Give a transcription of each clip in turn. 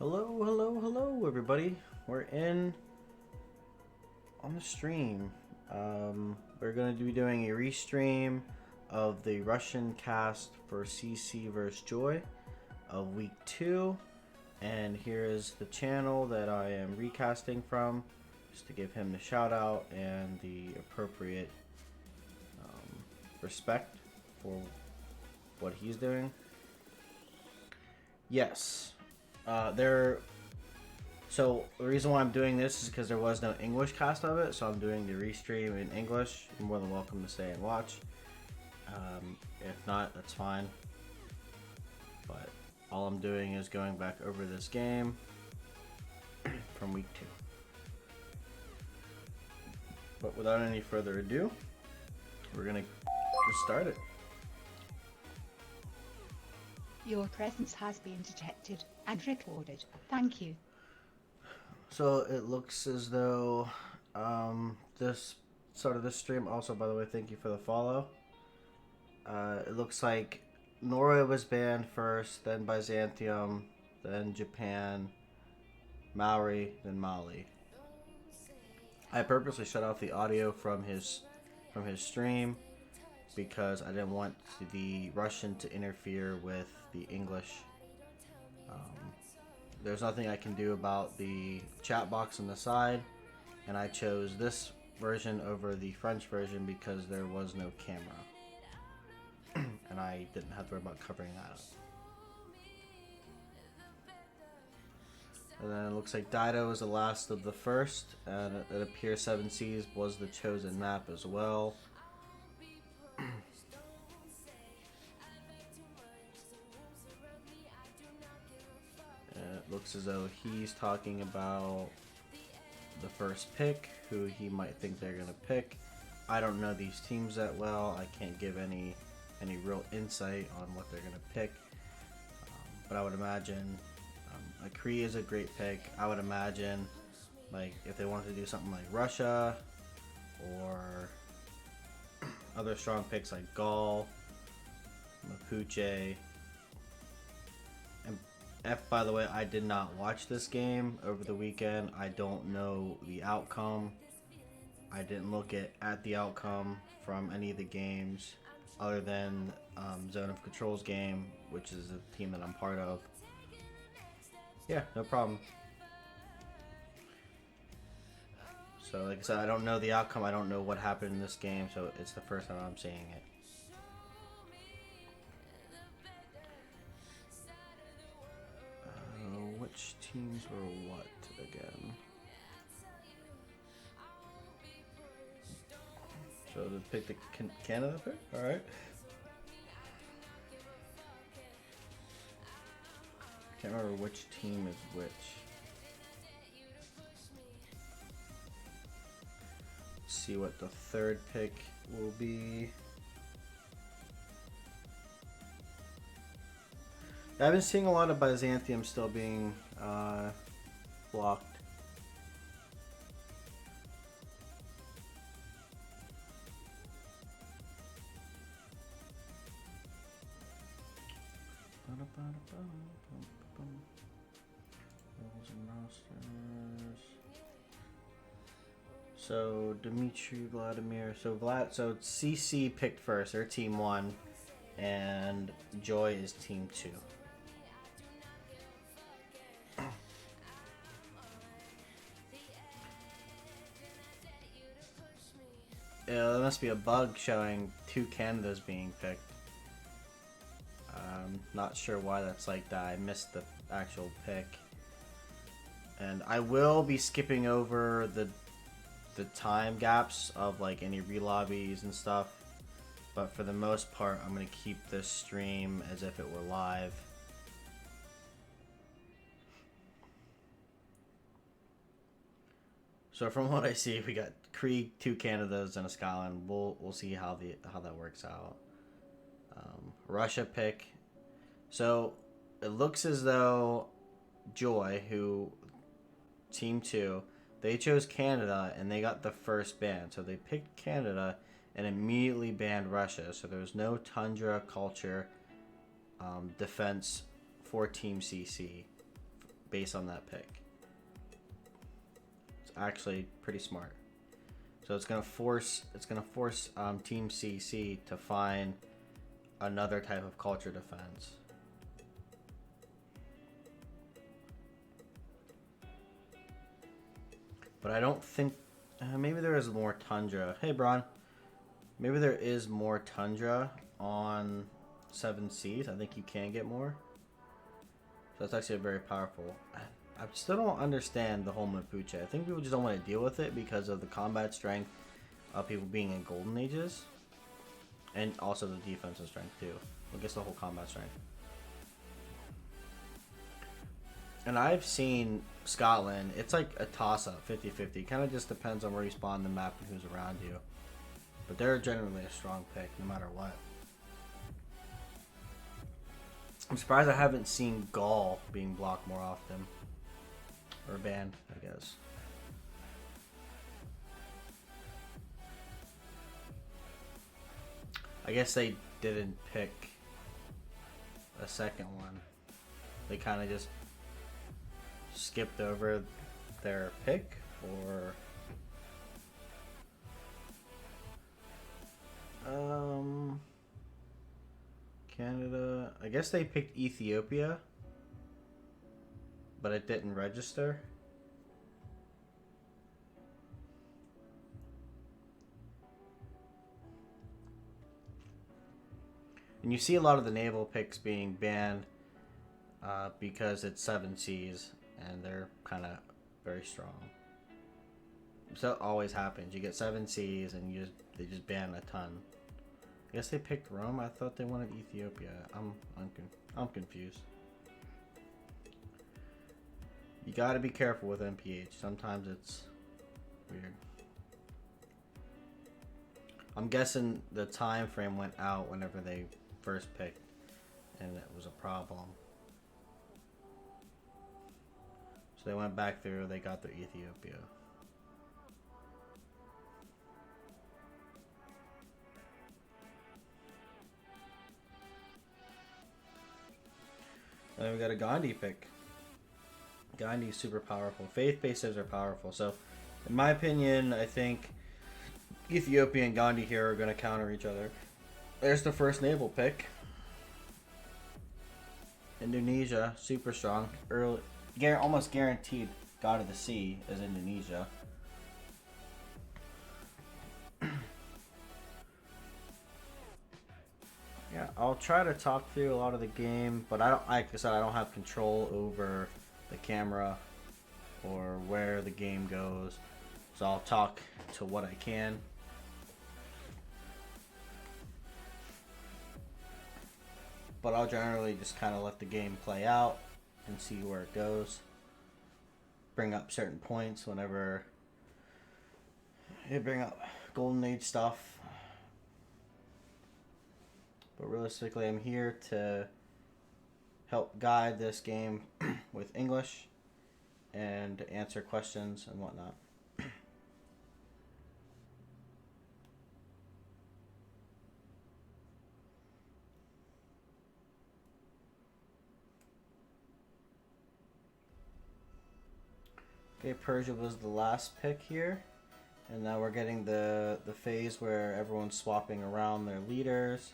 Hello, hello, hello, everybody. We're in on the stream. We're going to be doing a restream of the Russian cast for CC vs. Joy of week 2. And here is the channel that I am recasting from, just to give him the shout out and the appropriate respect for what he's doing. Yes. So the reason why I'm doing this is because there was no English cast of it, so I'm doing the restream in English. You're more than welcome to stay and watch. If not, that's fine. But all I'm doing is going back over this game from week 2. But without any further ado, we're gonna get started. Your presence has been detected and recorded. Thank you. So it looks as though this started this stream. Also, by the way, thank you for the follow. It looks like Norway was banned first, then Byzantium, then Japan, Maori, then Mali. I purposely shut off the audio from his stream because I didn't want the Russian to interfere with the English. There's nothing I can do about the chat box on the side, and I chose this version over the French version because there was no camera. And I didn't have to worry about covering that up. And then it looks like Dido is the last of the first, and it appears 7 Seas was the chosen map as well. It looks as though he's talking about the first pick, who he might think they're going to pick. I don't know these teams that well. I can't give any real insight on what they're going to pick. But I would imagine a Cree is a great pick. I would imagine, like, if they wanted to do something like Russia or other strong picks like Gaul, Mapuche. And by the way, I did not watch this game over the weekend. I don't know the outcome. I didn't look at the outcome from any of the games other than Zone of Control's game, which is a team that I'm part of. Yeah, no problem. So like I said, I don't know the outcome. I don't know what happened in this game, so it's the first time I'm seeing it. Which teams were what again? So to pick the Canada pick? Alright. Can't remember which team is which. Let's see what the third pick will be. I've been seeing a lot of Byzantium still being blocked. Roles and rosters. So Dmitry, Vladimir. So CC picked first. They're team 1, and Joy is team 2. Yeah, there must be a bug showing 2 Canadas being picked. Not sure why that's like that. I missed the actual pick. And I will be skipping over the time gaps of like any relobbies and stuff. But for the most part, I'm going to keep this stream as if it were live. So from what I see, we got Cree, 2 Canadas, and a Scotland. We'll see how that works out. Russia pick. So it looks as though Joy, who team 2, they chose Canada and they got the first ban. So they picked Canada and immediately banned Russia. So there's no Tundra culture defense for Team CC based on that pick. It's actually pretty smart. So it's gonna force Team CC to find another type of culture defense. But I don't think maybe there is more tundra. Hey, Bron. Maybe there is more tundra on 7Cs. I think you can get more. So that's actually very powerful. I still don't understand the whole Mapuche. I think people just don't want to deal with it because of the combat strength of people being in Golden Ages. And also the defensive strength too. I guess the whole combat strength. And I've seen Scotland. It's like a toss-up, 50-50. Kind of just depends on where you spawn the map and who's around you. But they're generally a strong pick, no matter what. I'm surprised I haven't seen Gaul being blocked more often. Or banned, I guess. I guess they didn't pick a second one. They kind of just skipped over their pick, or Canada. I guess they picked Ethiopia, but it didn't register. And you see a lot of the naval picks being banned because it's 7Cs and they're kind of very strong. So it always happens. You get 7Cs and they just ban a ton. I guess they picked Rome. I thought they wanted Ethiopia. I'm confused. You gotta be careful with MPH. Sometimes it's weird. I'm guessing the time frame went out whenever they first picked, and it was a problem. So they went back through. They got their Ethiopia. Then we got a Gandhi pick. Gandhi's super powerful. Faith-based civs are powerful. So, in my opinion, I think Ethiopia and Gandhi here are going to counter each other. There's the first naval pick. Indonesia, super strong. Early, almost guaranteed God of the Sea is Indonesia. Yeah, I'll try to talk through a lot of the game, but like I said, I don't have control over the camera or where the game goes. So I'll talk to what I can. But I'll generally just kind of let the game play out and see where it goes. Bring up certain points whenever you bring up Golden Age stuff. But realistically, I'm here to help guide this game with English and answer questions and whatnot. Okay, Persia was the last pick here. And now we're getting the phase where everyone's swapping around their leaders.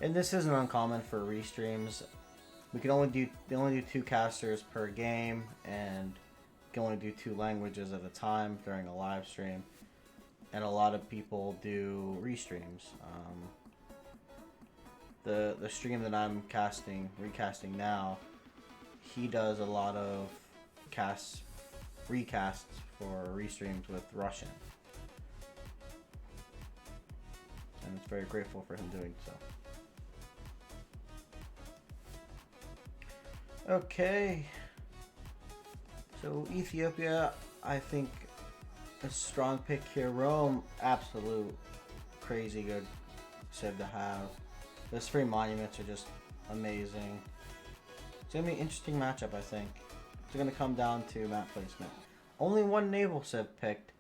And this isn't uncommon for restreams. They only do 2 casters per game, and you can only do 2 languages at a time during a live stream. And a lot of people do restreams. The stream that I'm recasting now, he does a lot of recasts for restreams with Russian. And it's very grateful for him doing so. Okay, so Ethiopia, I think a strong pick here. Rome, absolute crazy good civ to have. Those 3 monuments are just amazing. It's going to be an interesting matchup, I think. It's going to come down to map placement. Only one naval civ picked.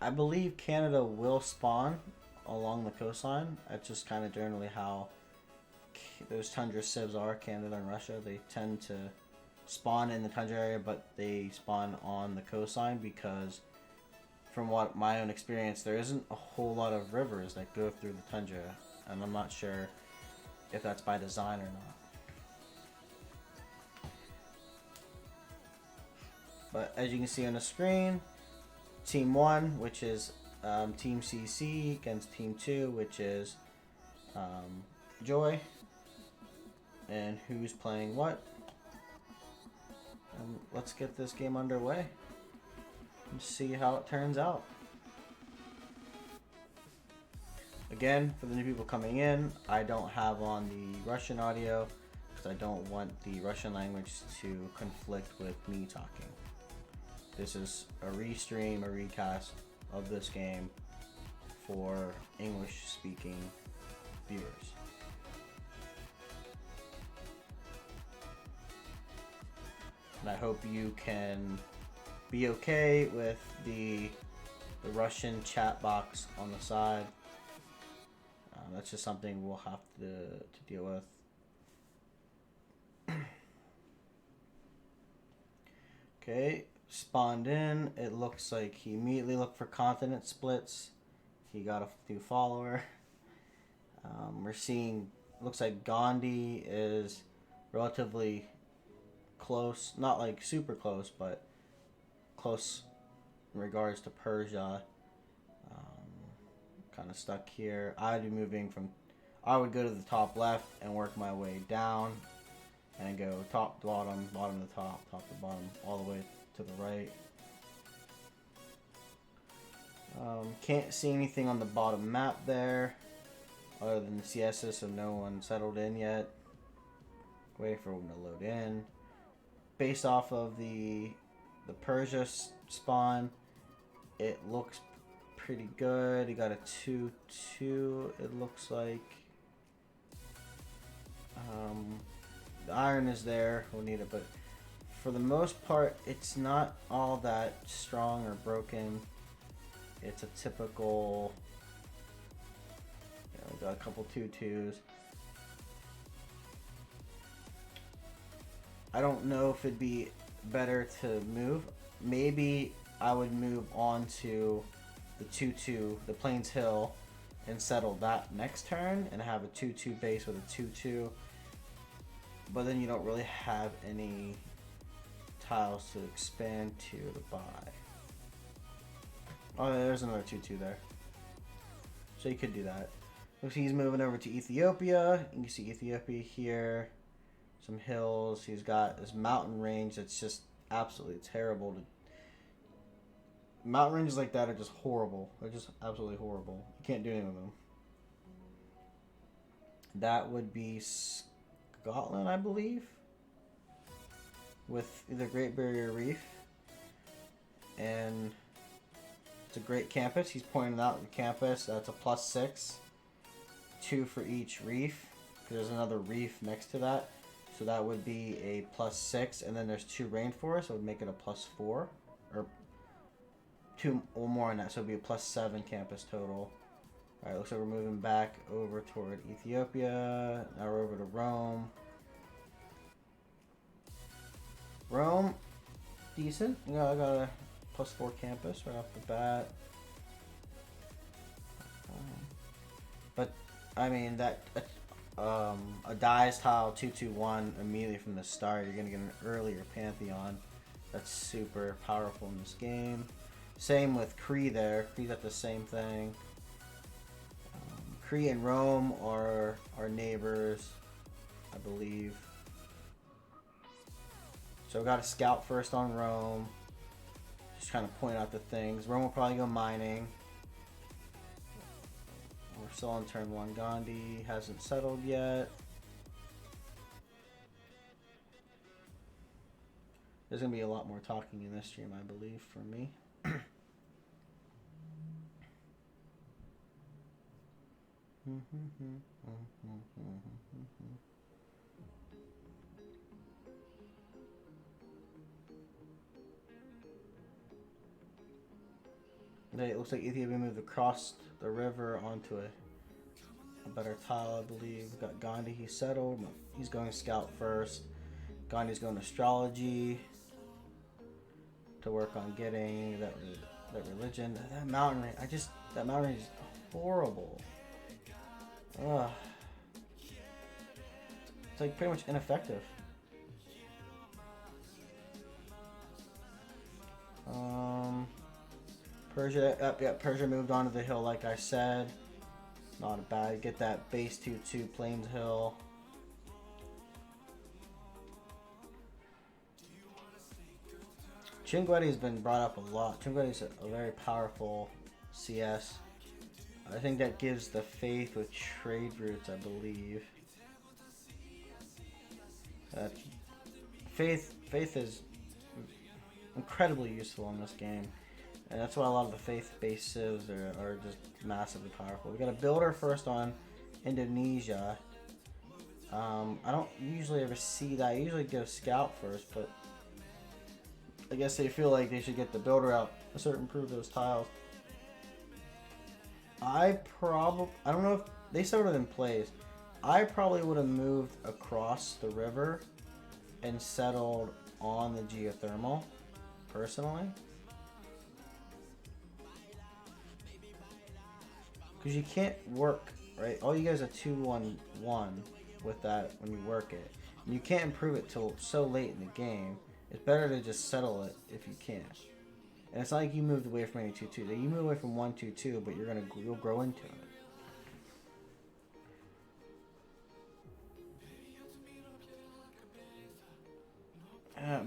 I believe Canada will spawn along the coastline. That's just kind of generally how those tundra civs are, Canada and Russia. They tend to spawn in the tundra area, but they spawn on the coastline because, from what my own experience, there isn't a whole lot of rivers that go through the tundra, and I'm not sure if that's by design or not. But as you can see on the screen, Team 1, which is Team CC, against Team 2, which is Joy. And who's playing what? And let's get this game underway and see how it turns out. Again, for the new people coming in, I don't have on the Russian audio because I don't want the Russian language to conflict with me talking. This is a restream, a recast of this game for English-speaking viewers. And I hope you can be okay with the Russian chat box on the side. That's just something we'll have to deal with. Okay, spawned in. It looks like he immediately looked for continent splits. He got a new follower. We're seeing, looks like Gandhi is relatively close, not like super close, but close in regards to Persia. Kind of stuck here. I would go to the top left and work my way down and go top to bottom, bottom to top, top to bottom, all the way to the right. Can't see anything on the bottom map there other than the CSs, so no one settled in yet. Waiting for them to load in. Based off of the Persia spawn, it looks pretty good. He got a 2-2, it looks like. The iron is there, we'll need it, but for the most part, it's not all that strong or broken. It's a typical, we got a couple 2-2s. I don't know if it'd be better to move. Maybe I would move on to the 2-2, the Plains Hill, and settle that next turn and have a 2-2 base with a 2-2. But then you don't really have any tiles to expand to buy. Oh, there's another 2-2 there. So you could do that. Looks like he's moving over to Ethiopia. You can see Ethiopia here. Some hills. He's got this mountain range that's just absolutely terrible to. Mountain ranges like that are just horrible. They're just absolutely horrible. You can't do anything with them. That would be Scotland, I believe, with the Great Barrier Reef. And it's a great campus. He's pointing out the campus. That's a +6. 2 for each reef. There's another reef next to that. So that would be a +6. And then there's 2 rainforests. So it would make it a +4. Or 2 or more on that, so it'll be a +7 campus total. Alright, looks like we're moving back over toward Ethiopia. Now we're over to Rome. Rome, decent. I got a +4 campus right off the bat. But, I mean, a dies tile 2-2-1 immediately from the start. You're going to get an earlier Pantheon. That's super powerful in this game. Same with Cree there. Cree's got the same thing. Cree and Rome are our neighbors, I believe. So we got to scout first on Rome. Just trying to point out the things. Rome will probably go mining. We're still on turn 1. Gandhi hasn't settled yet. There's going to be a lot more talking in this stream, I believe, for me. It looks like Ethiopia moved across the river onto a better tile, I believe. We've got Gandhi, he's settled. He's going scout first. Gandhi's going astrology to work on getting that religion. That mountain range, that mountain range is horrible. Ugh. It's like pretty much ineffective. Persia, Persia moved onto the hill like I said. Not a bad, get that base 2-2 Plains Hill. Chinguetti has been brought up a lot. Chinguetti is a very powerful CS. I think that gives the faith with trade routes, I believe. Faith is incredibly useful in this game. And that's why a lot of the faith-based civs are just massively powerful. We got a builder first on Indonesia. I don't usually ever see that. I usually go scout first, but I guess they feel like they should get the builder out to improve those tiles. I don't know if they settled in place. I probably would have moved across the river and settled on the geothermal, personally. Because you can't work, right? All you guys are 2-1-1 with that when you work it. And you can't improve it till so late in the game. It's better to just settle it if you can. And it's not like you moved away from any 2-2. You move away from 1-2-2, but you'll grow into it.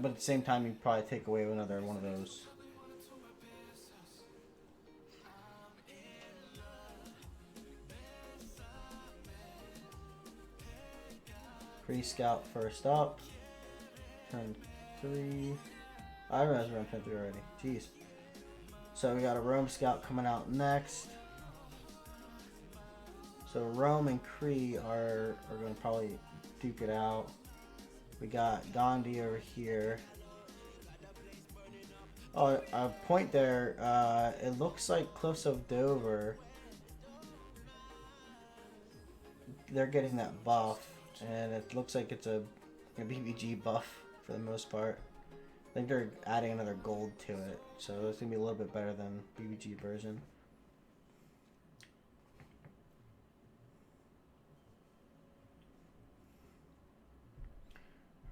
But at the same time, you'd probably take away another one of those. Pre-scout first up. Turn 3. I realized we're on turn 3 already. Jeez. So we got a Rome scout coming out next. So Rome and Cree are going to probably duke it out. We got Gandhi over here. Oh, a point there. It looks like Cliffs of Dover. They're getting that buff. And it looks like it's a BBG buff for the most part. I think they're adding another gold to it. So it's going to be a little bit better than BBG version.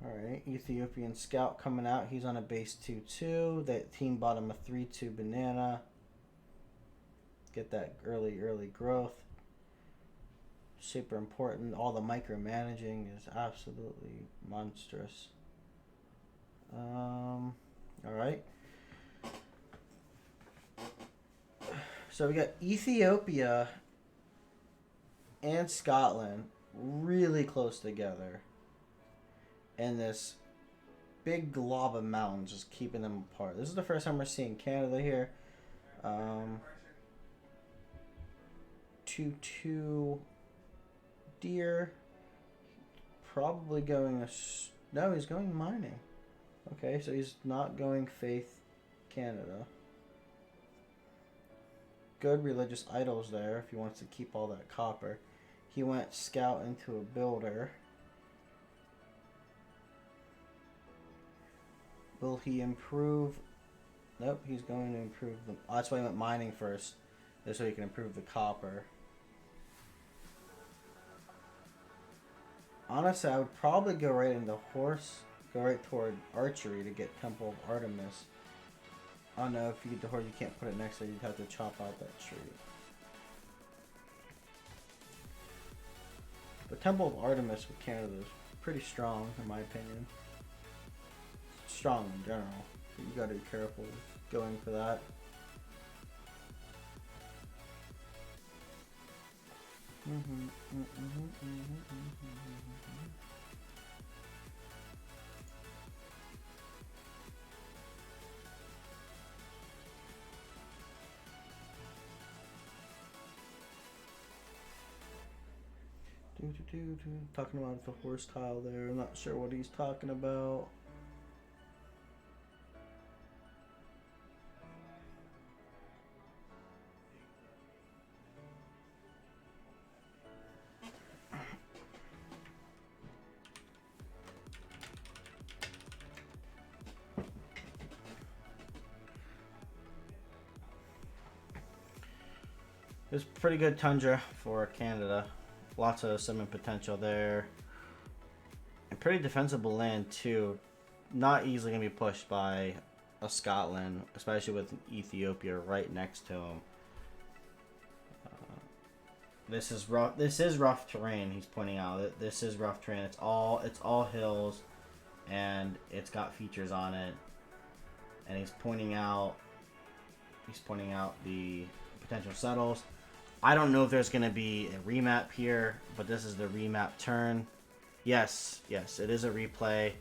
Alright, Ethiopian Scout coming out. He's on a base 2-2. That team bought him a 3-2 banana. Get that early growth. Super important. All the micromanaging is absolutely monstrous. Alright. So we got Ethiopia and Scotland really close together. And this big glob of mountains just keeping them apart. This is the first time we're seeing Canada here. 2-2 deer. Probably going no, he's going mining. Okay, so he's not going faith Canada. Good religious idols there if he wants to keep all that copper. He went scout into a builder. Will he improve? Nope, he's going to improve the... Oh, that's why he went mining first. Just so he can improve the copper. Honestly, I would probably go right into horse. Go right toward archery to get Temple of Artemis. I don't know, if you get the horse, you can't put it next to it. You'd have to chop out that tree. But Temple of Artemis with Canada is pretty strong, in my opinion. Strong in general. But you gotta be careful going for that. Talking about the horse tile there. I'm not sure what he's talking about. It's pretty good tundra for Canada. Lots of cement potential there. And pretty defensible land too. Not easily gonna be pushed by a Scotland, especially with Ethiopia right next to him. This is rough. This is rough terrain. He's pointing out this is rough terrain. It's all hills, and it's got features on it. And he's pointing out the potential settles. I don't know if there's going to be a remap here, but this is the remap turn. Yes, it is a replay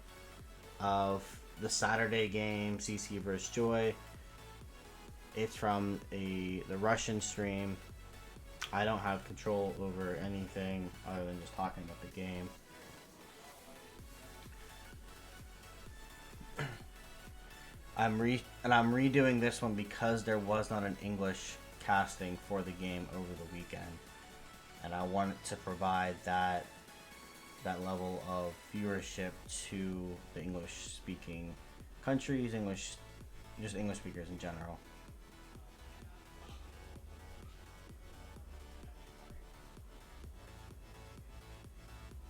of the Saturday game, CC vs. Joy. It's from the Russian stream. I don't have control over anything other than just talking about the game. I'm redoing this one because there was not an English casting for the game over the weekend, and I wanted to provide that level of viewership to the English speaking countries, English speakers in general.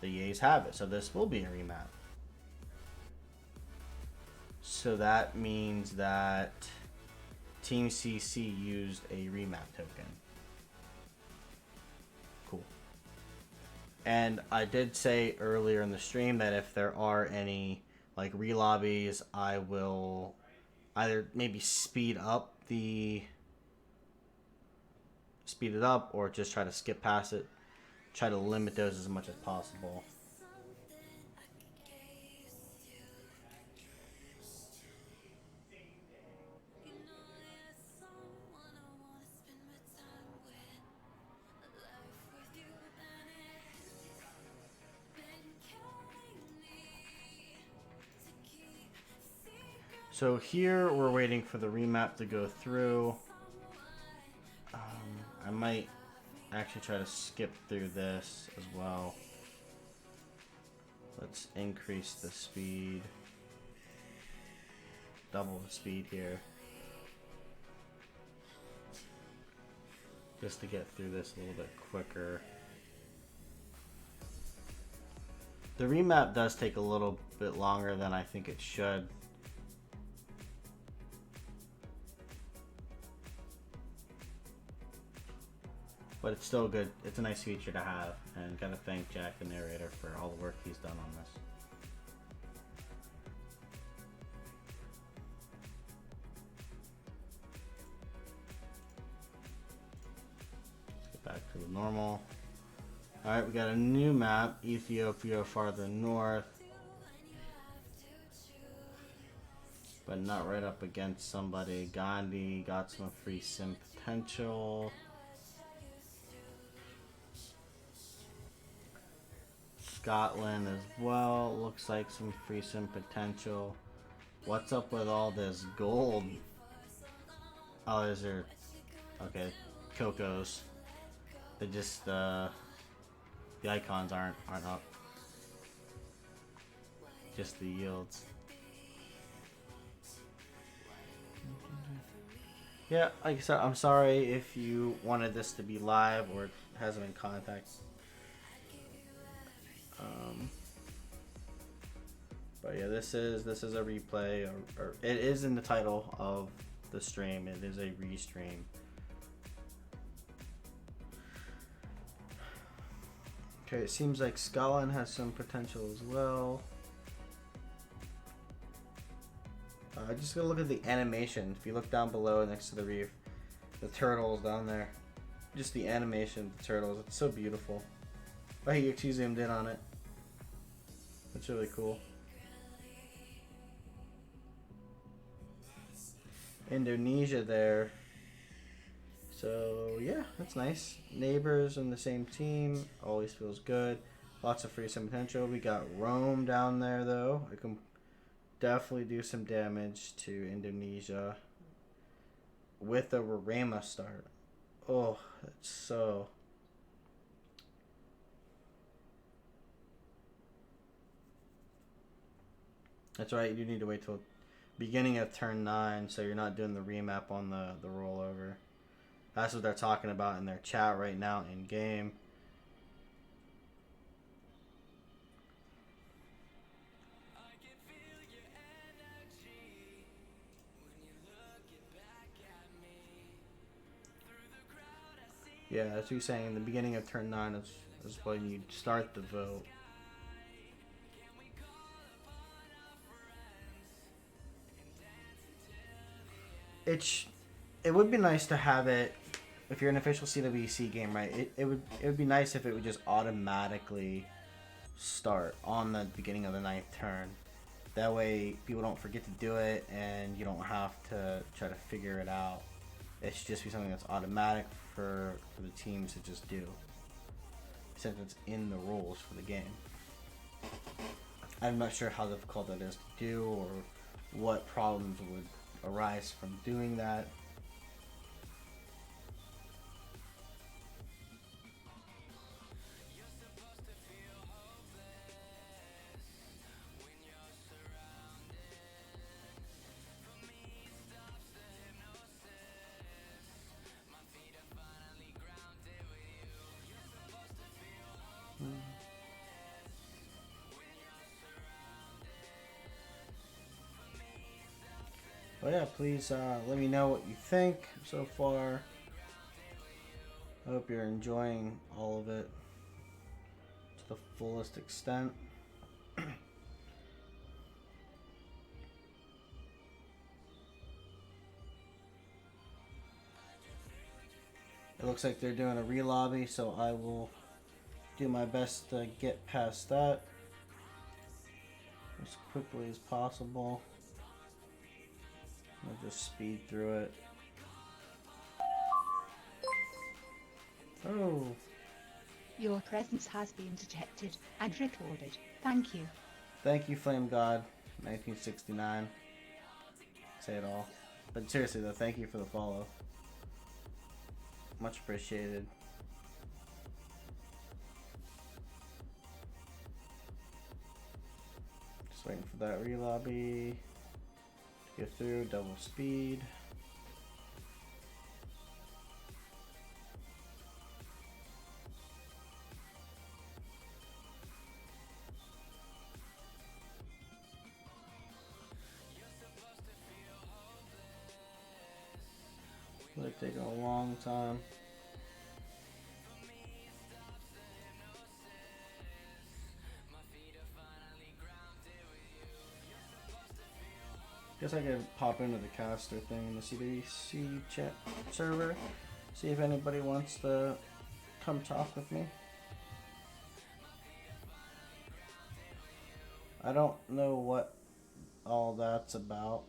The Yays have it, so this will be a remap. So that means that Team CC used a remap token. Cool. And I did say earlier in the stream that if there are any like relobbies, I will either maybe speed it up or just try to skip past it. Try to limit those as much as possible. So here we're waiting for the remap to go through. I might actually try to skip through this as well. Let's increase the speed. Double the speed here. Just to get through this a little bit quicker. The remap does take a little bit longer than I think it should. But it's still good. It's a nice feature to have, and gotta thank Jack, the narrator, for all the work he's done on this. Let's get back to the normal. Alright, we got a new map, Ethiopia farther north. But not right up against somebody. Gandhi got some free sim potential. Scotland as well, looks like some free sim potential. What's up with all this gold? Oh, is there? Okay, Cocos. They just the icons aren't up. Just the yields. Yeah, like I said, I'm sorry if you wanted this to be live or hasn't been contact. But yeah, this is a replay, or it is in the title of the stream. It is a restream. Okay, it seems like Scotland has some potential as well. Just gonna look at the animation. If you look down below next to the reef, the turtles down there, just the animation of the turtles, it's so beautiful. I actually zoomed in on it. That's really cool. Indonesia there. So yeah, that's nice. Neighbors on the same team, always feels good. Lots of free sim potential. We got Rome down there though. I can definitely do some damage to Indonesia with a Rama start. Oh, that's so. That's right, you need to wait till beginning of turn 9 so you're not doing the remap on the rollover. That's what they're talking about in their chat right now in game. Yeah, that's what you're saying. In the beginning of turn 9 is when you start the vote. It would be nice to have it if you're an official CWC game, right? It would be nice if it would just automatically start on the beginning of the 9th turn. That way people don't forget to do it and you don't have to try to figure it out. It should just be something that's automatic for the teams to just do, since it's in the rules for the game. I'm not sure how difficult that is to do or what problems would arise from doing that. But yeah, please let me know what you think so far. I hope you're enjoying all of it to the fullest extent. It looks like they're doing a re-lobby, so I will do my best to get past that as quickly as possible. I'll just speed through it. Oh. Your presence has been detected and recorded. Thank you. Thank you, Flame God, 1969. Say it all. But seriously though, thank you for the follow. Much appreciated. Just waiting for that re-lobby to get through, double speed. It's taking a long time. Guess I could pop into the caster thing in the CDC chat server, see if anybody wants to come talk with me. I don't know what all that's about.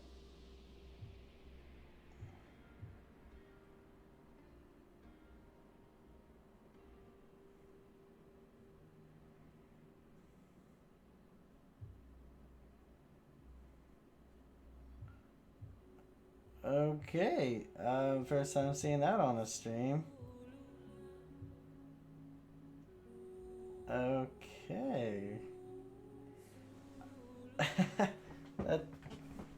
Okay, first time seeing that on a stream. Okay. That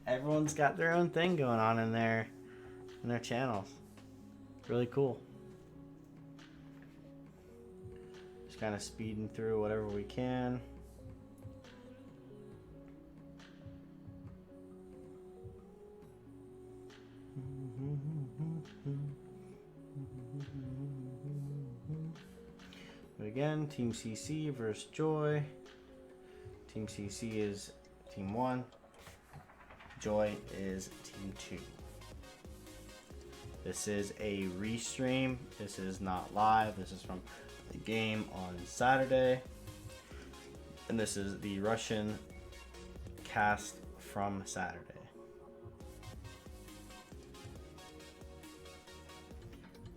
everyone's got their own thing going on in their channels. It's really cool. Just kind of speeding through whatever we can. But again, Team CC versus Joy. Team CC is Team 1. Joy is Team 2. This is a restream. This is not live. This is from the game on Saturday. And this is the Russian cast from Saturday.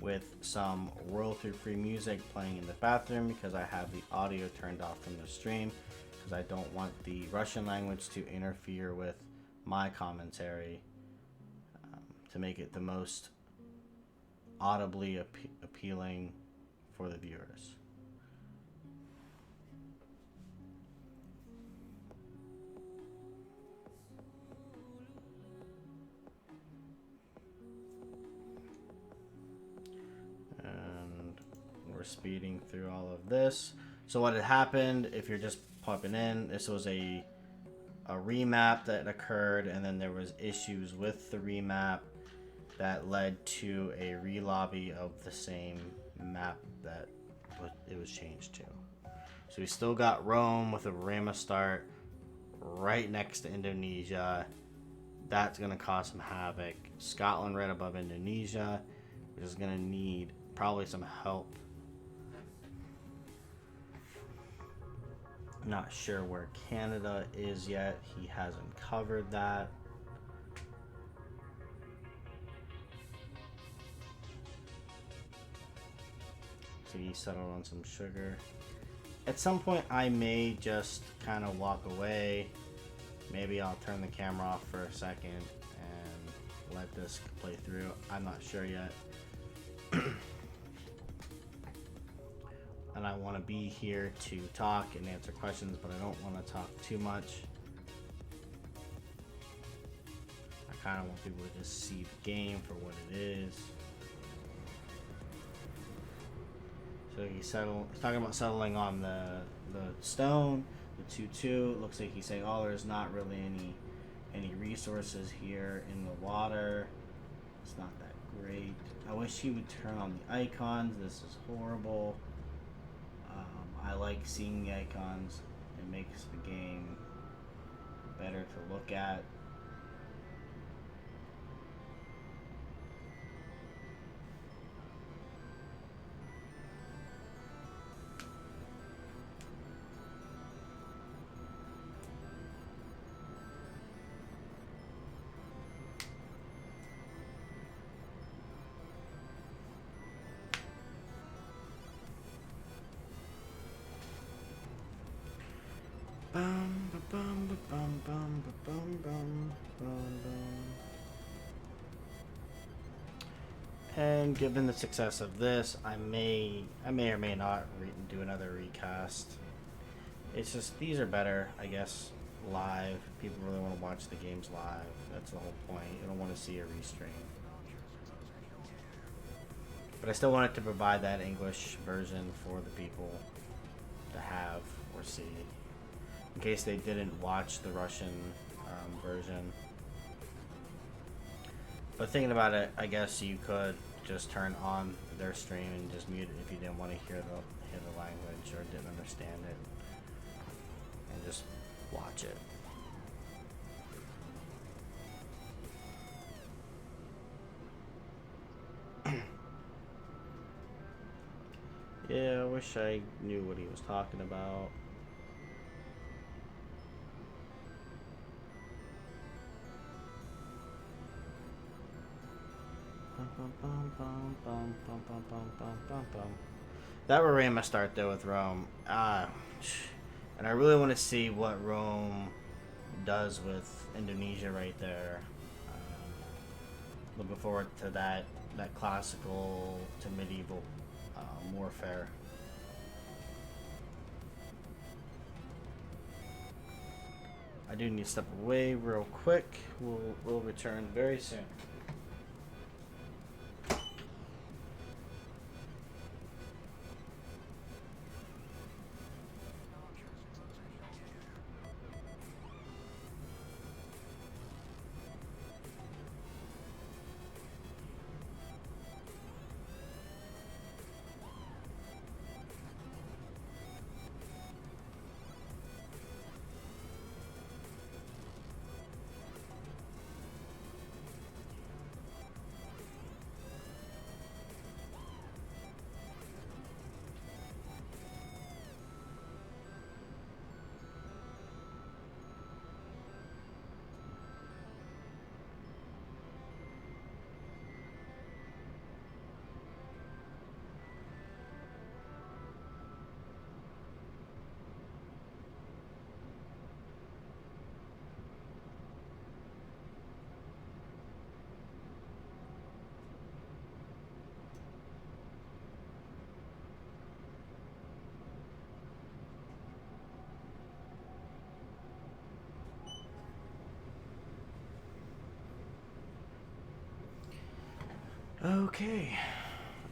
With some royalty-free music playing in the bathroom because I have the audio turned off from the stream because I don't want the Russian language to interfere with my commentary to make it the most audibly appealing for the viewers. we're speeding through all of this. So what had happened, if you're just popping in, this was a remap that occurred, and then there was issues with the remap that led to a relobby of the same map that it was changed to. So we still got Rome with a Rama start right next to Indonesia. That's going to cause some havoc. Scotland right above Indonesia, which is going to need probably some help. Not sure where Canada is yet. He hasn't covered that. So he settled on some sugar. At some point, I may just kind of walk away. Maybe I'll turn the camera off for a second and let this play through. I'm not sure yet. And I want to be here to talk and answer questions, but I don't want to talk too much. I kind of want people to just see the game for what it is. So he's talking about settling on the stone, the 2-2. It looks like he's saying, oh, there's not really any resources here in the water. It's not that great. I wish he would turn on the icons. This is horrible. I like seeing the icons. It makes the game better to look at. Bum, ba-bum, ba-bum, bum, ba-bum, bum, bum, bum. And given the success of this, I may or may not do another recast. It's just, these are better, I guess, live. People really want to watch the games live. That's the whole point. You don't want to see a restream. But I still wanted to provide that English version for the people to have or see, in case they didn't watch the Russian version. But thinking about it, I guess you could just turn on their stream and just mute it if you didn't want to hear the language or didn't understand it, and just watch it. Yeah, I wish I knew what he was talking about. That were Rama start though with Rome. And I really want to see what Rome does with Indonesia right there. Looking forward to that classical to medieval warfare. I do need to step away real quick. We'll return very soon. Okay,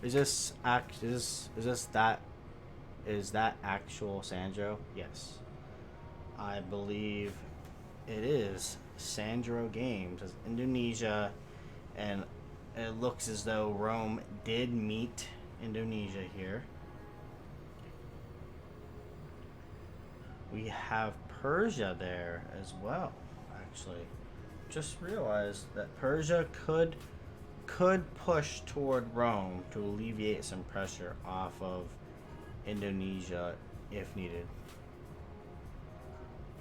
is that actual Sandro? Yes. I believe it is Sandro Games. It's Indonesia, and it looks as though Rome did meet Indonesia here. We have Persia there as well, actually. Just realized that Persia could push toward Rome to alleviate some pressure off of Indonesia if needed.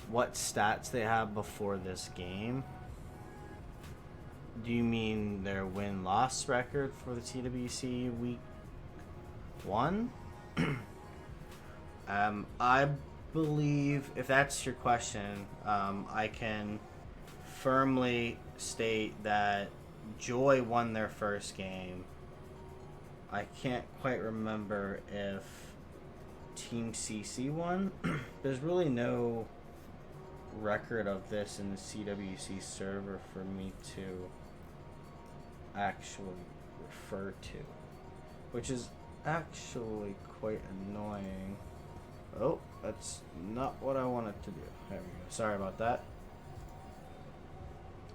What stats they have before this game? Do you mean their win-loss record for the TWC week 1? I believe, if that's your question, I can firmly state that Joy won their first game. I can't quite remember if Team CC won. There's really no record of this in the CWC server for me to actually refer to, which is actually quite annoying. Oh, that's not what I wanted to do. There we go. Sorry about that.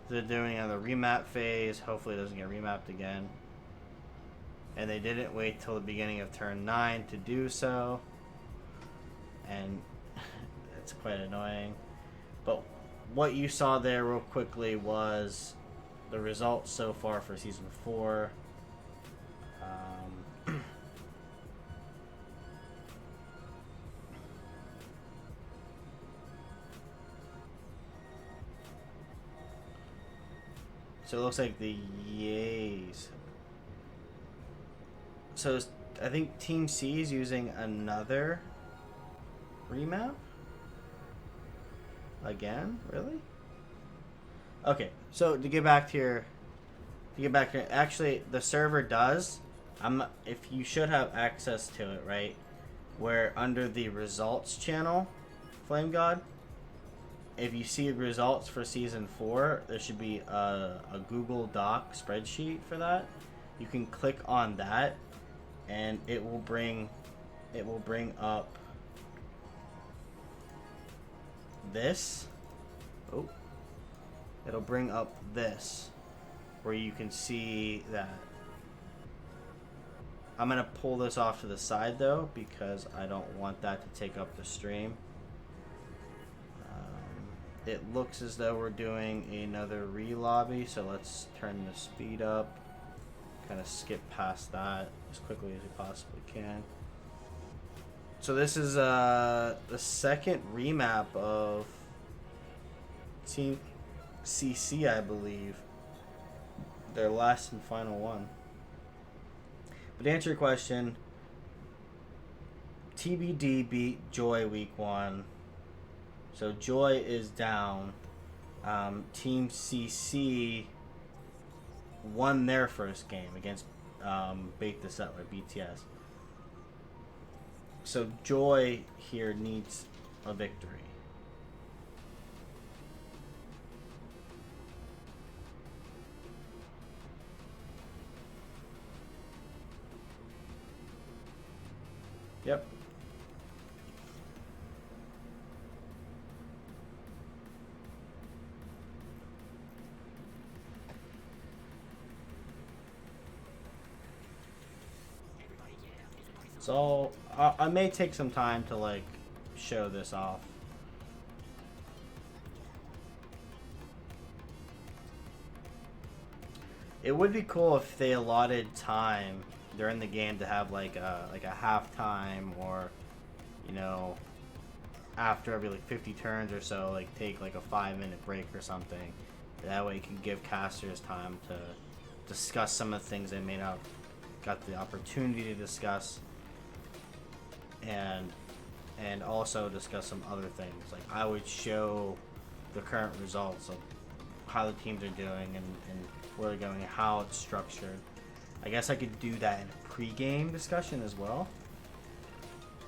They're doing the remap phase. Hopefully it doesn't get remapped again. And they didn't wait till the beginning of turn 9 to do so. And it's quite annoying. But what you saw there real quickly was the results so far for Season 4. So it looks like the Yays. So I think Team C is using another remap? Again? Really? Okay, so to get back to actually the server does. If you should have access to it, right? Where under the results channel, Flame God, if you see results for Season 4, there should be a Google Doc spreadsheet for that. You can click on that, and it will bring up this. Oh, it'll bring up this, where you can see that. I'm gonna pull this off to the side though, because I don't want that to take up the stream. It looks as though we're doing another re-lobby, so let's turn the speed up. Kind of skip past that as quickly as we possibly can. So this is the second remap of Team CC, I believe. Their last and final one. But to answer your question, TBD beat Joy week 1. So Joy is down. Team CC won their first game against Bait the Settler, BTS. So Joy here needs a victory. Yep. So I may take some time to like show this off. It would be cool if they allotted time during the game to have like a halftime, or you know, after every like 50 turns or so, like take like a 5-minute break or something. That way you can give casters time to discuss some of the things they may not got the opportunity to discuss, and also discuss some other things. Like I would show the current results of how the teams are doing and where they're going and how it's structured. I guess I could do that in a pre-game discussion as well,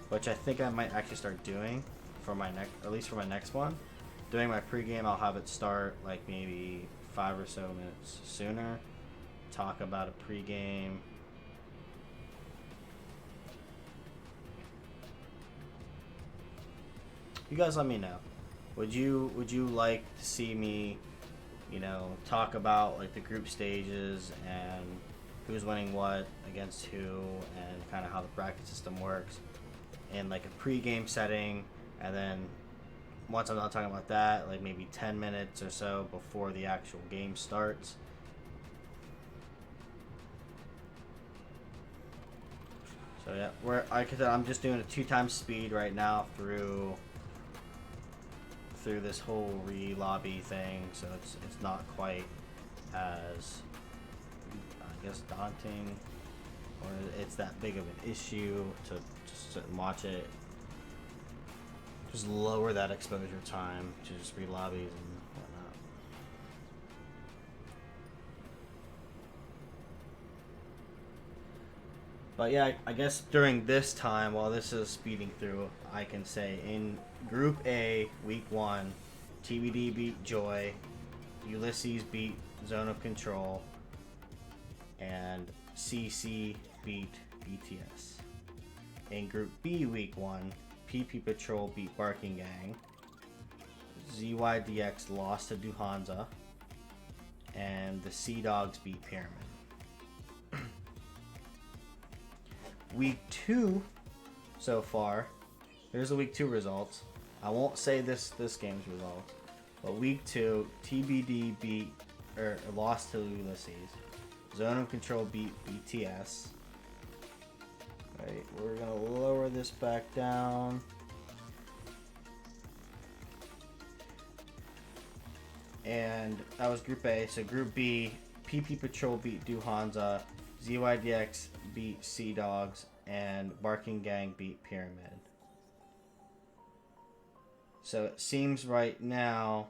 which I think I might actually start doing for my next, at least for my next one. During my pre-game, I'll have it start like maybe 5 or so minutes sooner. Talk about a pre-game, You guys let me know. Would you like to see me, talk about like the group stages and who's winning what against who and kind of how the bracket system works in like a pre-game setting, and then once I'm not talking about that, like maybe 10 minutes or so before the actual game starts. So yeah, I'm just doing a 2 times speed right now through this whole re-lobby thing, so it's not quite as, I guess, daunting, or it's that big of an issue to just sit and watch it. Just lower that exposure time to just re-lobbies and whatnot. But yeah, I guess during this time, while this is speeding through, I can say in Group A, Week 1, TBD beat Joy, Ulysses beat Zone of Control, and CC beat BTS. In Group B, Week 1, PP Patrol beat Barking Gang, ZYDX lost to Duhanza, and the Sea Dogs beat Pyramid. Week 2 so far, here's the Week 2 results. I won't say this game's results, but Week 2, TBD lost to Ulysses. Zone of Control beat BTS. Right, we're gonna lower this back down. And that was Group A. So Group B, PP Patrol beat Duhanza, ZYDX beat Sea Dogs, and Barking Gang beat Pyramid. So it seems right now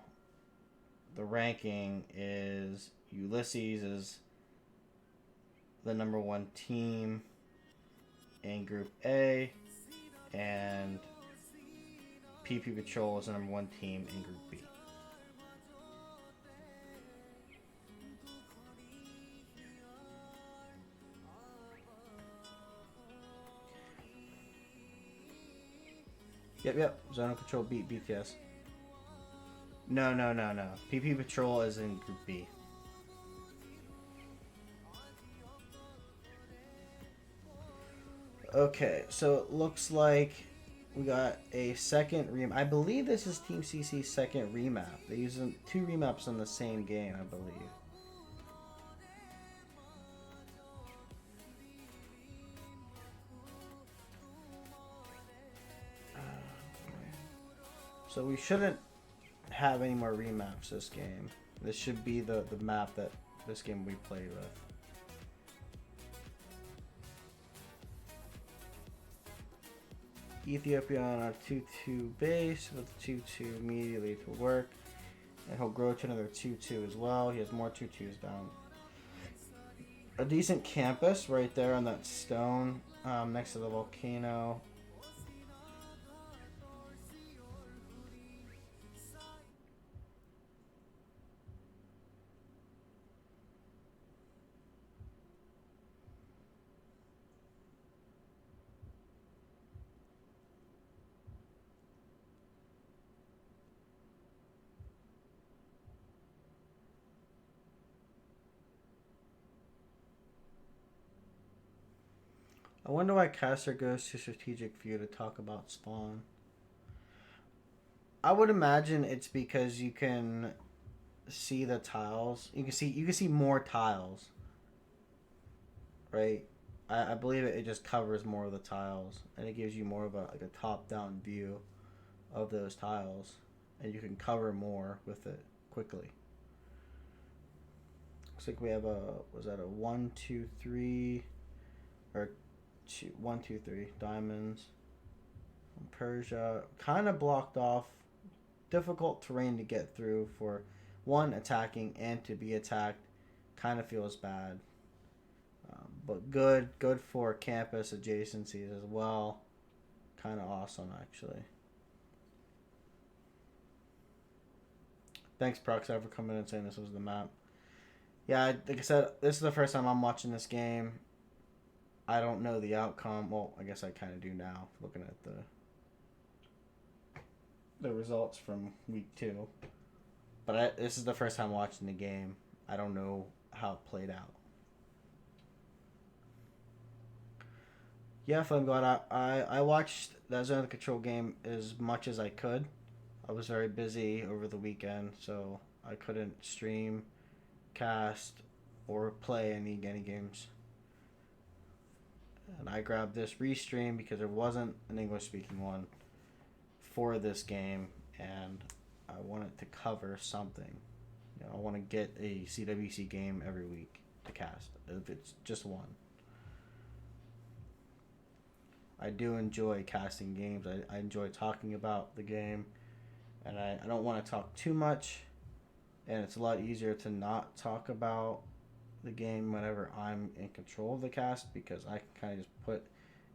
the ranking is Ulysses is the number 1 team in Group A, and PP Patrol is the number 1 team in Group B. Yep. Zone of Control beat BTS. No. PP Patrol is in Group B. Okay, so it looks like we got a second remap. I believe this is Team CC's second remap. They use 2 remaps in the same game, I believe. So we shouldn't have any more remaps this game. This should be the map that this game we played with. Ethiopia on a 2-2 base with 2-2 immediately to work. And he'll grow to another 2-2 as well. He has more 2-2s down. A decent campus right there on that stone next to the volcano. I wonder why Caster goes to Strategic View to talk about Spawn. I would imagine it's because you can see the tiles. You can see more tiles. Right? I believe it just covers more of the tiles, and it gives you more of a top-down view of those tiles, and you can cover more with it quickly. Looks like we have a 1, 2, 3, or 1, 2, 3 diamonds. Persia kind of blocked off, difficult terrain to get through for one attacking and to be attacked. Kind of feels bad, but good for campus adjacencies as well. Kind of awesome actually. Thanks Proxy for coming in and saying this was the map. Yeah, like I said, this is the first time I'm watching this game. I don't know the outcome. Well, I guess I kind of do now, looking at the the results from week 2. But this is the first time watching the game. I don't know how it played out. Yeah, Flame God, I watched that Zone of Control game as much as I could. I was very busy over the weekend, so I couldn't stream, cast, or play any games. And I grabbed this restream because there wasn't an English speaking one for this game, and I wanted to cover something. You know, I want to get a CWC game every week to cast, if it's just one. I do enjoy casting games. I enjoy talking about the game, and I don't want to talk too much, and it's a lot easier to not talk about the game whenever I'm in control of the cast, because I can kind of just put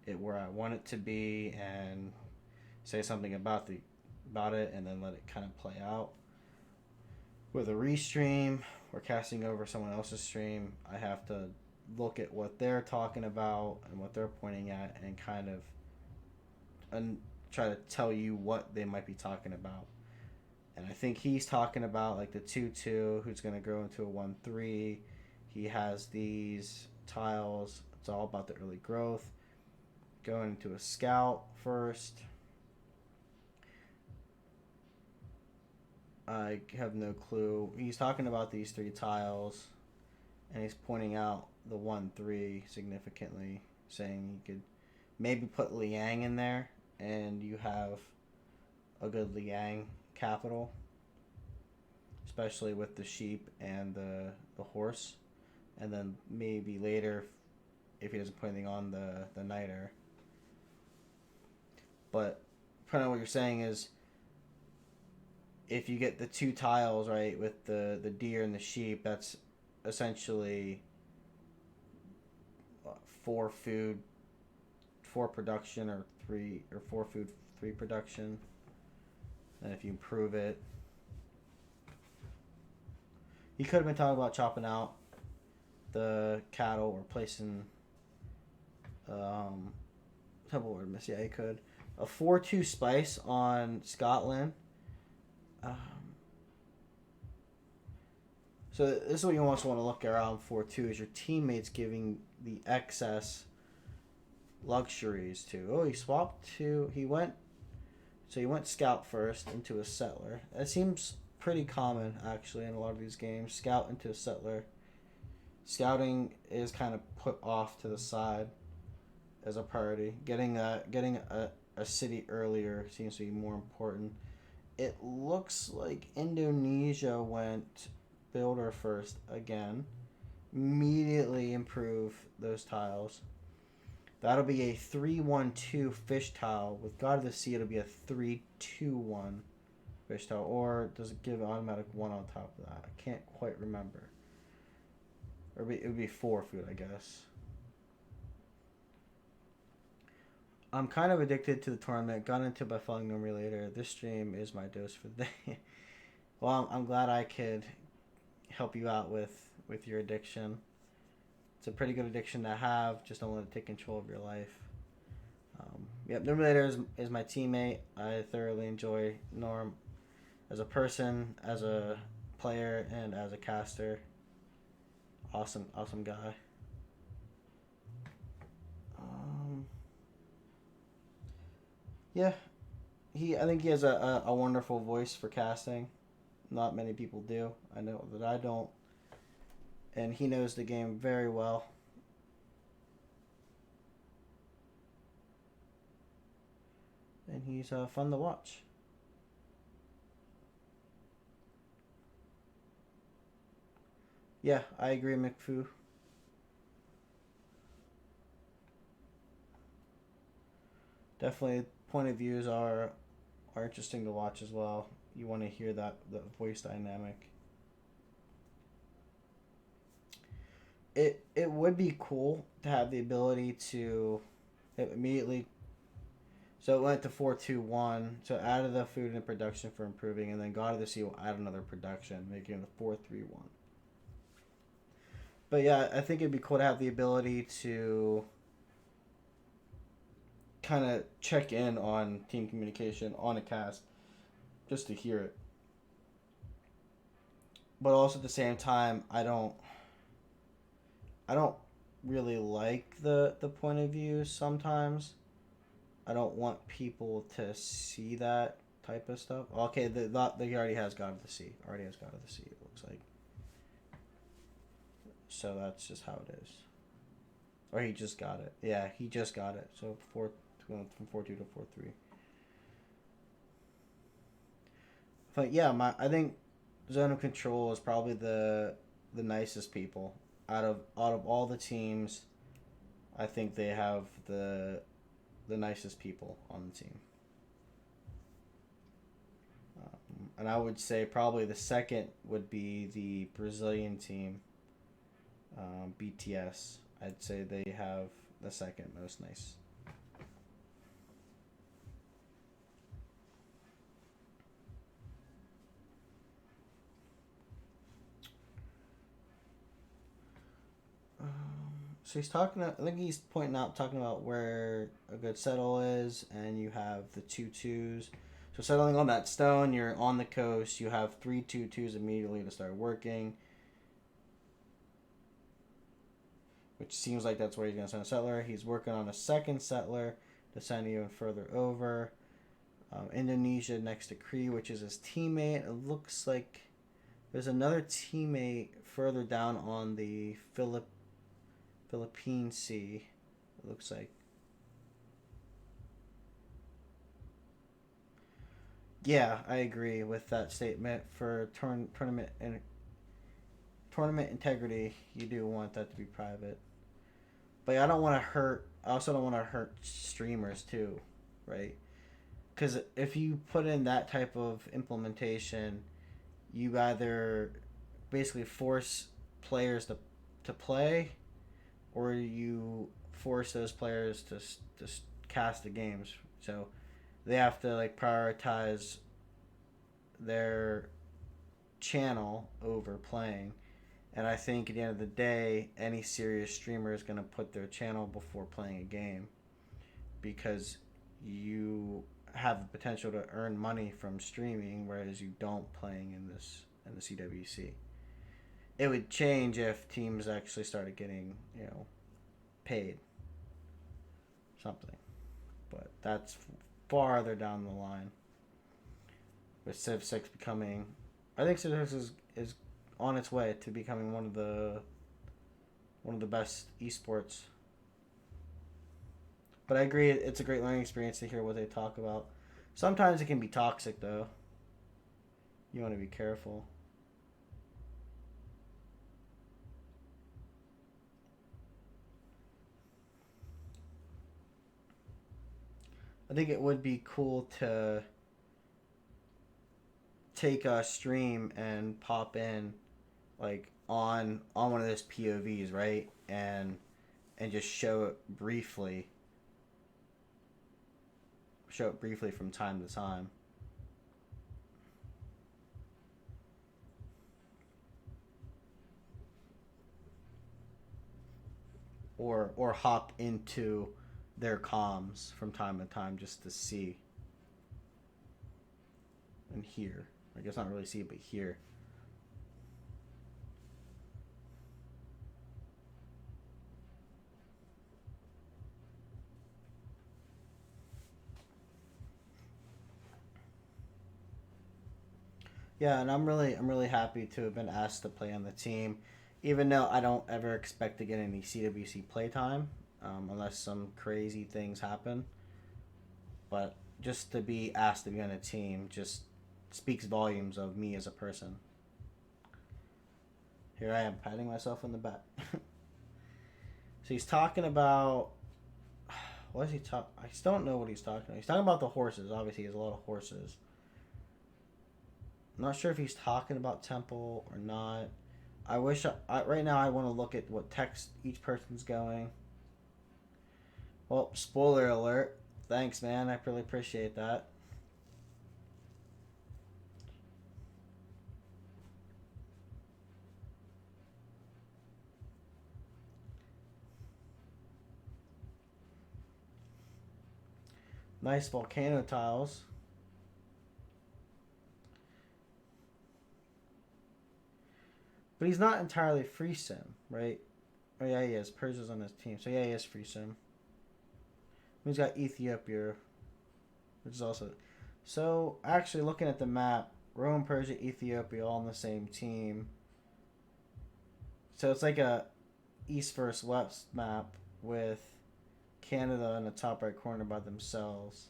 it where I want it to be and say something about it and then let it kind of play out. With a restream or casting over someone else's stream, I have to look at what they're talking about and what they're pointing at and kind of try to tell you what they might be talking about. And I think he's talking about like the 2-2 who's going to grow into a 1-3. He has these tiles. It's all about the early growth. Going into a scout first. I have no clue. He's talking about these 3 tiles, and he's pointing out the 1-3 significantly, saying you could maybe put Liang in there, and you have a good Liang capital, especially with the sheep and the horse. And then maybe later, if he doesn't put anything on the niter. But kind of what you're saying is, if you get the 2 tiles right with the deer and the sheep, that's essentially 4 food, 4 production, or 4 food, 3 production. And if you improve it, he could have been talking about chopping out the cattle or placing temple word miss. Yeah, he could. A 4-2 spice on Scotland. So this is what you also want to look around for too, is your teammates giving the excess luxuries to. Oh, he went scout first into a settler. That seems pretty common actually in a lot of these games. Scout into a settler. Scouting is kind of put off to the side as a priority. Getting a city earlier seems to be more important. It looks like Indonesia went builder first again. Immediately improve those tiles. That'll be a 3-1-2 fish tile. With God of the Sea, it'll be a 3-2-1 fish tile. Or does it give automatic 1 on top of that? I can't quite remember. Or it would be 4 food, I guess. I'm kind of addicted to the tournament. Got into it by following No Relator. This stream is my dose for the day. Well, I'm glad I could help you out with your addiction. It's a pretty good addiction to have. Just don't let it take control of your life. Yep, No Relator is my teammate. I thoroughly enjoy Norm as a person, as a player, and as a caster. Awesome guy. Yeah, I think he has a wonderful voice for casting. Not many people do. I know that I don't. And he knows the game very well. And he's fun to watch. Yeah, I agree, McFoo. Definitely, point of views are interesting to watch as well. You want to hear the voice dynamic. It would be cool to have the ability to immediately. So it went to 4-2-1. So added the food and production for improving, and then God of the Sea will add another production, making it a 4-3-1. But yeah, I think it'd be cool to have the ability to kind of check in on team communication on a cast just to hear it. But also at the same time, I don't really like the point of view sometimes. I don't want people to see that type of stuff. Okay, he already has God of the Sea. Already has God of the Sea. It looks like. So that's just how it is. Or he just got it. Yeah, he just got it. So going from 4-2 to 4-3. But yeah, I think Zone of Control is probably the nicest people out of all the teams. I think they have the nicest people on the team. And I would say probably the second would be the Brazilian team, BTS. I'd say they have the second most nice. So he's talking. I think he's pointing out, talking about where a good settle is, and you have the 2-2s. So settling on that stone, you're on the coast. You have 3 2-2s immediately to start working, which seems like that's where he's going to send a settler. He's working on a second settler to send even further over. Indonesia next to Cree, which is his teammate. It looks like there's another teammate further down on the Philippine Sea. It looks like. Yeah, I agree with that statement. For tournament integrity, you do want that to be private. But I don't want to hurt. I also don't want to hurt streamers too, right? Because if you put in that type of implementation, you either basically force players to play, or you force those players to cast the games. So they have to like prioritize their channel over playing. And I think at the end of the day, any serious streamer is going to put their channel before playing a game, because you have the potential to earn money from streaming, whereas you don't playing in the CWC. It would change if teams actually started getting paid something, but that's farther down the line. With Civ 6 becoming, I think Civ 6 is on its way to becoming one of the best esports. But I agree, it's a great learning experience to hear what they talk about. Sometimes it can be toxic, though. You want to be careful. I think it would be cool to take a stream and pop in, like on one of those POVs, right? And just show it briefly from time to time. Or hop into their comms from time to time just to see and hear. I guess not really see, but hear. Yeah, and I'm really happy to have been asked to play on the team, even though I don't ever expect to get any CWC playtime, unless some crazy things happen. But just to be asked to be on a team just speaks volumes of me as a person. Here I am patting myself on the back. So he's talking about, what is he talking? I still don't know what he's talking about. He's talking about the horses. Obviously, he has a lot of horses. I'm not sure if he's talking about Temple or not. Right now I want to look at what text each person's going. Well, spoiler alert. Thanks, man. I really appreciate that. Nice volcano tiles. But he's not entirely free sim, right? Oh yeah, he is. Persia's on his team, so yeah, he is free sim. He's got Ethiopia, which is also. So actually, looking at the map, Rome, Persia, Ethiopia, all on the same team. So it's like a east versus west map with Canada in the top right corner by themselves.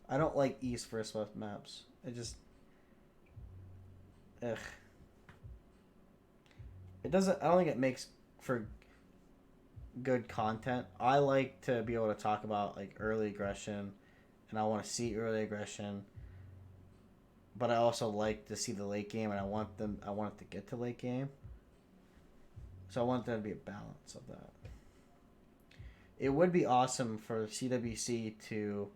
I don't like east versus west maps. It just, ugh. It doesn't. I don't think it makes for good content. I like to be able to talk about like early aggression, and I want to see early aggression. But I also like to see the late game, and I want it to get to late game. So I want there to be a balance of that. It would be awesome for CWC to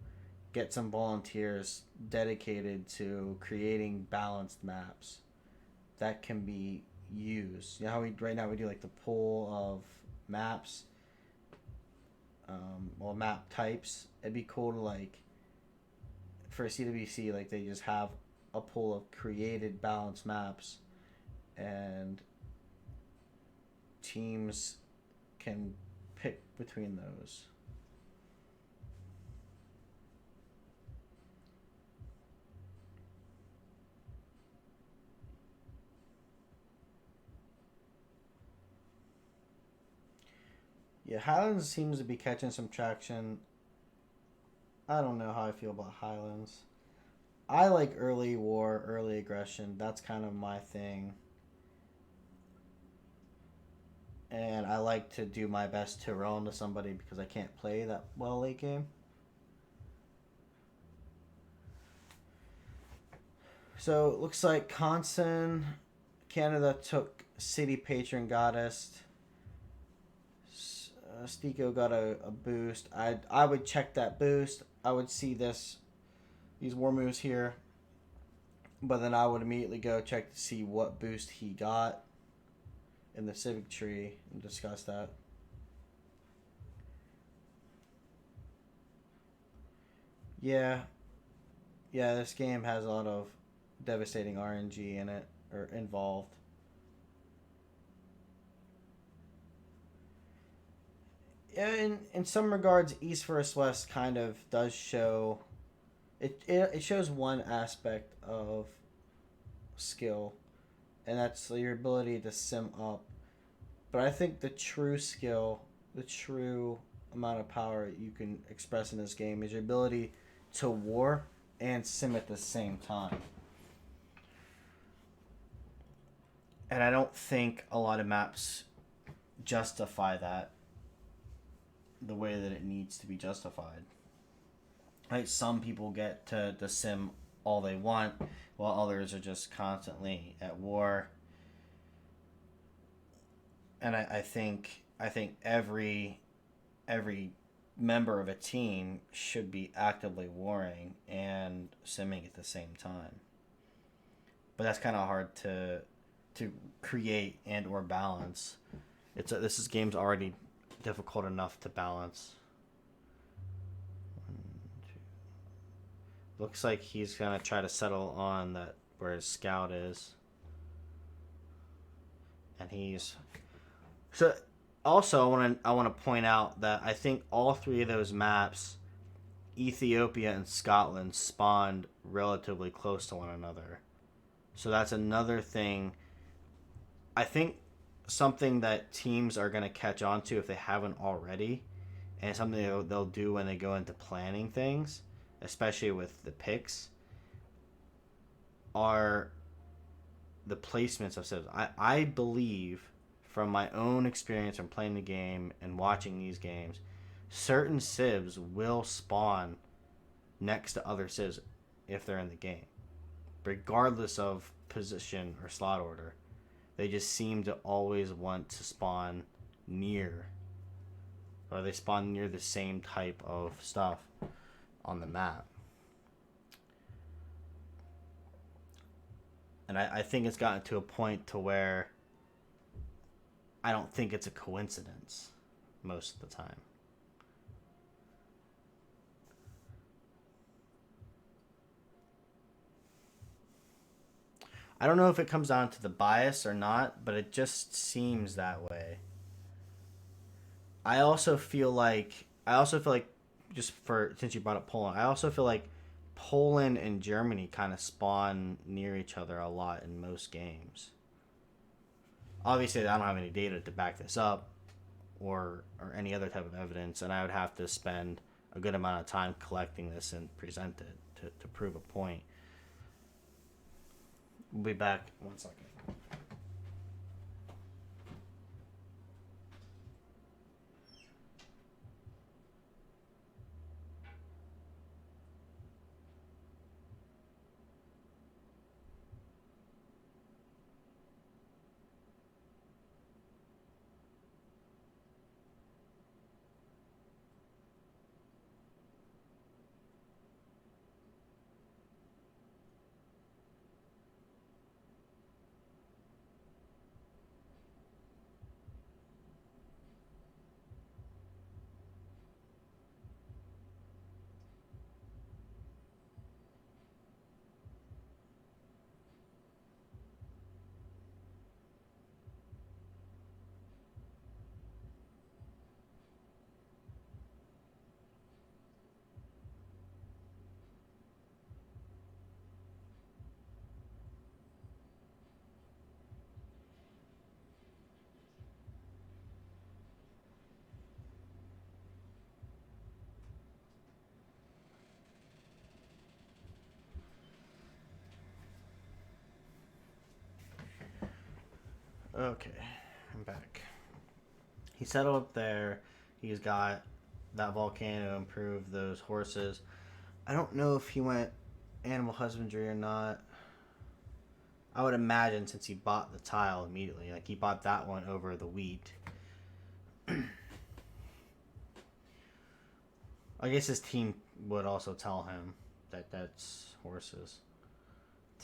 get some volunteers dedicated to creating balanced maps that can be used. You know how right now we do like the pool of maps, map types. It'd be cool to like for CWC like they just have a pool of created balanced maps, and teams can pick between those. Yeah, Highlands seems to be catching some traction. I don't know how I feel about Highlands. I like early war, early aggression. That's kind of my thing. And I like to do my best to roll into somebody because I can't play that well late game. So it looks like Conson, Canada took City Patron Goddess. Stiko got a boost. I would check that boost. I would see these war moves here, but then I would immediately go check to see what boost he got in the civic tree and discuss that. Yeah, yeah. This game has a lot of devastating RNG in it or involved. Yeah, in some regards, East versus West kind of does show. It shows one aspect of skill, and that's your ability to sim up. But I think the true skill, the true amount of power you can express in this game is your ability to war and sim at the same time. And I don't think a lot of maps justify that the way that it needs to be justified. Right? Some people get to sim all they want, while others are just constantly at war. And I think every member of a team should be actively warring and simming at the same time. But that's kind of hard to create and or balance. This game's already difficult enough to balance. Looks like he's gonna try to settle on that where his scout is, and he's so. Also, I want to point out that I think all three of those maps, Ethiopia and Scotland, spawned relatively close to one another. So that's another thing. I think something that teams are going to catch on to if they haven't already, and something they'll do when they go into planning things, especially with the picks, are the placements of civs. I believe from my own experience from playing the game and watching these games, certain civs will spawn next to other civs if they're in the game, regardless of position or slot order. They just seem to always want to spawn near, or they spawn near the same type of stuff on the map. And I think it's gotten to a point to where I don't think it's a coincidence most of the time. I don't know if it comes down to the bias or not, but it just seems that way. I also feel like just for since you brought up Poland, I also feel like Poland and Germany kind of spawn near each other a lot in most games. Obviously, I don't have any data to back this up or any other type of evidence, and I would have to spend a good amount of time collecting this and present it to prove a point. We'll be back 1 second. Okay, I'm back. He settled up there. He's got that volcano to improve those horses. I don't know if he went animal husbandry or not. I would imagine since he bought the tile immediately, like he bought that one over the wheat. I guess his team would also tell him that that's horses,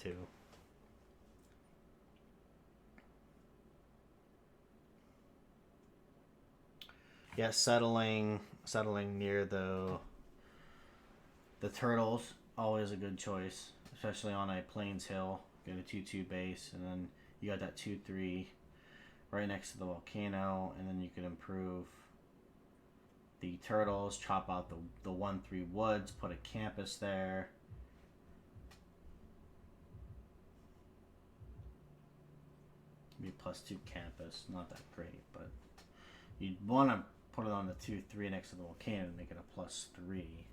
too. Yeah, settling near the turtles, always a good choice, especially on a plains hill. Get a 2-2 base, and then you got that 2-3 right next to the volcano, and then you can improve the turtles, chop out the 1-3 woods, put a campus there. Be a +2 campus, not that great, but you'd want to put it on the 2-3 next to the volcano and make it a +3.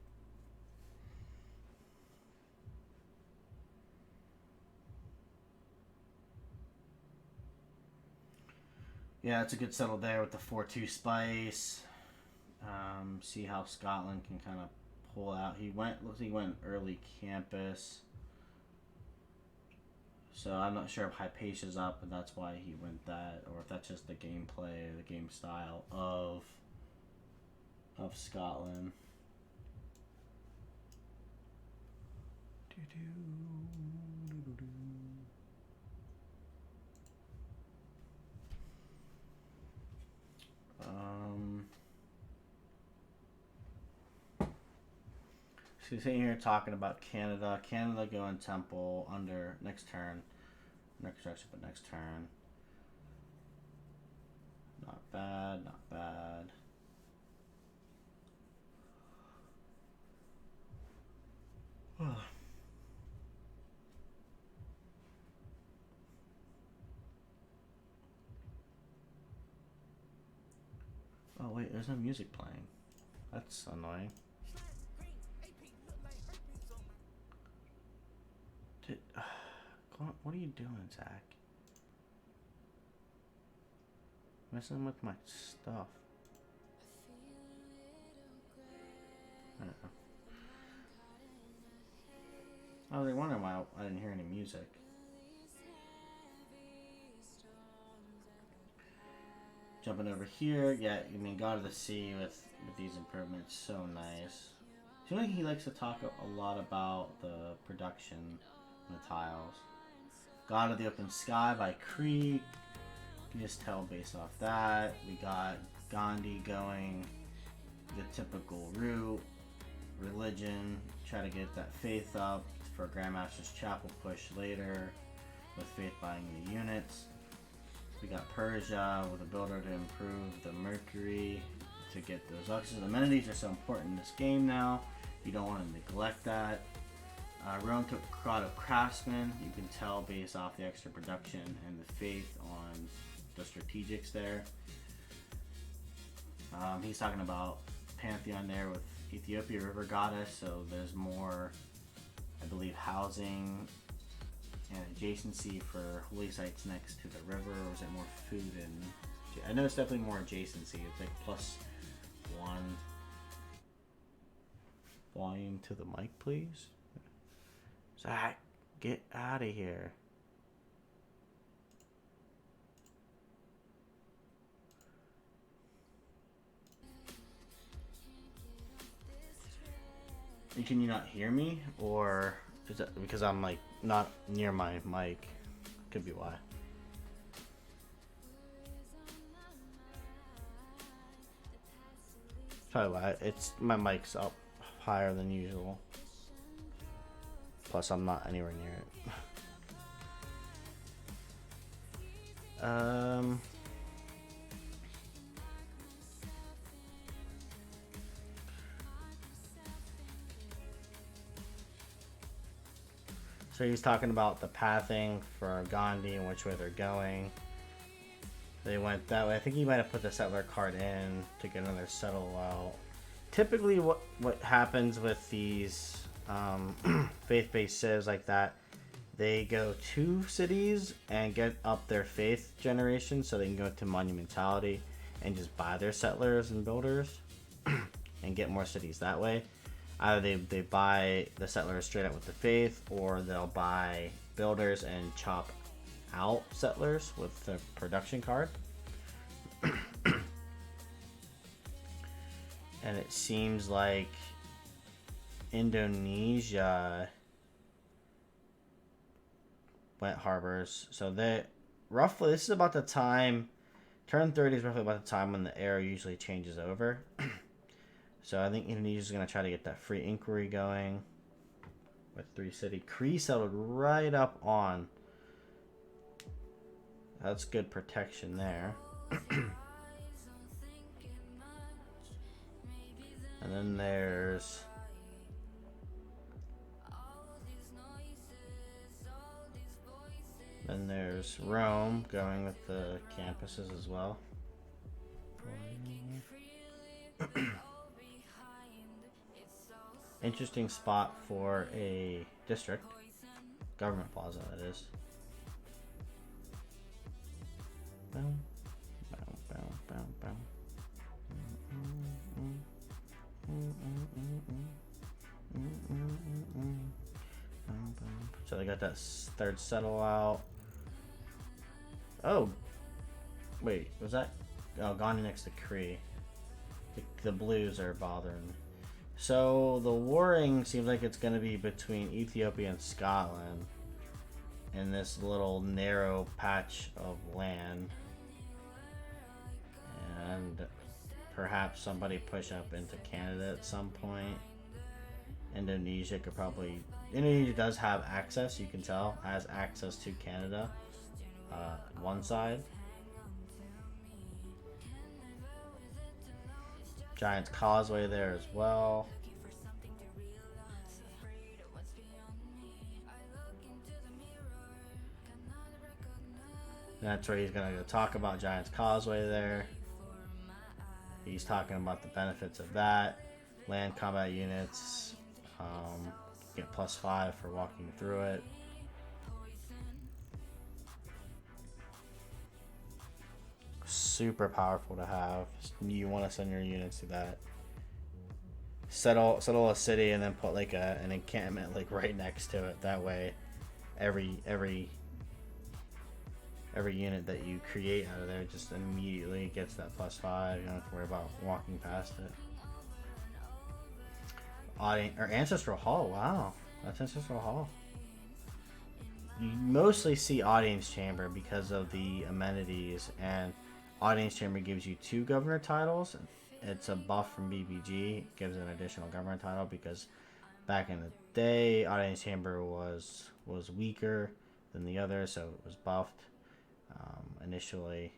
Yeah, it's a good settle there with the 4-2 spice. See how Scotland can kind of pull out. Looks like he went early campus. So I'm not sure if Hypatia's up and that's why he went that, or if that's just the gameplay or the game style of Scotland. So sitting here talking about Canada. Canada going Temple under next turn. Next actually, but next turn. Not bad, not bad. Oh wait, there's no music playing. That's annoying. What are you doing, Zach? Messing with my stuff. I don't know. I was wondering why I didn't hear any music. Jumping over here, yeah, I mean, God of the Sea with these improvements, so nice. I feel like he likes to talk a lot about the production and the tiles. God of the Open Sky by Creek. You can just tell based off that. We got Gandhi going the typical route. Religion, try to get that faith up for Grandmaster's Chapel push later. with faith buying new units. We got Persia with a builder to improve the Mercury to get those auctions. Amenities are so important in this game now. You don't want to neglect that. Rome took Crowd of Craftsmen. You can tell based off the extra production and the faith on the strategics there. He's talking about Pantheon there with Ethiopia River Goddess, so there's more, I believe, housing and adjacency for holy sites next to the river, or is it more food and... I know it's definitely more adjacency. It's like +1 volume to the mic, please. Zach, get out of here. Can you not hear me? Or is that because I'm like not near my mic? Could be why. Probably why. It's my mic's up higher than usual. Plus I'm not anywhere near it. So he's talking about the pathing for Gandhi and which way they're going. They went that way. I think he might have put the settler card in to get another settle out. Typically what happens with these faith-based civs like that, they go to cities and get up their faith generation so they can go to monumentality and just buy their settlers and builders and get more cities that way. Either they buy the settlers straight up with the faith, or they'll buy builders and chop out settlers with the production card. And it seems like Indonesia went harbors. So they roughly, this is about the time, turn 30 is roughly about the time when the era usually changes over. So I think Indonesia's going to try to get that free inquiry going with 3 city. Cree settled right up on. That's good protection there. And then there's Rome going with the campuses as well. Interesting spot for a district. Government plaza, that is. So they got that third settle out. Oh, wait, was that? Oh, Gandhi next to Cree. The blues are bothering. So the warring seems like it's going to be between Ethiopia and Scotland in this little narrow patch of land, and perhaps somebody push up into Canada at some point. Indonesia could probably... Indonesia does have access, you can tell, has access to Canada, one side. Giant's Causeway there as well. And that's where he's going to go talk about Giant's Causeway there. He's talking about the benefits of that. Land combat units get +5 for walking through it. Super powerful to have. You want to send your units to that. Settle a city and then put like an encampment like right next to it. That way, every unit that you create out of there just immediately gets that +5. You don't have to worry about walking past it. Ancestral Hall. Wow, that's Ancestral Hall. You mostly see Audience Chamber because of the amenities, and Audience Chamber gives you 2 governor titles. It's a buff from BBG. It gives an additional governor title because back in the day, Audience Chamber was weaker than the other, so it was buffed initially.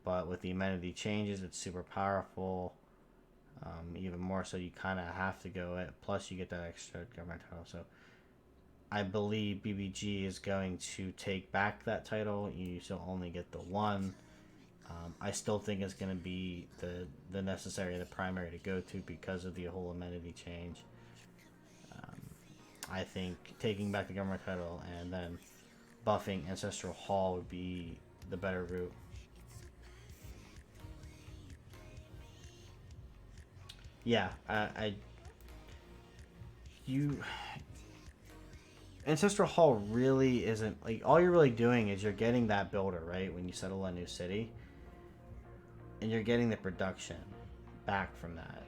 But with the amenity changes, it's super powerful. Even more so, you kind of have to go it. Plus, you get that extra government title. So, I believe BBG is going to take back that title. You still only get the one. I still think it's going to be the necessary, the primary to go to because of the whole amenity change. I think taking back the government title and then buffing Ancestral Hall would be the better route. Yeah, you Ancestral Hall really isn't like all you're really doing is you're getting that builder right when you settle a new city, and you're getting the production back from that.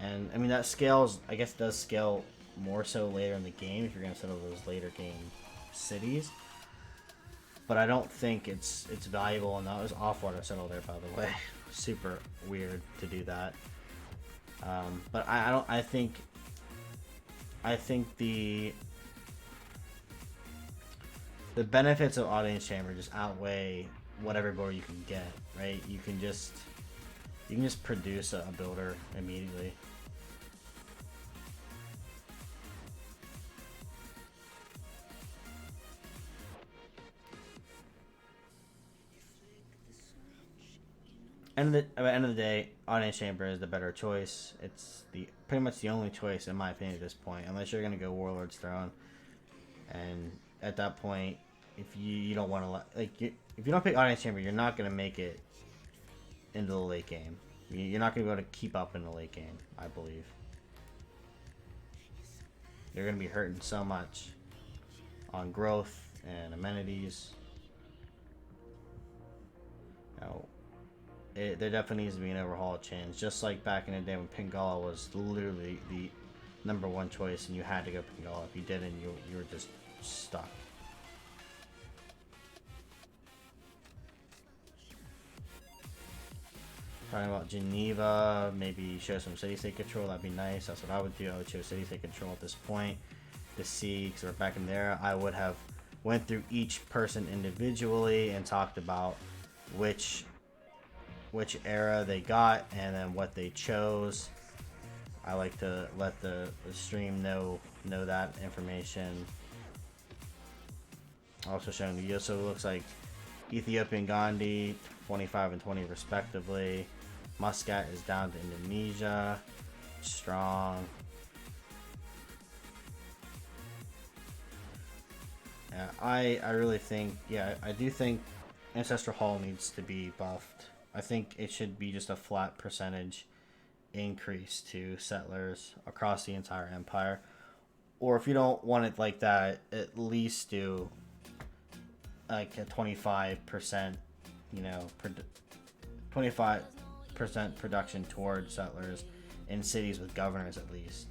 And I mean that scales. I guess does scale more so later in the game if you're gonna settle those later game cities. But I don't think it's valuable, and that was awful to settle there, by the way. Super weird to do that. But I don't. I think the benefits of Audience Chamber just outweigh whatever builder you can get. Right? You can just produce a builder immediately. At the end of the day, Audience Chamber is the better choice. It's pretty much the only choice, in my opinion, at this point. Unless you're going to go Warlord's Throne. And at that point, if you don't want to... if you don't pick Audience Chamber, you're not going to make it into the late game. You're not going to be able to keep up in the late game, I believe. You're going to be hurting so much on growth and amenities. Now, there definitely needs to be an overhaul change, just like back in the day when Pingala was literally the number one choice, and you had to go Pingala. If you didn't, you were just stuck. Talking about Geneva, maybe show some city-state control. That'd be nice. That's what I would do. I would show city-state control at this point to see, because we're back in there. I would have went through each person individually and talked about which era they got and then what they chose. I like to let the stream know that information. Also showing you, so it looks like Ethiopian Gandhi 25 and 20 respectively. Muscat is down to Indonesia. Strong. Yeah, I really think, I do think Ancestral Hall needs to be buffed. I think it should be just a flat percentage increase to settlers across the entire empire. Or if you don't want it like that, at least do like a 25%, 25% production towards settlers in cities with governors at least.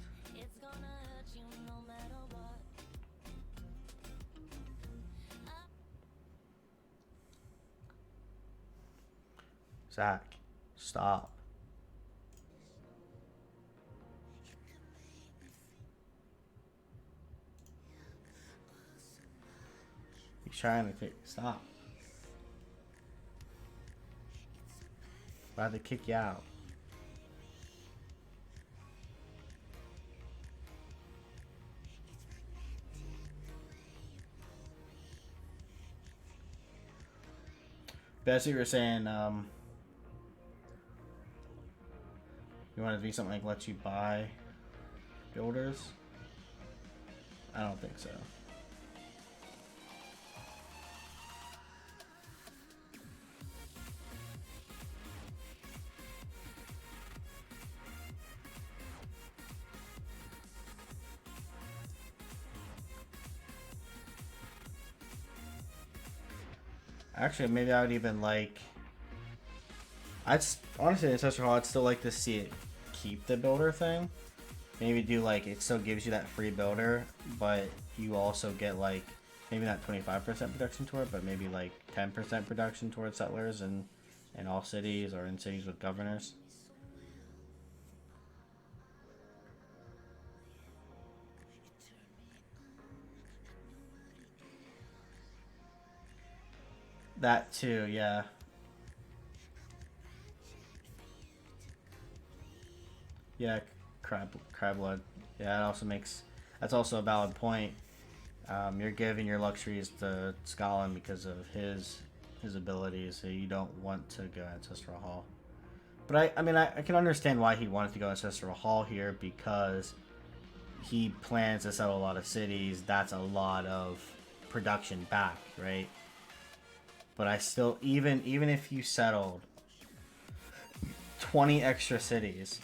Zach, stop. He's trying to stop. About to kick you out. Bessie, you were saying, you want it to be something like let you buy builders? I don't think so. Actually, maybe I would even like... honestly, in Ancestral Hall, I'd still like to see it keep the builder thing. Maybe do like, it still gives you that free builder, but you also get like, maybe not 25% production toward it, but maybe like 10% production towards settlers in all cities or in cities with governors. That too, yeah. Yeah, crab blood. Yeah, it also makes. That's also a valid point. You're giving your luxuries to Scotland because of his abilities, so you don't want to go Ancestral Hall. But I mean, I can understand why he wanted to go Ancestral Hall here because he plans to settle a lot of cities. That's a lot of production back, right? But I still, even if you settled 20 extra cities,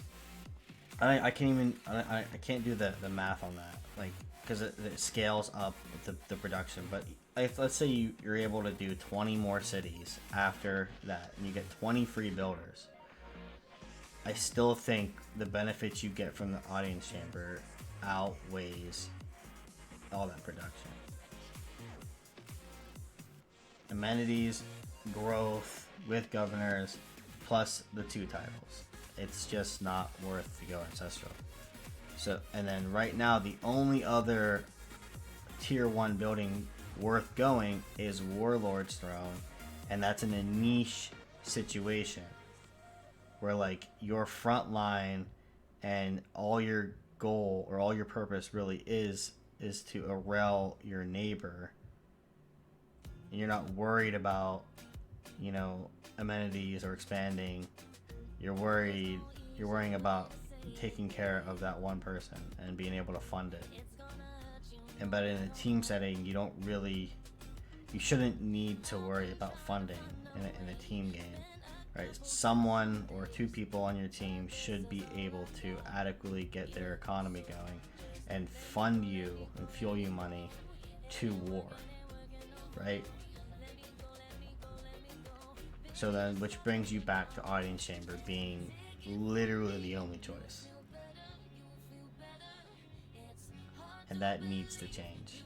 I can't even I can't do the math on that, like, because it scales up the production. But if, let's say you're able to do 20 more cities after that, and you get 20 free builders, I still think the benefits you get from the audience chamber outweighs all that production. Amenities, growth with governors, plus the 2 titles. It's just not worth to go ancestral. So, and then right now the only other tier 1 building worth going is Warlord's Throne, and that's in a niche situation where, like, your front line and all your goal or all your purpose really is to arrel your neighbor, and you're not worried about, you know, amenities or expanding. You're worrying about taking care of that one person and being able to fund it. And but in a team setting, you shouldn't need to worry about funding in a team game, right? Someone or 2 people on your team should be able to adequately get their economy going and fund you and fuel you money to war, right? So then, which brings you back to audience chamber being literally the only choice. And that needs to change.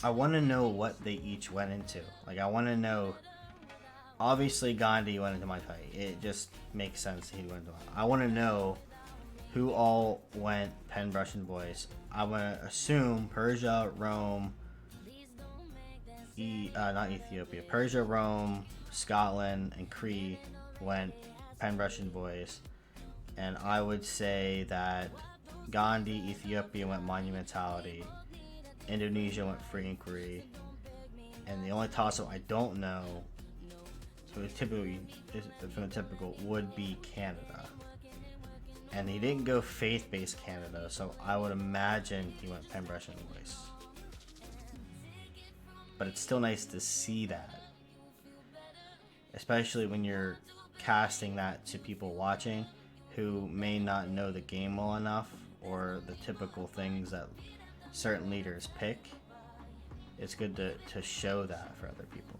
I want to know what they each went into. Like, I want to know. Obviously, Gandhi went into my fight. It just makes sense he went into my fight. I want to know who all went pen, brush, and voice. I want to assume Persia, Rome, not Ethiopia, Persia, Rome, Scotland, and Cree went pen, brush, and voice. And I would say that Gandhi, Ethiopia went monumentality, Indonesia went free inquiry, and the only toss-up I don't know, so it's typically from the typical, would be Canada. And he didn't go faith-based Canada, so I would imagine he went pen, brush, and voice. But it's still nice to see that, especially when you're casting that to people watching who may not know the game well enough or the typical things that certain leaders pick. It's good to show that for other people.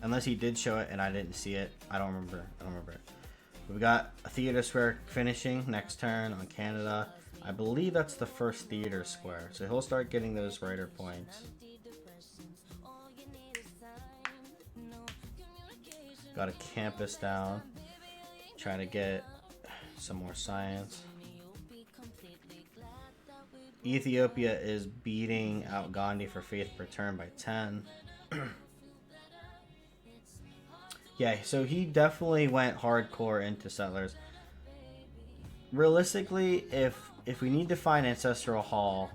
Unless he did show it and I didn't see it. I don't remember it. We've got a theater square finishing next turn on Canada. I believe that's the first theater square. So he'll start getting those writer points. Got a campus down. Trying to get some more science. Ethiopia is beating out Gandhi for faith per turn by 10. Yeah, so he definitely went hardcore into settlers. Realistically, if we need to find Ancestral Hall,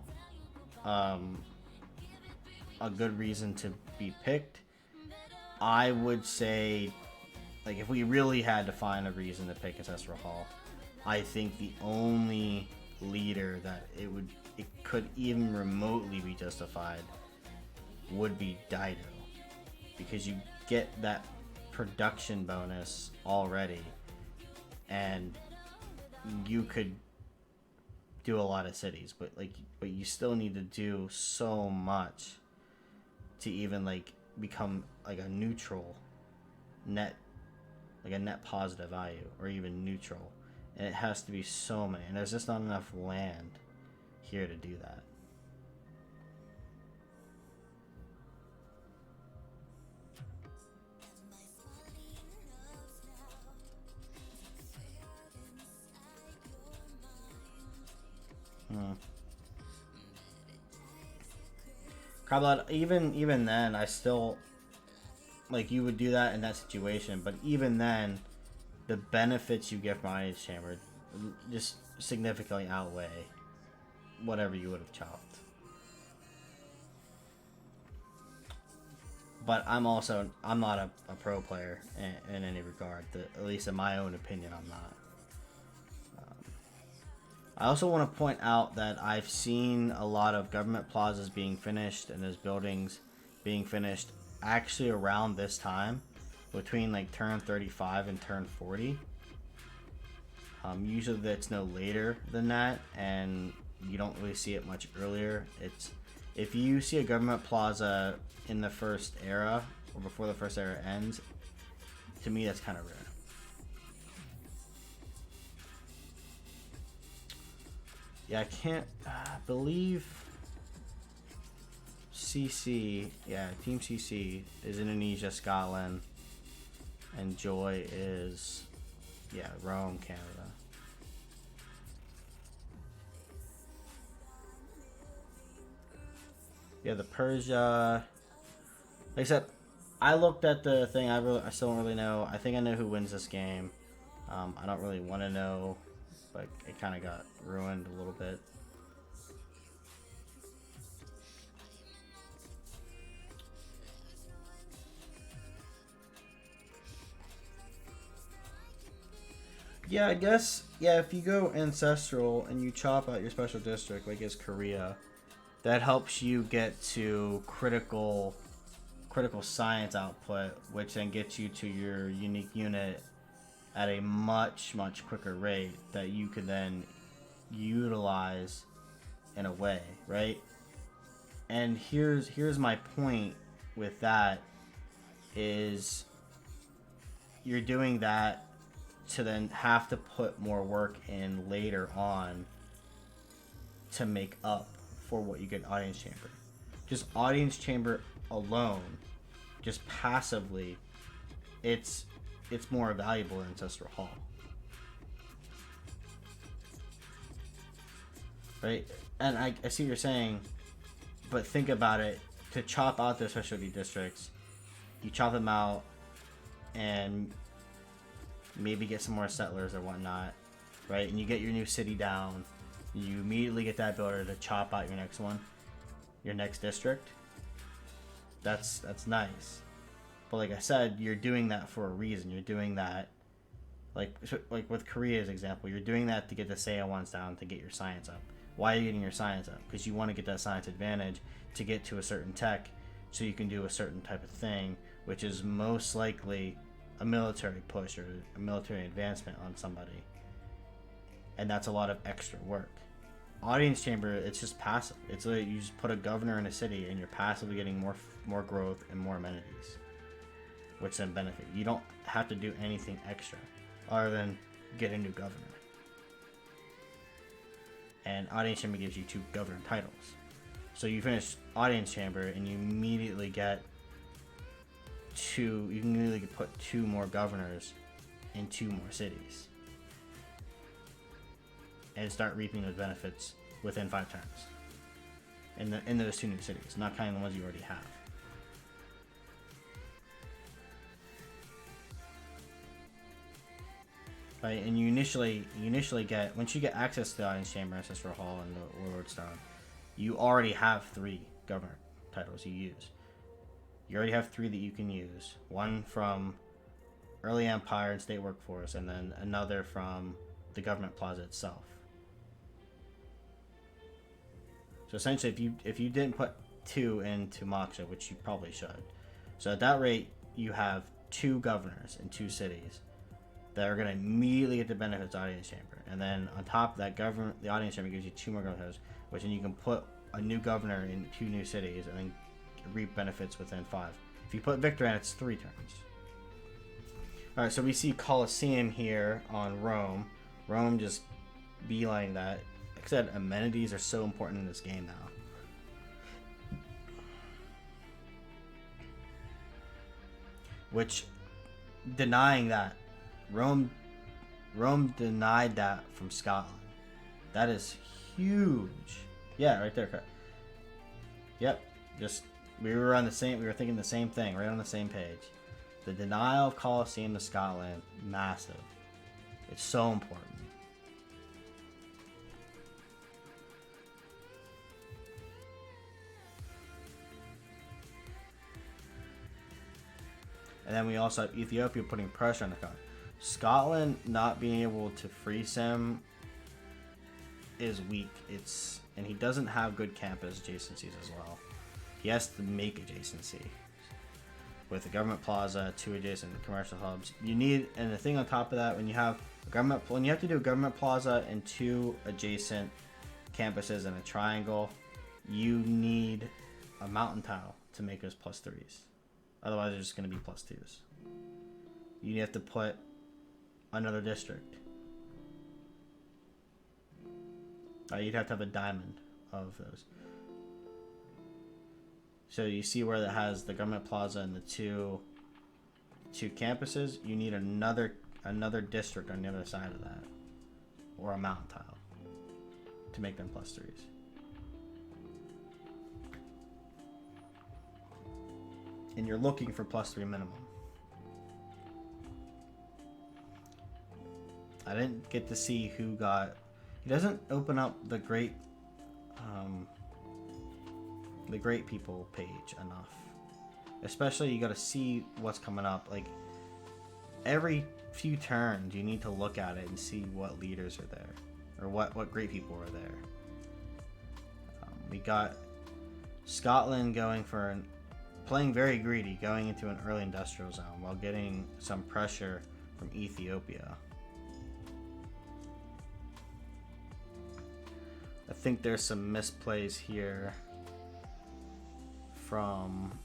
a good reason to be picked, I would say, like, if we really had to find a reason to pick Ancestral Hall, I think the only leader that it could even remotely be justified would be Dido, because you get that production bonus already, and you could do a lot of cities, but you still need to do so much to even like become like a neutral net, like a net positive value, or even neutral, and it has to be so many, and there's just not enough land here to do that. Mm. Crowd, even then, I still like you would do that in that situation. But even then, the benefits you get from audience chamber just significantly outweigh whatever you would have chopped. But I'm not a pro player in any regard. At least in my own opinion, I'm not. I also want to point out that I've seen a lot of government plazas being finished and those buildings being finished actually around this time, between like turn 35 and turn 40. Usually that's no later than that, and you don't really see it much earlier. It's if you see a government plaza in the first era or before the first era ends, to me that's kind of rare. Yeah, I can't believe CC. Yeah, Team CC is Indonesia, Scotland, and Joy is Rome, Canada. Yeah, the Persia. Like I said, I looked at the thing. I still don't really know. I think I know who wins this game. I don't really want to know, but it kind of got ruined a little bit. Yeah, I guess. Yeah, if you go ancestral and you chop out your special district, like it's Korea, that helps you get to critical science output, which then gets you to your unique unit at a much quicker rate that you could then utilize in a way, right? And here's my point with that is you're doing that to then have to put more work in later on to make up for what you get in audience chamber. Just audience chamber alone, just passively, it's more valuable than Ancestral Hall. Right? And I see what you're saying, but think about it. To chop out the specialty districts, you chop them out and maybe get some more settlers or whatnot, right? And you get your new city down. You immediately get that builder to chop out your next one, your next district. That's nice. But like I said, you're doing that for a reason. You're doing that, like with Korea's example, you're doing that to get the Seiya ones down to get your science up. Why are you getting your science up? Because you want to get that science advantage to get to a certain tech, so you can do a certain type of thing, which is most likely a military push or a military advancement on somebody. And that's a lot of extra work. Audience chamber, it's just passive. It's like you just put a governor in a city and you're passively getting more growth and more amenities, which then benefit. You don't have to do anything extra other than get a new governor. And audience chamber gives you 2 governor titles. So you finish audience chamber and you immediately get you can immediately put 2 more governors in 2 more cities and start reaping those benefits within 5 turns in those 2 new cities, not counting the ones you already have. Right, and you initially get, once you get access to the audience chamber, ancestral hall, and the warlord stone, you already have 3 governor titles you use. You already have 3 that you can use. One from early empire and state workforce, and then another from the government plaza itself. So essentially, if you didn't put 2 into Moksha, which you probably should, so at that rate you have 2 governors in 2 cities that are going to immediately get the benefits of the audience chamber, and then on top of that, the audience chamber gives you 2 more governors, which then you can put a new governor in 2 new cities, and then reap benefits within 5. If you put Victor in, it's 3 turns. Alright, so we see Colosseum here on Rome. Rome just beeline that. Like I said, amenities are so important in this game now. Which, denying that, Rome denied that from Scotland. That is huge. Yeah, right there. Yep. Just we were on the same. We were thinking the same thing. Right on the same page. The denial of Colosseum to Scotland, massive. It's so important. And then we also have Ethiopia putting pressure on the country. Scotland not being able to freeze him is weak. And he doesn't have good campus adjacencies as well. He has to make adjacency. With the government plaza, 2 adjacent commercial hubs. You need, and the thing on top of that, when you have to do a government plaza and 2 adjacent campuses in a triangle, you need a mountain tile to make those +3s. Otherwise, they're just going to be +2s. You have to put another district. You'd have to have a diamond of those. So you see where that has the government plaza and the two campuses. You need another district on the other side of that, or a mountain tile, to make them +3s. And you're looking for +3 minimum. I didn't get to see who got. He doesn't open up the great people page enough. Especially you got to see what's coming up. Like every few turns, you need to look at it and see what leaders are there, or what great people are there. We got Scotland playing very greedy, going into an early industrial zone while getting some pressure from Ethiopia. I think there's some misplays here from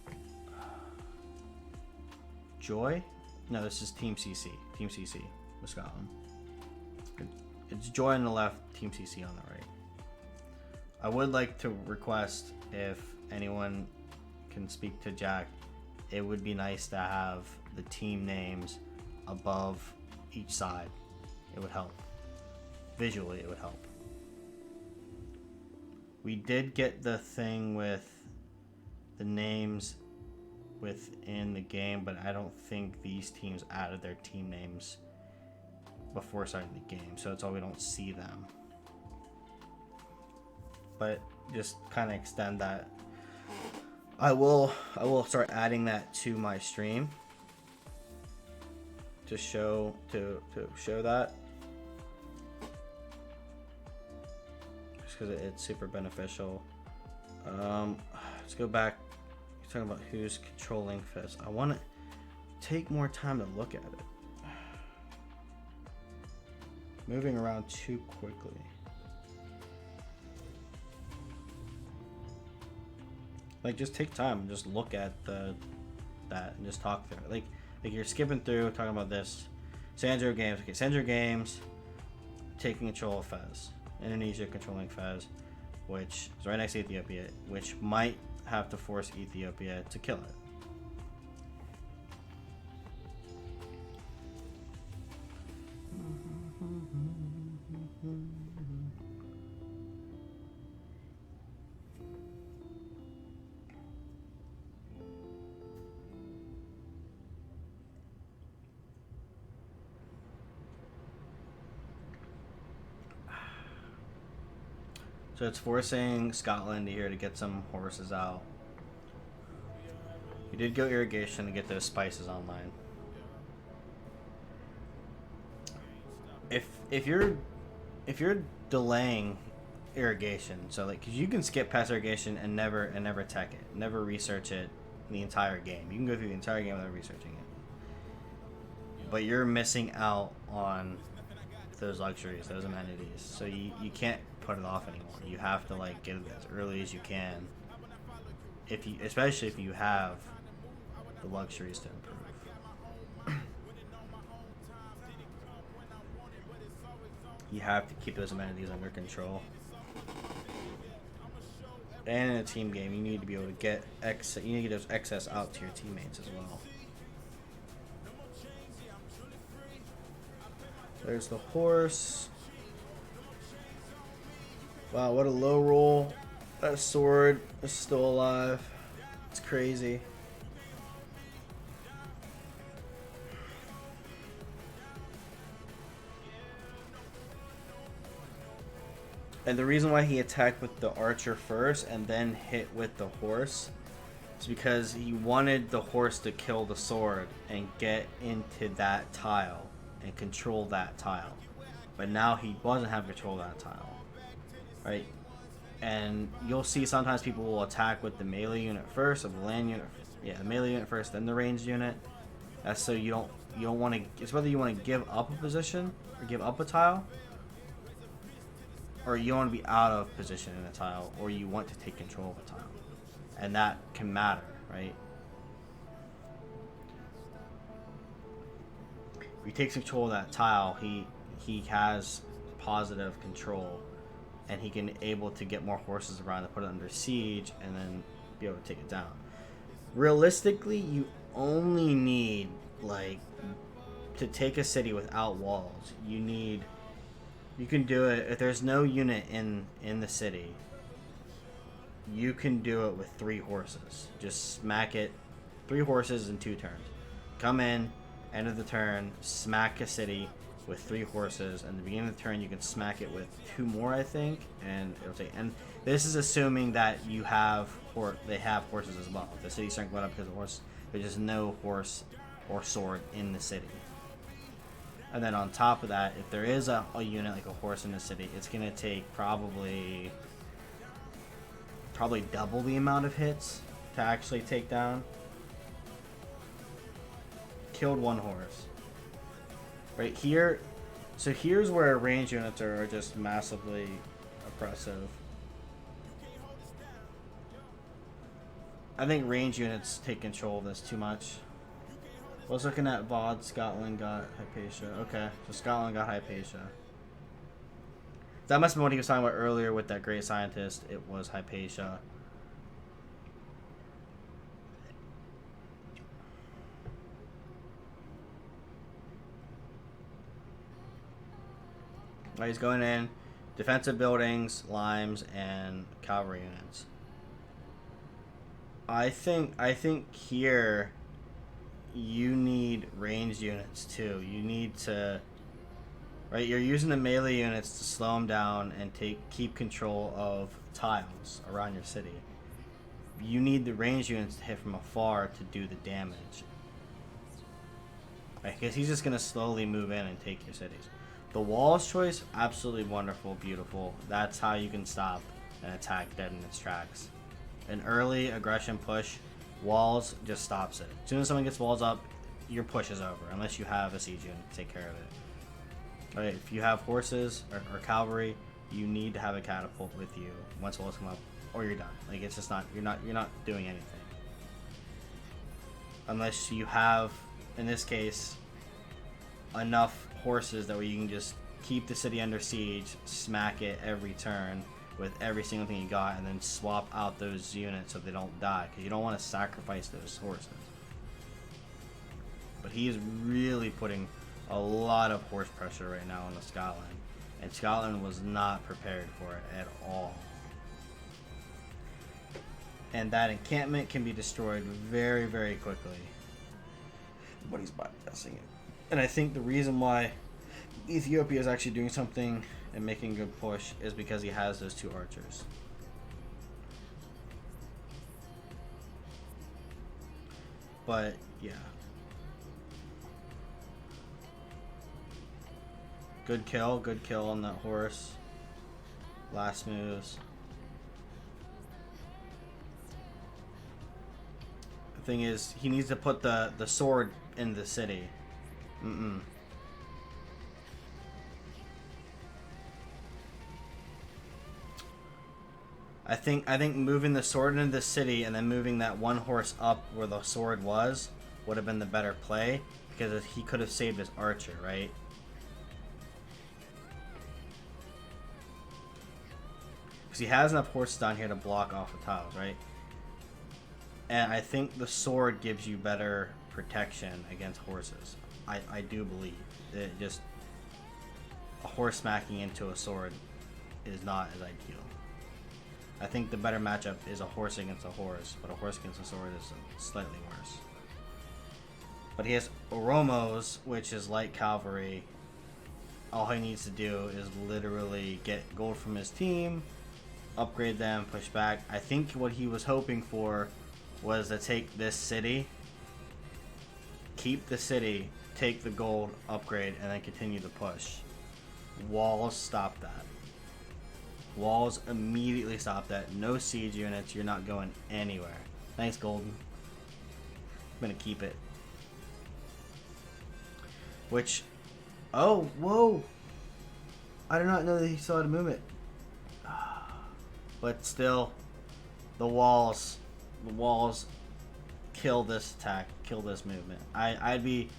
Joy. No, this is Team CC. Team CC with Scotland. It's Joy on the left, Team CC on the right. I would like to request, if anyone can speak to Jack, it would be nice to have the team names above each side. It would help. Visually, it would help. We did get the thing with the names within the game, but I don't think these teams added their team names before starting the game, so it's all we don't see them. But just kind of extend that. I will start adding that to my stream to show that, just because it's super beneficial. Let's go back. You're talking about who's controlling Fizz. I want to take more time to look at it. Moving around too quickly. Like, just take time and just look at that and just talk through it. Like you're skipping through talking about this. Sandro Games. Okay, Sandro Games taking control of Fez. Indonesia controlling Fez, which is right next to Ethiopia, which might have to force Ethiopia to kill it. So it's forcing Scotland here to get some horses out. We did go irrigation to get those spices online. If you're delaying irrigation, so like, cause you can skip past irrigation and never tech it, never research it the entire game. You can go through the entire game without researching it. But you're missing out on those luxuries, those amenities. So you can't put it off anymore. You have to like get it as early as you can. Especially if you have the luxuries to improve. You have to keep those amenities under control. And in a team game, you need to be able to get you need to get those excess out to your teammates as well. There's the horse. Wow, what a low roll. That sword is still alive. It's crazy. And the reason why he attacked with the archer first and then hit with the horse is because he wanted the horse to kill the sword and get into that tile and control that tile. But now he doesn't have control of that tile, right? And you'll see sometimes people will attack with the melee unit first, or the land unit. Yeah, the melee unit first, then the ranged unit. That's so you don't want to. It's whether you want to give up a position or give up a tile, or you want to be out of position in a tile, or you want to take control of a tile, and that can matter, right? If he takes control of that tile, he has positive control, and he can able to get more horses around to put it under siege, and then be able to take it down. Realistically, you only need like to take a city without walls. You can do it if there's no unit in the city. You can do it with 3 horses. Just smack it, 3 horses in 2 turns. Come in, end of the turn, smack a city with 3 horses, and at the beginning of the turn you can smack it with 2 more, I think, and it'll take. And this is assuming that you have they have horses as well. If the city's starting to go up because of horse, there's just no horse or sword in the city. And then on top of that, if there is a unit like a horse in the city, it's gonna take probably double the amount of hits to actually take down. Killed 1 horse. Right here, so here's where range units are just massively oppressive. I think range units take control of this too much. I was looking at VOD, Scotland got Hypatia. Okay, so Scotland got Hypatia. That must have been what he was talking about earlier with that great scientist. It was Hypatia. He's going in defensive buildings, limes, and cavalry units. I think here you need ranged units too. You need to, right? You're using the melee units to slow them down and keep control of tiles around your city. You need the ranged units to hit from afar to do the damage. Right? Because he's just gonna slowly move in and take your cities. The walls choice, absolutely wonderful, beautiful. That's how you can stop an attack dead in its tracks. An early aggression push, walls just stops it. As soon as someone gets walls up, your push is over, unless you have a siege unit to take care of it. Right, if you have horses or cavalry, you need to have a catapult with you once walls come up, or you're done. Like it's just not you're not doing anything. Unless you have, in this case, enough horses that way you can just keep the city under siege, smack it every turn with every single thing you got, and then swap out those units so they don't die, because you don't want to sacrifice those horses. But he is really putting a lot of horse pressure right now on the Scotland, and Scotland was not prepared for it at all. And that encampment can be destroyed very, very quickly. But he's bypassing it. And I think the reason why Ethiopia is actually doing something and making a good push is because he has those 2 archers. But, yeah. Good kill on that horse. Last moves. The thing is, he needs to put the sword in the city. I think moving the sword into the city and then moving that 1 horse up where the sword was would have been the better play, because he could have saved his archer, right? Because he has enough horses down here to block off the tiles, right? And I think the sword gives you better protection against horses. I do believe that just a horse smacking into a sword is not as ideal. I think the better matchup is a horse against a horse, but a horse against a sword is slightly worse. But he has Oromos, which is light cavalry. All he needs to do is literally get gold from his team, upgrade them, push back. I think what he was hoping for was to take this city, keep the city, take the gold, upgrade, and then continue the push. Walls stop that. Walls immediately stop that. No siege units. You're not going anywhere. Thanks, Golden. I'm going to keep it. Which... Oh, whoa! I did not know that he still had a movement. But still, the walls kill this attack, kill this movement. I'd be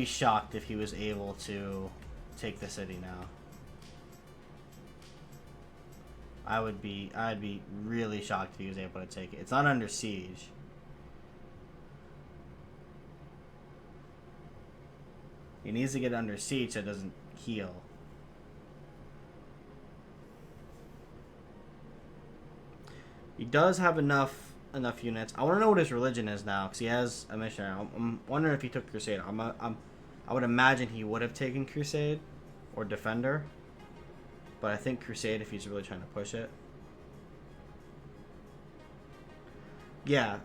shocked if he was able to take the city now. I'd be really shocked if he was able to take it. It's not under siege. He needs to get under siege so it doesn't heal. He does have enough units. I want to know what his religion is now, because he has a missionary. I'm wondering if he took Crusade. I would imagine he would have taken Crusade or Defender, but I think Crusade if he's really trying to push it. Yeah,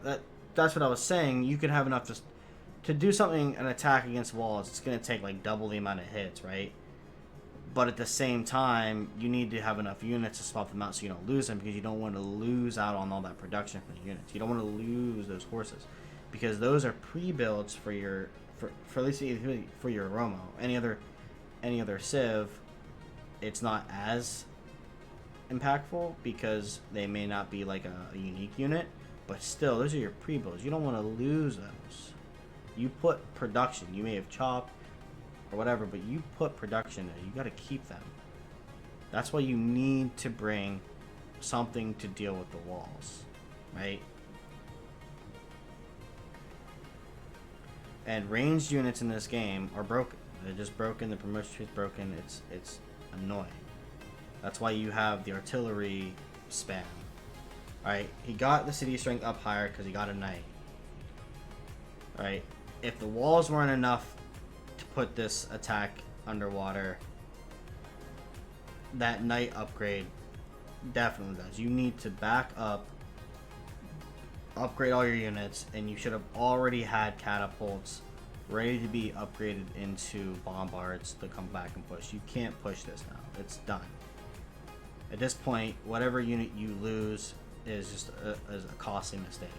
that's what I was saying. You could have enough to do something, an attack against walls. It's going to take like double the amount of hits, right? But at the same time, you need to have enough units to swap them out so you don't lose them, because you don't want to lose out on all that production from the units. You don't want to lose those horses, because those are pre-builds for your for at least for your Romo. Any other Civ, it's not as impactful because they may not be like a unique unit, but still, those are your pre-builds. You don't want to lose those. You put production. You may have chopped or whatever, but you put production there. You got to keep them. That's why you need to bring something to deal with the walls, right? And ranged units in this game are broken. They're just broken. The promotion tree is broken. It's annoying. That's why you have the artillery spam. Alright, he got the city strength up higher because he got a knight. Alright, if the walls weren't enough to put this attack underwater, that knight upgrade definitely does. You need to back up, upgrade all your units, and you should have already had catapults ready to be upgraded into bombards to come back and push. You can't push this now. It's done. At this point, whatever unit you lose is just a costly mistake.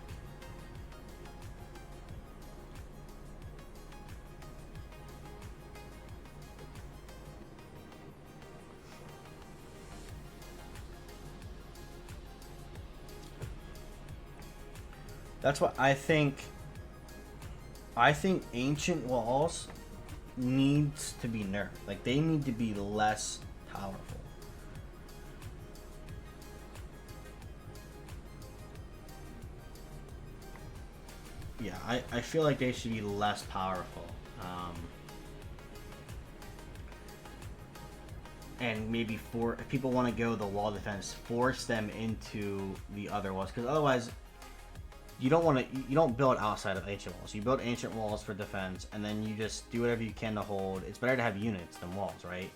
That's what I think. I think ancient walls needs to be nerfed. Like, they need to be less powerful. Yeah, I feel like they should be less powerful. And maybe if people want to go the wall defense, force them into the other walls, because otherwise you don't build outside of ancient walls. You build ancient walls for defense, and then you just do whatever you can to hold. It's better to have units than walls, right?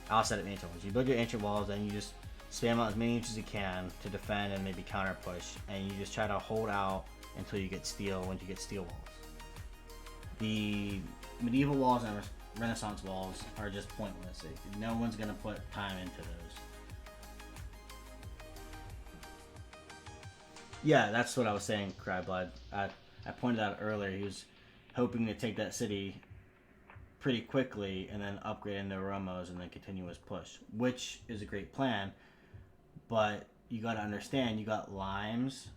Outside of ancient walls, you build your ancient walls, and you just spam out as many units as you can to defend and maybe counter push, and you just try to hold out until you get steel. Once you get steel walls, the medieval walls and Renaissance walls are just pointless. No one's gonna put time into those. Yeah, that's what I was saying, Cryblood. I pointed out earlier, he was hoping to take that city pretty quickly and then upgrade into Romos and then continue his push, which is a great plan, but you gotta understand, you got Lime's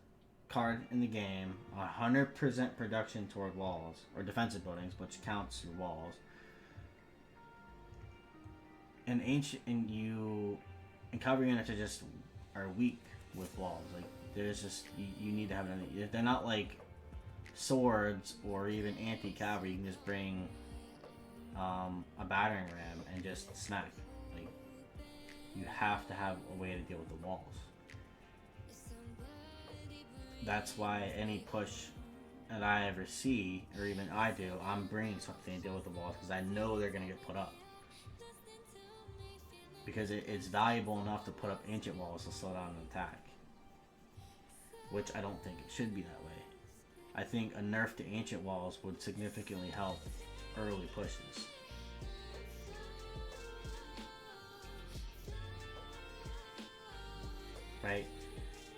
card in the game, 100% production toward walls, or defensive buildings, which counts your walls. And cavalry units are weak with walls. Like, there's just, you need to have an, if they're not like swords or even anti-cavalry, you can just bring a battering ram and just smack. Like, You have to have a way to deal with the walls. That's why any push that I ever see, or even I do, I'm bringing something to deal with the walls because I know they're going to get put up. Because it's valuable enough to put up ancient walls to slow down an attack. Which I don't think it should be that way. I think a nerf to ancient walls would significantly help early pushes. Right?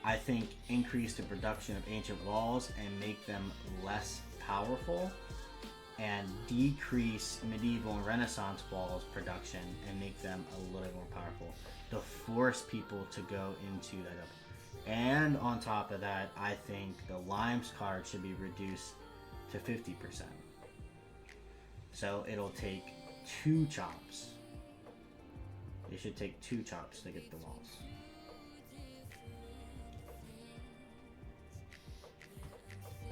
I think increase the production of ancient walls and make them less powerful, and decrease medieval and Renaissance walls production and make them a little more powerful to force people to go into that. And on top of that, I think the limes card should be reduced to 50%. So it'll take 2 chops. It should take 2 chops to get the walls.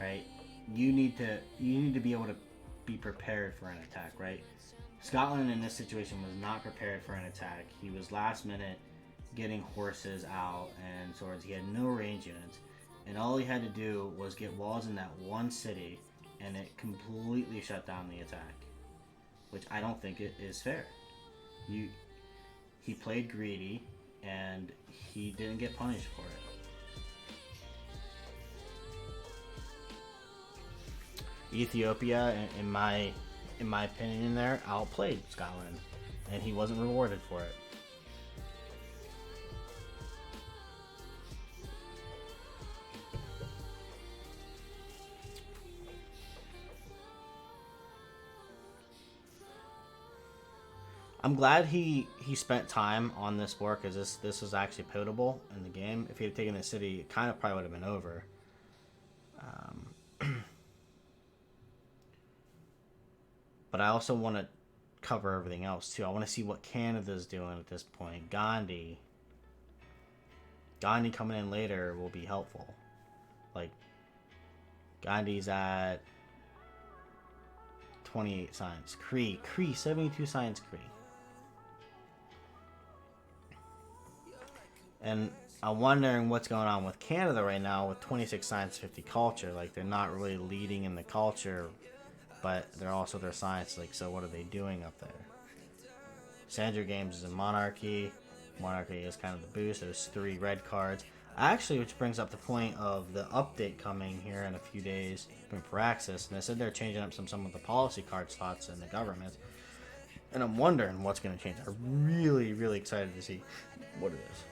Right? You need to be able to be prepared for an attack, right? Scotland in this situation was not prepared for an attack. He was last minute getting horses out and swords. He had no range units, and all he had to do was get walls in that one city, and it completely shut down the attack, which I don't think it is fair. He played greedy, and he didn't get punished for it. Ethiopia, in my opinion, there outplayed Scotland, and he wasn't rewarded for it. I'm glad he spent time on this war, because this was actually potable in the game. If he had taken the city, it kind of probably would have been over. But I also want to cover everything else too. I want to see what Canada's doing at this point. Gandhi coming in later will be helpful. Like, Gandhi's at 28 science. Cree 72 science Cree. And I'm wondering what's going on with Canada right now with 26 science, 50 culture. Like, they're not really leading in the culture, but they're also their science. Like, so what are they doing up there? Sandra Games is in Monarchy. Monarchy is kind of the boost. There's 3 red cards. Actually, which brings up the point of the update coming here in a few days from Firaxis. And they said they're changing up some of the policy card slots in the government. And I'm wondering what's going to change. I'm really, really excited to see what it is.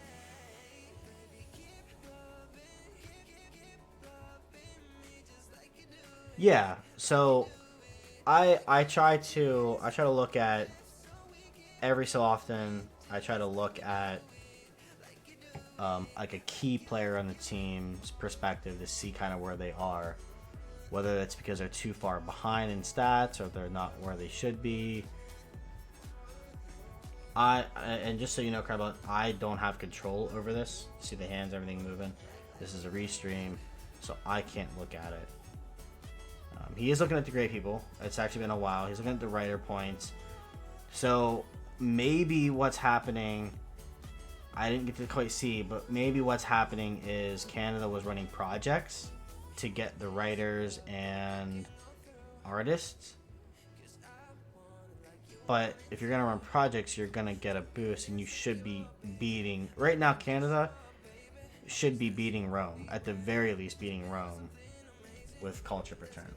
Yeah, so I try to look at every so often. I try to look at like a key player on the team's perspective to see kind of where they are, whether that's because they're too far behind in stats or they're not where they should be. And just so you know, Crabot, I don't have control over this. See the hands, everything moving. This is a restream, so I can't look at it. He is looking at the great people. It's actually been a while. He's looking at the writer points. So maybe what's happening, I didn't get to quite see, but maybe what's happening is Canada was running projects to get the writers and artists. But if you're going to run projects, you're going to get a boost, and you should be beating... Right now, Canada should be beating Rome. At the very least, beating Rome with culture per turn.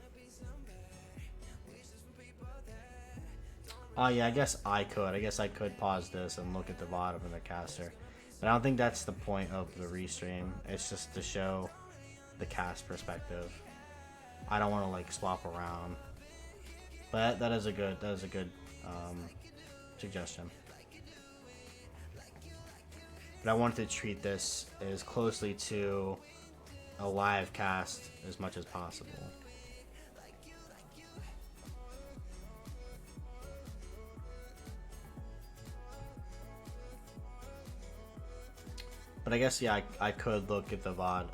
Oh yeah, I guess I could pause this and look at the bottom of the caster. But I don't think that's the point of the restream. It's just to show the cast perspective. I don't want to like swap around. But that is a good suggestion. But I wanted to treat this as closely to a live cast as much as possible. But I guess yeah, I could look at the VOD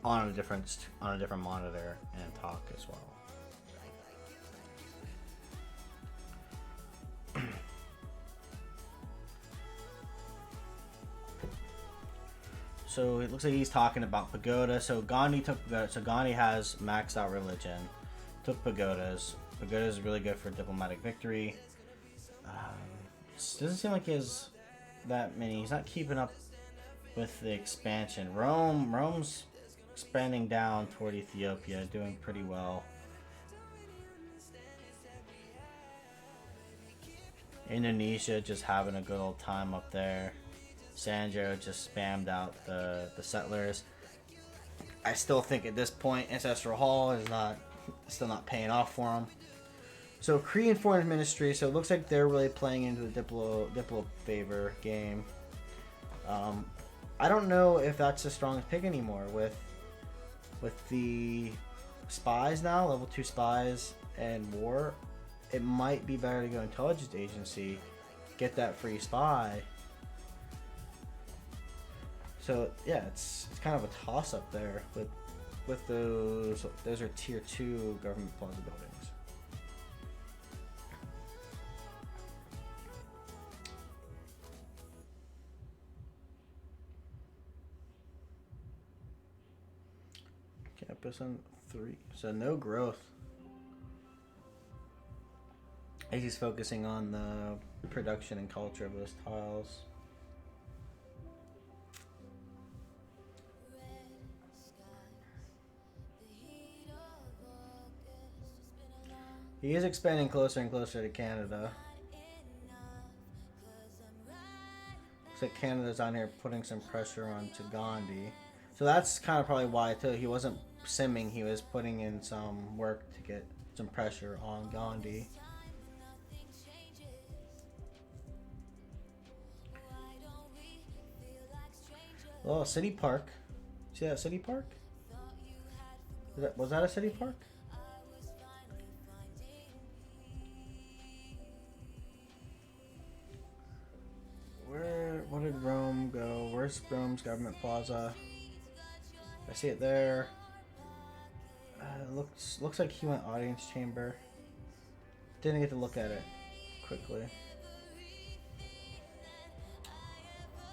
on a different monitor and talk as well. So it looks like he's talking about pagoda. So Gandhi took pagoda. So Gandhi has maxed out religion. Took pagodas. Pagoda is really good for diplomatic victory. Doesn't seem like he has that many. He's not keeping up with the expansion. Rome's expanding down toward Ethiopia, doing pretty well. Indonesia just having a good old time up there. Sanjo just spammed out the settlers. I still think at this point Ancestral Hall is still not paying off for him. So Korean Foreign Ministry, so it looks like they're really playing into the Diplo favor game. I don't know if that's the strongest pick anymore with the spies now, level 2 spies and war. It might be better to go intelligence agency, get that free spy. So yeah, it's kind of a toss up there with those. Those are tier 2 government plaza buildings. Campus on 3, so no growth. He's focusing on the production and culture of those tiles. He is expanding closer and closer to Canada. Looks like Canada's on here putting some pressure onto Gandhi. So that's kind of probably why too. He wasn't simming, he was putting in some work to get some pressure on Gandhi. Oh, City Park. See that City Park? Was that a City Park? Where did Rome go? Where's Rome's government plaza? I see it there. Looks like he went audience chamber. Didn't get to look at it quickly.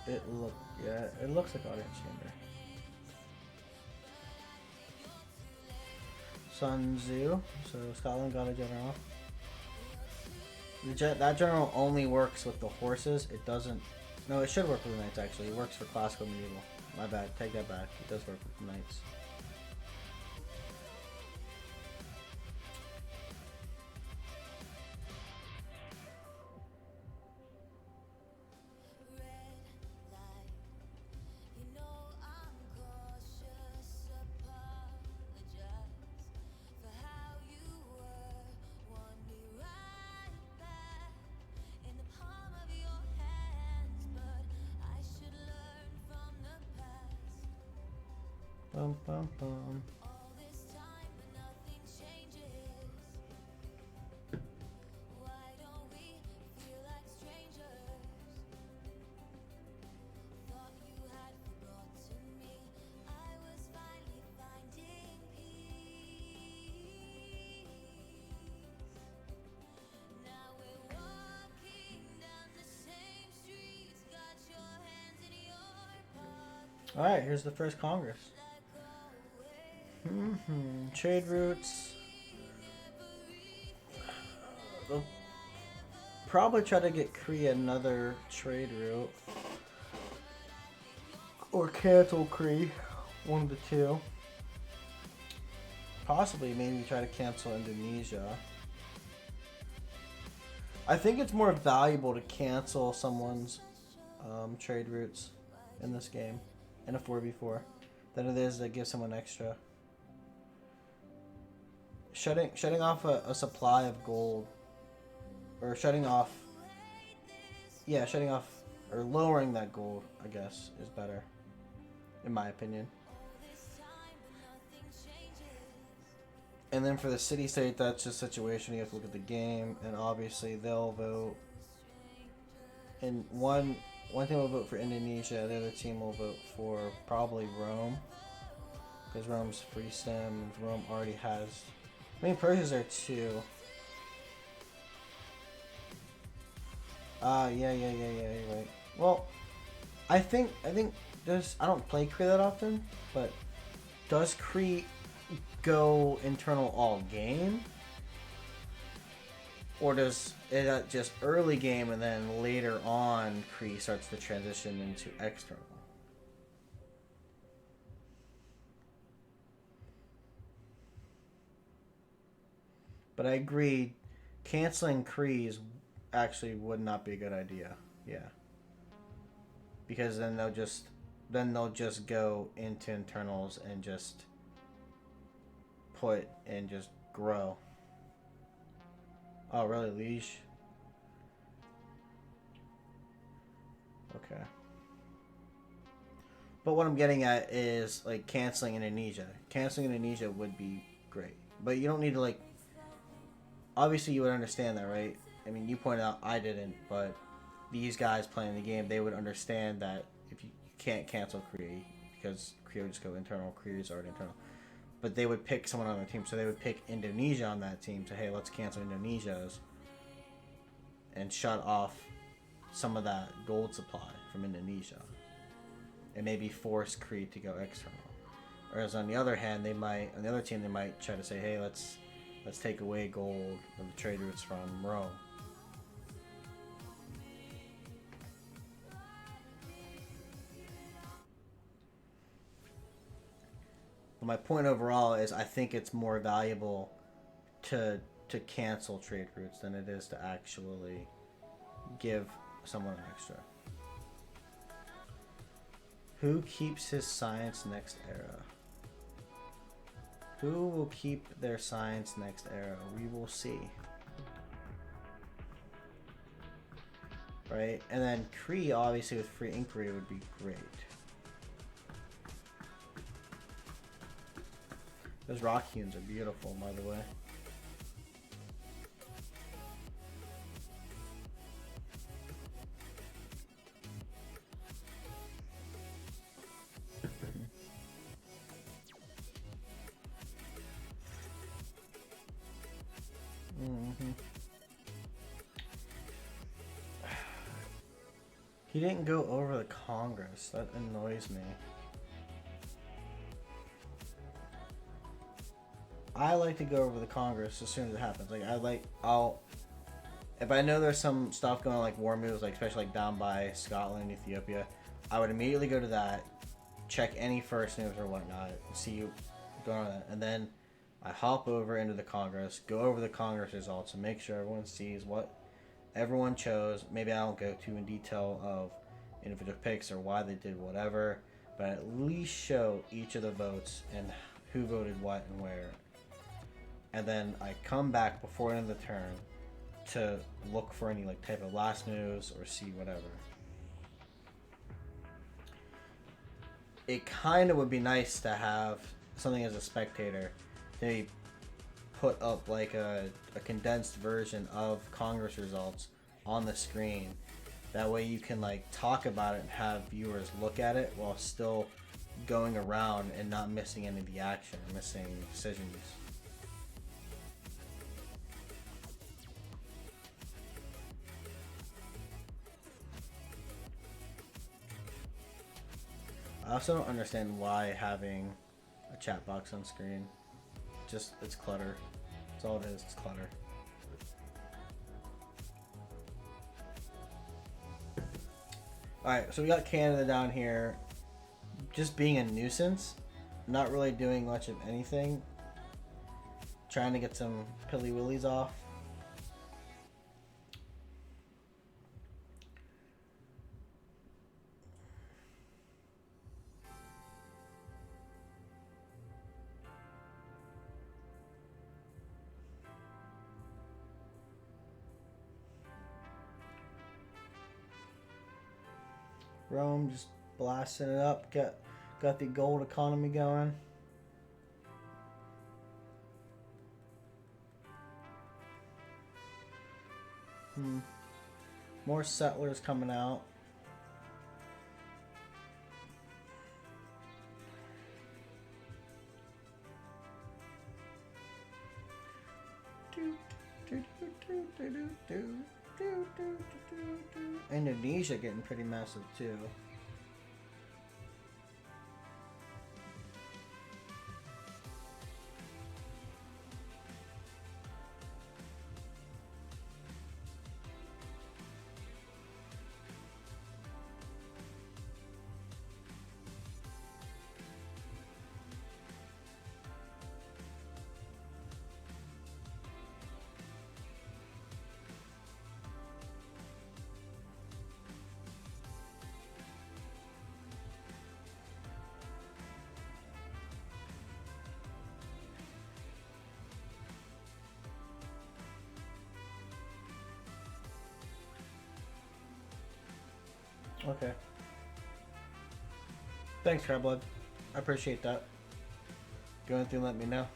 It looks like audience chamber. Sun Tzu. So Scotland got a general. That general only works with the horses. It doesn't. No, it should work with the knights actually. It works for classical medieval. My bad. Take that back. It does work with the knights. Bum, bum, bum. All right, here's the first Congress. Trade routes. They'll probably try to get Korea another trade route. Or cancel Korea. One of the two. Possibly maybe try to cancel Indonesia. I think it's more valuable to cancel someone's trade routes in this game in a 4v4 than it is to give someone extra. Shutting off a supply of gold, or shutting off or lowering that gold, I guess, is better, in my opinion. And then for the city-state, that's just a situation. You have to look at the game, and obviously they'll vote. And one team will vote for Indonesia, the other team will vote for probably Rome, because Rome's free sim, and Rome already has. I mean, Persia's there too. Yeah, you're right. Well, I think I don't play Kree that often, but does Kree go internal all game? Or does it just early game and then later on Kree starts to transition into external? But I agree, canceling Krees actually would not be a good idea. Yeah. Because then they'll just go into internals and just put and just grow. Oh, really, Liege? Okay. But what I'm getting at is, like, canceling Indonesia. Canceling Indonesia would be great. But you don't need to, like... Obviously, you would understand that, right? I mean, you pointed out I didn't, but these guys playing the game, they would understand that if you can't cancel Kree, because Kree would just go internal, Kree is already internal. But they would pick someone on their team, so they would pick Indonesia on that team, so hey, let's cancel Indonesia's, and shut off some of that gold supply from Indonesia, and maybe force Kree to go external. Whereas on the other hand, on the other team, they might try to say, hey, let's take away gold or the trade routes from Rome. But my point overall is I think it's more valuable to cancel trade routes than it is to actually give someone an extra. Who keeps his science next era? Who will keep their science next era? We will see. Right? And then Kree, obviously, with free inquiry would be great. Those rock hews are beautiful, by the way. He didn't go over the Congress. That annoys me. I like to go over the Congress as soon as it happens. Like if I know there's some stuff going on, like war moves, like especially like down by Scotland, Ethiopia, I would immediately go to that, check any first news or whatnot, see going on that, and then I hop over into the Congress, go over the Congress results, and make sure everyone sees what everyone chose. Maybe I don't go too in detail of individual picks or why they did whatever, but at least show each of the votes and who voted what and where. And then I come back before the end of the turn to look for any like type of last moves or see whatever. It kind of would be nice to have something as a spectator, maybe put up like a condensed version of Congress results on the screen. That way you can like talk about it and have viewers look at it while still going around and not missing any of the action or missing decisions. I also don't understand why having a chat box on screen. Just, it's clutter. That's all it is, it's clutter. Alright, so we got Canada down here just being a nuisance, not really doing much of anything, trying to get some pilly willies off. Rome just blasting it up, got the gold economy going. More settlers coming out. Indonesia getting pretty massive too. Okay. Thanks, Crablood. I appreciate that. Go anything, let me know.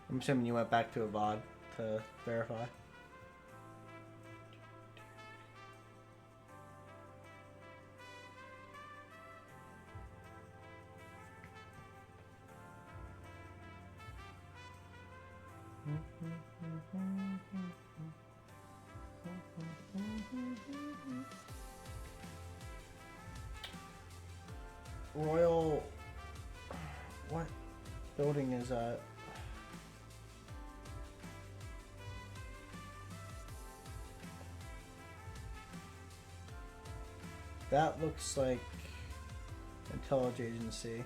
I'm assuming you went back to a VOD to verify. Royal... What building is that? That looks like Intelligence Agency.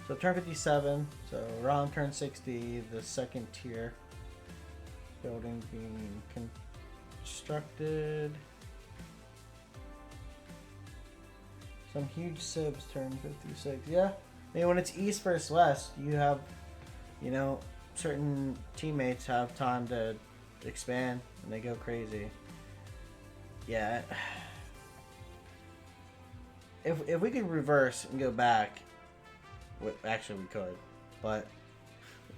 So turn 57, so around turn 60, the second tier building being constructed. Some huge sibs turn 56. Yeah, I mean, when it's east versus west, you have, you know, certain teammates have time to expand and they go crazy. Yeah. If we could reverse and go back, actually we could, but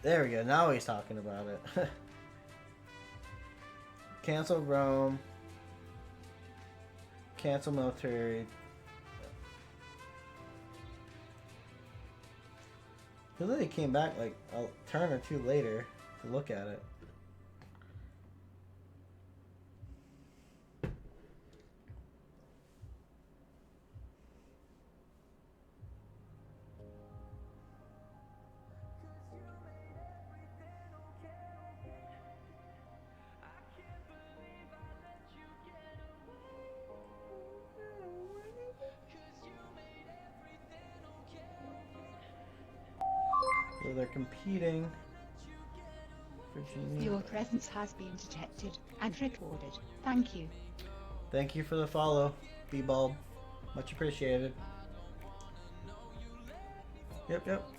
there we go. Now he's talking about it. Cancel Rome. Cancel military. I feel like they came back like a turn or two later to look at it. So they're competing for Geneva. Your presence has been detected and recorded. Thank you. Thank you for the follow, B-Bulb. Much appreciated. Yep.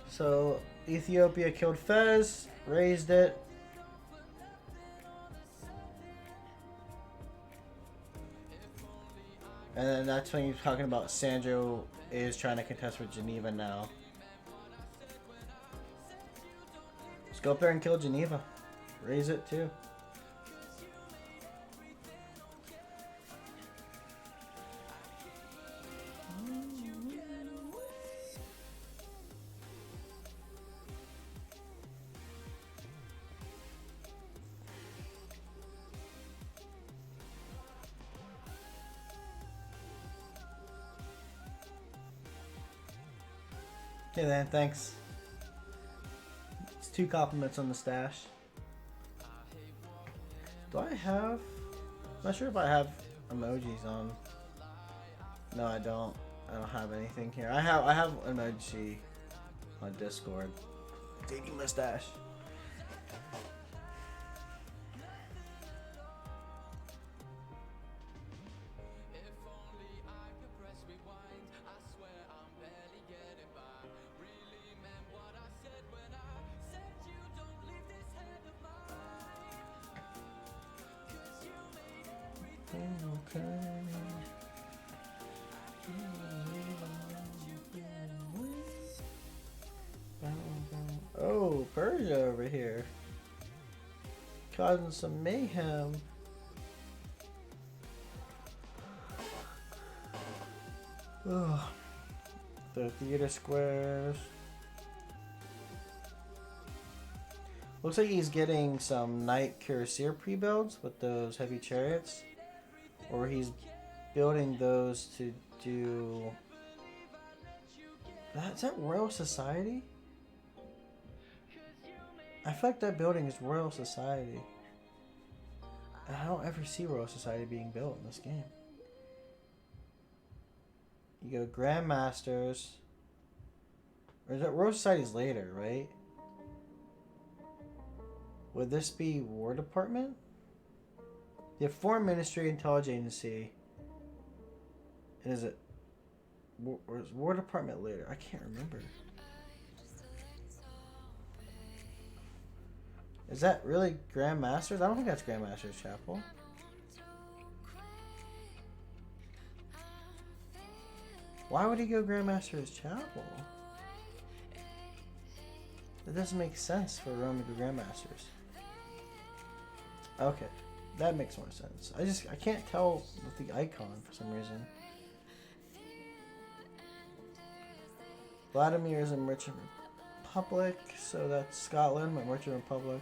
So Ethiopia killed Fez, raised it. And then that's when you're talking about Sandro is trying to contest with Geneva now. Let's go up there and kill Geneva. Raise it too. Okay then, thanks. It's 2 compliments on the stash. Do I have... I'm not sure if I have emojis on. No, I don't. I don't have anything here. I have emoji on Discord. Dating mustache. Oh, Persia over here. Causing some mayhem. Ugh. The theater squares. Looks like he's getting some Knight Cuirassier pre-builds with those heavy chariots. Or he's building those to do... Is that Royal Society? I feel like that building is Royal Society. And I don't ever see Royal Society being built in this game. You go Grandmasters. Or is that Royal Society's later, right? Would this be War Department? You have Foreign Ministry, Intelligence Agency. And is it... Or is War Department later? I can't remember. Is that really Grandmasters? I don't think that's Grandmaster's Chapel. Why would he go Grandmaster's Chapel? It doesn't make sense for Rome to go Grandmasters. Okay, that makes more sense. I can't tell with the icon for some reason. Vladimir is a merchant republic, so that's Scotland, my merchant republic.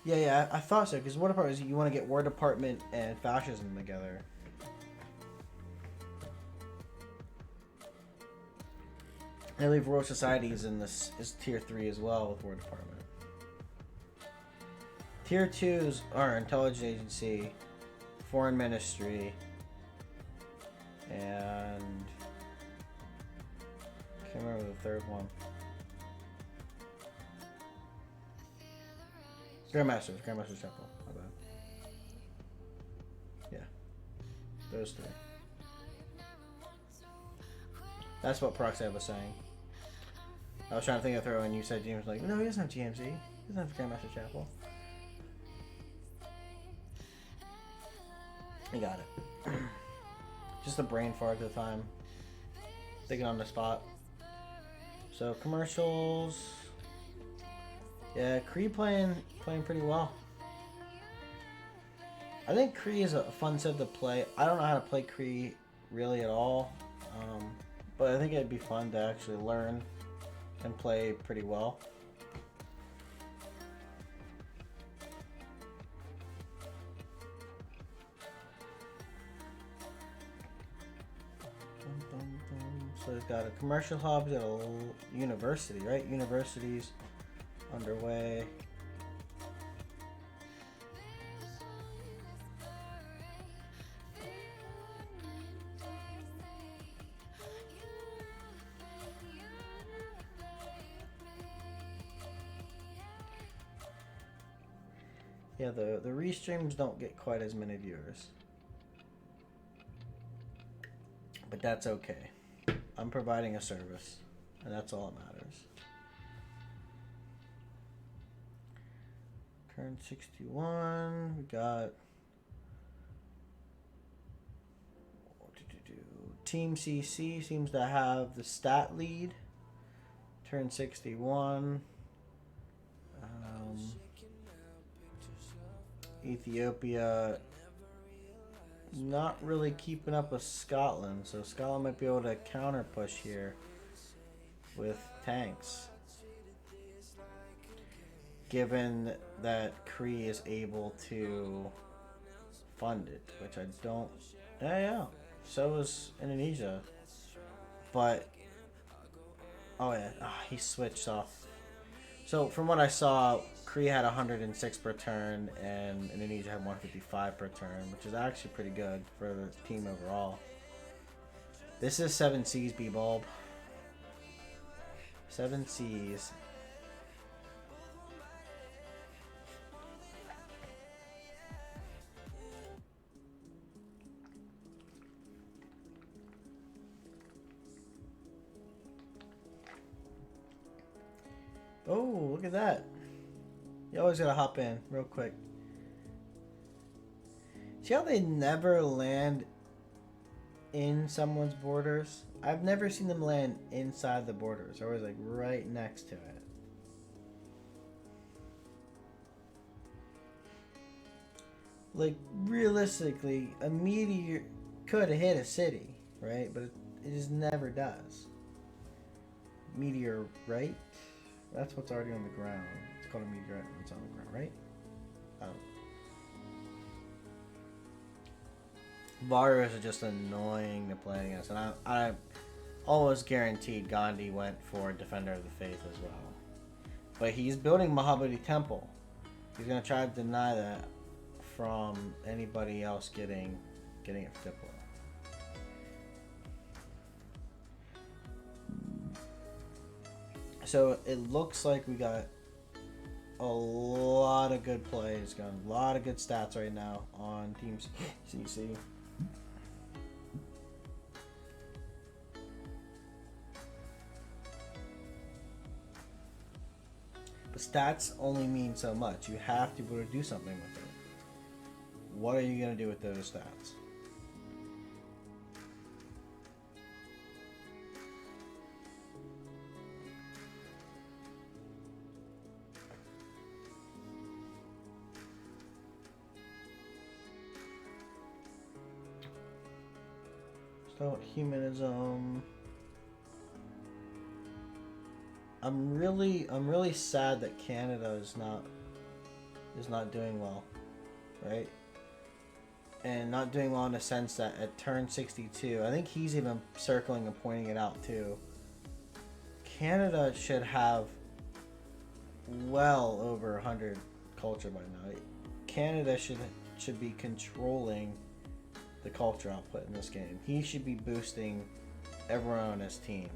Yeah, I thought so, because War Department is you want to get War Department and fascism together. I believe Royal Society is in this is tier 3 as well with War Department. Tier 2s are Intelligence Agency, Foreign Ministry, and I can't remember the third one. Grandmaster's Chapel. My bad. Yeah, those three. That's what Proxy was saying. I was trying to think of throw, and you said James was like, no, he doesn't have GMZ. He doesn't have Grandmaster Chapel. I got it. Just a brain fart at the time. Thinking on the spot. So commercials. Yeah, Kree playing pretty well. I think Kree is a fun set to play. I don't know how to play Kree really at all. But I think it'd be fun to actually learn and play pretty well. So it's got a commercial hub, it's got a university, right? Universities underway. Yeah, the restreams don't get quite as many viewers. But that's okay. I'm providing a service, and that's all that matters. Turn 61, we got Team CC seems to have the stat lead. Turn 61. Ethiopia not really keeping up with Scotland, so Scotland might be able to counter push here with tanks, given that Kree is able to fund it, which I don't. Yeah, so is Indonesia, but oh yeah, he switched off. So from what I saw, Korea had 106 per turn, and Indonesia had 155 per turn, which is actually pretty good for the team overall. This is 7 Seas, B-Bulb. 7 Seas. Oh, look at that. You always gotta hop in real quick. See how they never land in someone's borders? I've never seen them land inside the borders. They're always like right next to it. Like realistically, a meteor could hit a city, right? But it just never does. Meteor, right? That's what's already on the ground. It's called a meteorite when it's on the ground, right? Varus are just annoying to play against, and I always guaranteed Gandhi went for Defender of the Faith as well. But he's building Mahabodhi Temple. He's gonna try to deny that from anybody else getting it for Diplo. So it looks like we got a lot of good plays going, a lot of good stats right now on Team CC. But stats only mean so much. You have to be able to do something with it. What are you going to do with those stats? So humanism. I'm really sad that Canada is not doing well, right? And not doing well in the sense that at turn 62, I think he's even circling and pointing it out too. Canada should have well over 100 culture by now. Canada should be controlling the culture output in this game. He should be boosting everyone on his team.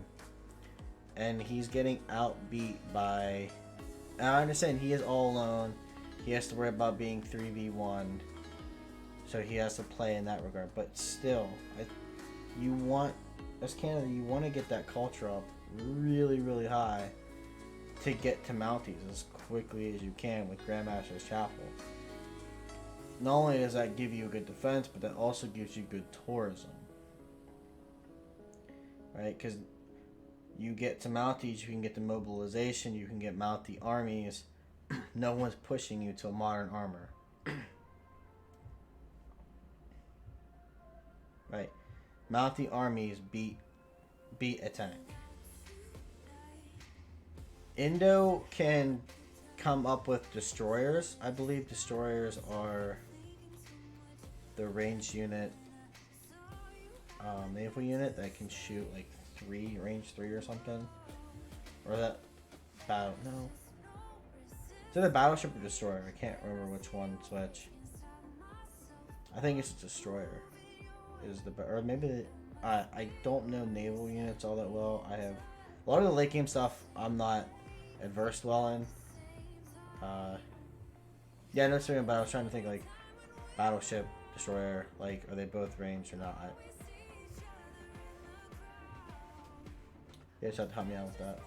And he's getting outbeat by... And I understand he is all alone. He has to worry about being 3v1. So he has to play in that regard. But still, you want... As Canada, you want to get that culture up really, really high to get to Mounties as quickly as you can with Grandmaster's Chapel. Not only does that give you a good defense, but that also gives you good tourism. Right? Because you get to Mounties, you can get the mobilization, you can get Mountie armies. No one's pushing you to a modern armor. Right? Mountie armies beat a tank. Indo can come up with destroyers. I believe destroyers are the ranged unit, naval unit that can shoot like range 3 or something. Or that battle, no. Is it a battleship or destroyer? I can't remember which one switch. I think it's a destroyer. Or maybe I don't know naval units all that well. I have a lot of the late game stuff I'm not adversed well in. Yeah, no, sorry, but I was trying to think like battleship, destroyer, like are they both ranged or not? You just have to help me out with that.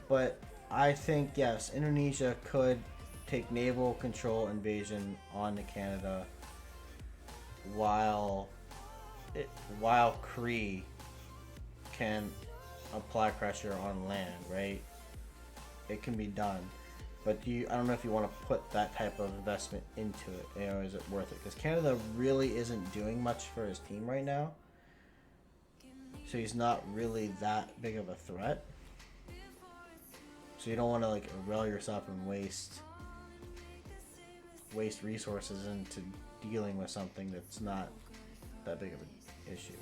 But I think yes, Indonesia could take naval control invasion onto Canada while Kree can apply pressure on land, right? It can be done. But I don't know if you want to put that type of investment into it. You know, is it worth it? Because Canada really isn't doing much for his team right now. So he's not really that big of a threat. So you don't want to like erode yourself and waste resources into dealing with something that's not that big of an issue.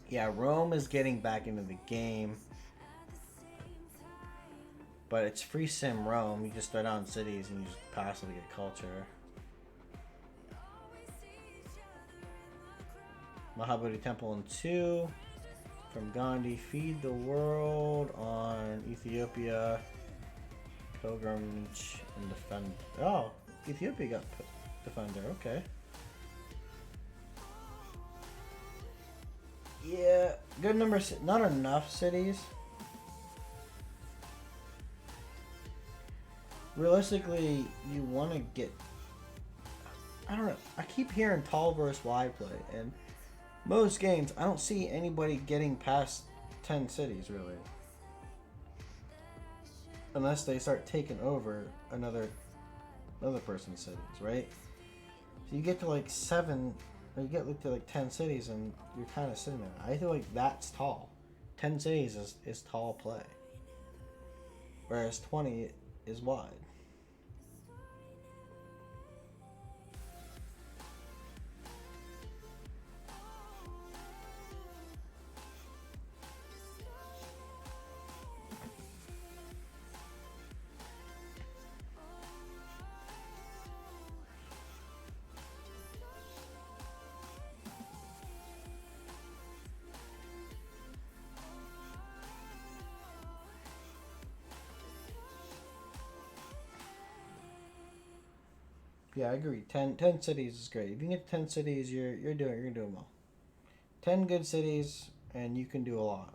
Yeah, Rome is getting back into the game. But it's free sim Rome. You just throw down cities and you just passively get culture. Mahabodhi Temple in 2. From Gandhi. Feed the world on Ethiopia. Pilgrimage and defend. Oh, Ethiopia got defender. Okay. Yeah, good number. Not enough cities. Realistically, you want to get... I don't know. I keep hearing tall versus wide play, and most games, I don't see anybody getting past 10 cities, really. Unless they start taking over another person's cities, right? So you get to like 7, or you get to like 10 cities, and you're kind of sitting there. I feel like that's tall. 10 cities is tall play. Whereas 20 is wide. Yeah, I agree. 10 cities is great. If you can get 10 cities, you're doing well. 10 good cities, and you can do a lot.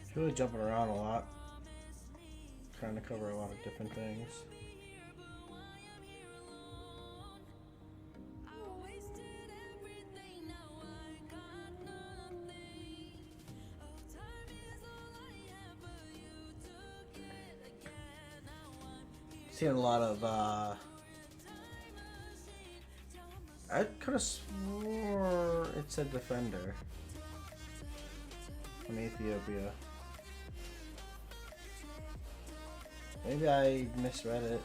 It's really jumping around a lot, trying to cover a lot of different things. Seeing a lot of I could have swore it said defender from Ethiopia. Maybe I misread it.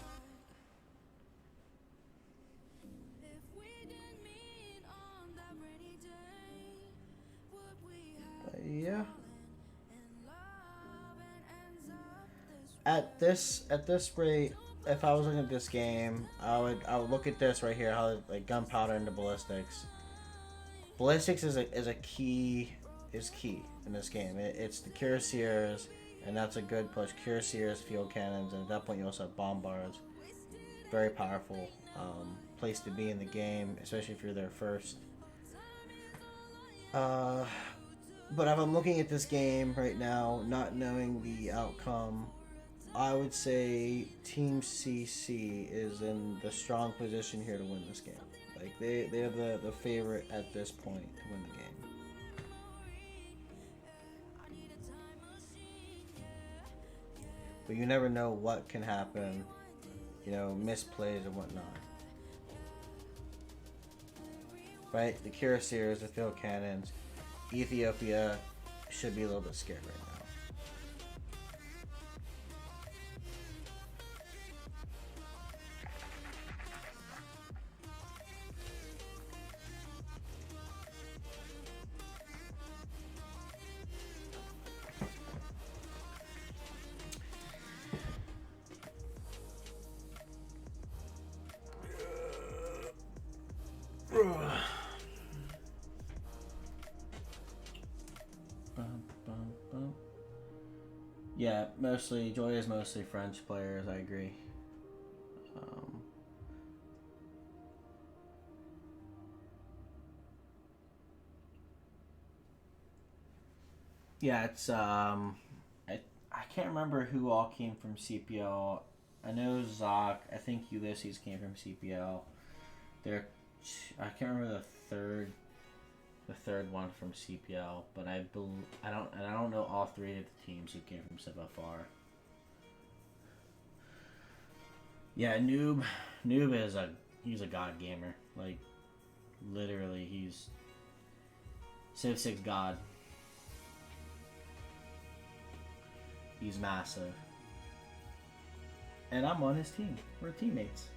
Yeah. At this rate, if I was looking at this game, I would look at this right here, how like gunpowder into ballistics. Ballistics is a key in this game. It's the cuirassiers, and that's a good push. Cuirassiers, field cannons, and at that point you also have bombards. Very powerful place to be in the game, especially if you're there first. Uh, but if I'm looking at this game right now, not knowing the outcome, I would say Team CC is in the strong position here to win this game. Like they're the favorite at this point to win the game. But you never know what can happen, misplays and whatnot. Right? The cuirassiers, the field cannons, Ethiopia should be a little bit scared right now. Yeah, Joy is mostly French players. I agree. Um, yeah, it's I can't remember who all came from CPL. I know Zoc. I think Ulysses came from CPL. There, I can't remember the third one from CPL, but I don't know all three of the teams who came from CFR. Yeah, Noob he's a god gamer. Like literally, he's Civ 6 god. He's massive, and I'm on his team. We're teammates.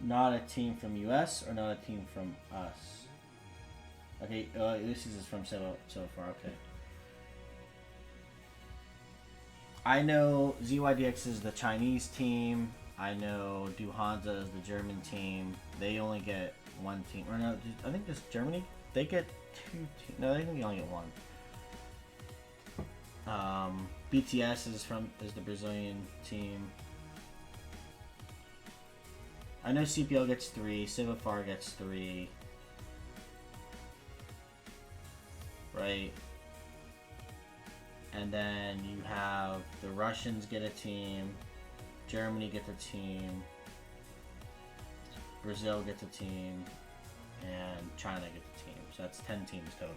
Not a team from US or not a team from us. Okay, this is from so far. Okay. I know ZYDX is the Chinese team. I know Duhanza is the German team. They only get one team. Or no, I think just Germany. They get two teams. No, they think they only get one. BTS is the Brazilian team. I know CPL gets 3, CivFR gets 3. Right? And then you have the Russians get a team, Germany gets a team, Brazil gets a team, and China gets a team. So that's 10 teams total.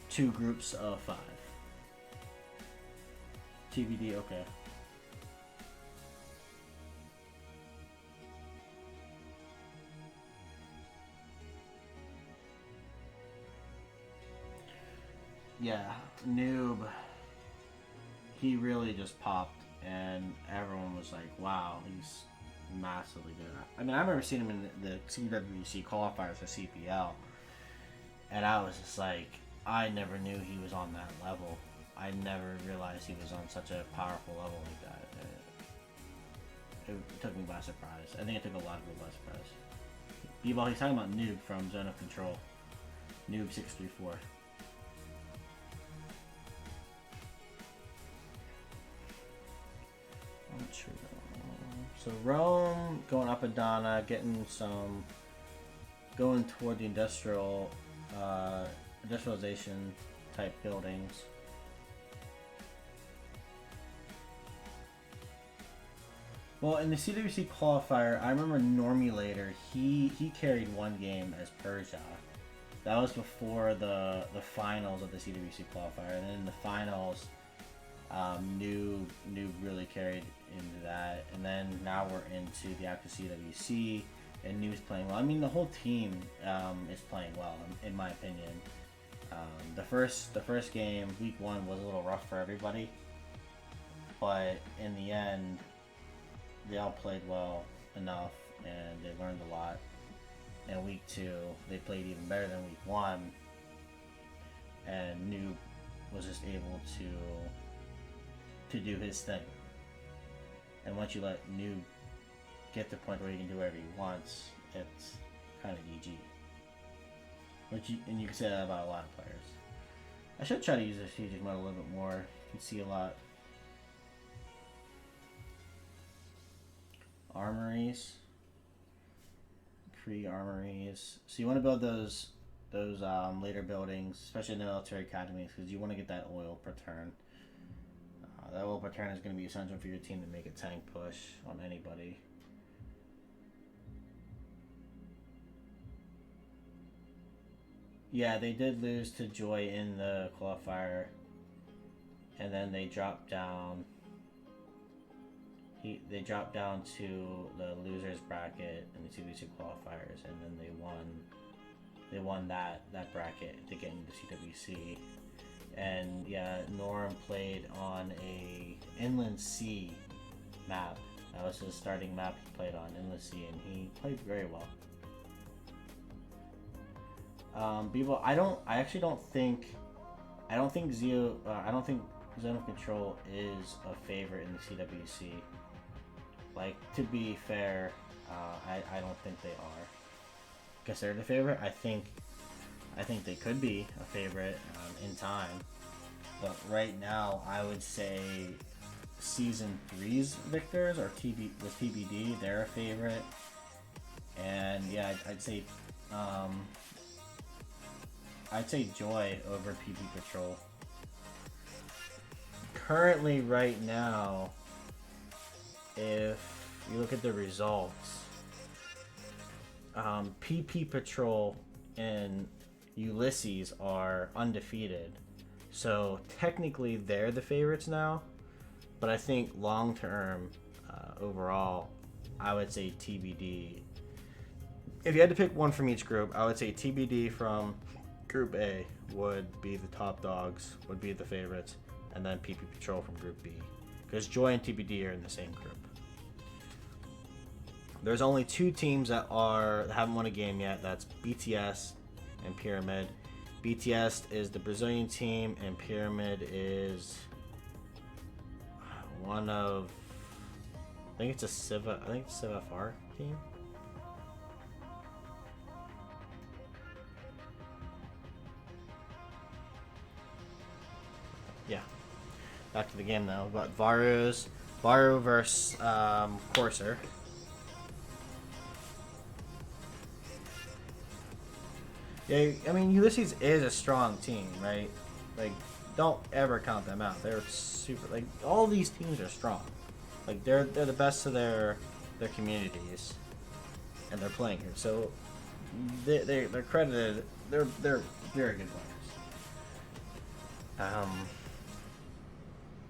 Two groups of 5. TBD, okay. Yeah, Noob, he really just popped, and everyone was like, wow, massively good. I mean, I remember seeing him in the CWC qualifiers for CPL, and I was just like, I never knew he was on that level. I never realized he was on such a powerful level like that. It took me by surprise. I think it took a lot of people by surprise. B-Ball, he's talking about Noob from Zone of Control. Noob 634. So Rome going up Adana, getting some, going toward the industrialization type buildings. Well, in the CWC qualifier, I remember Normulator, he carried one game as Persia. That was before the finals of the CWC qualifier, and then in the finals, Noob really carried into that, and then now we're into the active CWC, and Noob's playing well. I mean, the whole team is playing well, in my opinion. The first game, week 1, was a little rough for everybody, but in the end, they all played well enough, and they learned a lot. And week 2, they played even better than week 1, and Noob was just able to do his thing. And once you let Noob get to the point where he can do whatever he wants, it's kind of GG. And you can say that about a lot of players. I should try to use the strategic mode a little bit more. You can see a lot. Armories. Kree armories. So you want to build those later buildings, especially in the military academies, because you want to get that oil per turn. That oil per turn is going to be essential for your team to make a tank push on anybody. Yeah, they did lose to Joy in the qualifier, and then they dropped down. They dropped down to the losers bracket in the CWC qualifiers, and then they won that bracket to get into CWC. And yeah, Norm played on a Inland Sea map. That was his starting map he played on, Inland Sea, and he played very well. Bebo, I don't think Zone of Control is a favorite in the CWC. Like, to be fair, I don't think they are considered a favorite. I think they could be a favorite in time, but right now I would say Season 3's victors or TBD, they're a favorite, and yeah, I'd say Joy over PP Patrol. Currently, right now, if you look at the results, PP Patrol and Ulysses are undefeated, so technically they're the favorites now, but I think long term, overall, I would say TBD. If you had to pick one from each group, I would say TBD from Group A would be the top dogs, would be the favorites, and then PP Patrol from Group B, because Joy and TBD are in the same group. There's only 2 teams that haven't won a game yet. That's BTS and Pyramid. BTS is the Brazilian team, and Pyramid is one of, I think it's CivFR team. Yeah. Back to the game now. We've got Varu versus Corsair. Yeah, I mean, Ulysses is a strong team, right? Like, don't ever count them out. They're super, like, all these teams are strong. Like, they're the best of their communities, and they're playing here. So they're credited. They're very good players.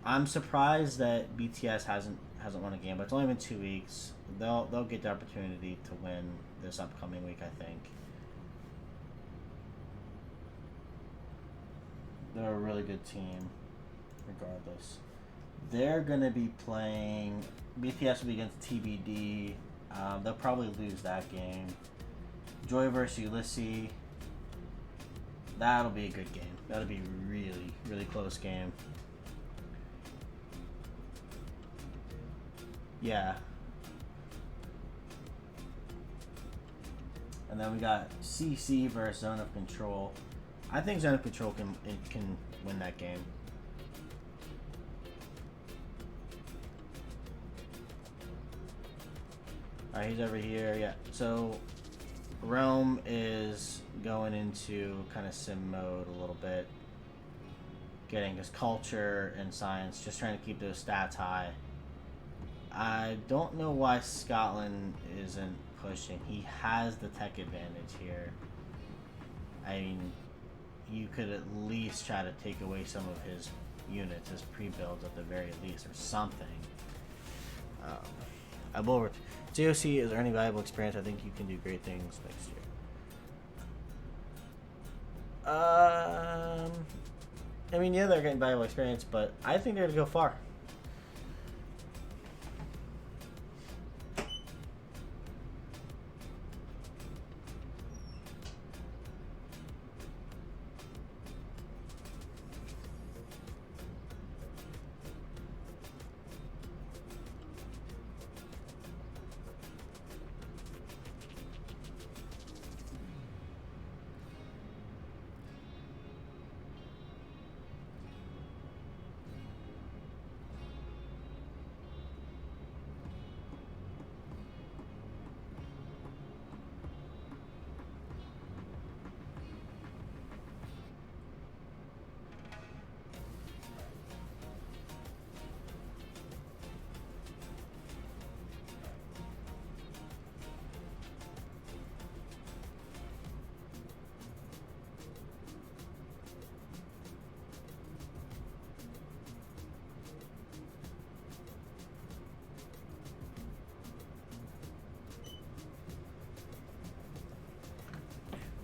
I'm surprised that BTS hasn't won a game, but it's only been 2 weeks. They'll get the opportunity to win this upcoming week, I think. They're a really good team, regardless. They're going to be playing... BTS will be against TBD They'll probably lose that game. Joy versus Ulysses. That'll be a good game. That'll be a really, really close game. Yeah. And then we got CC versus Zone of Control. I think Zone of Control can win that game. Alright, he's over here. Yeah. So Rome is going into kind of sim mode a little bit. Getting his culture and science, just trying to keep those stats high. I don't know why Scotland isn't pushing. He has the tech advantage here. I mean, you could at least try to take away some of his units, his pre-builds at the very least, or something. I will. JOC is earning valuable experience. I think you can do great things next year. I mean, yeah, they're getting valuable experience, but I think they're going to go far.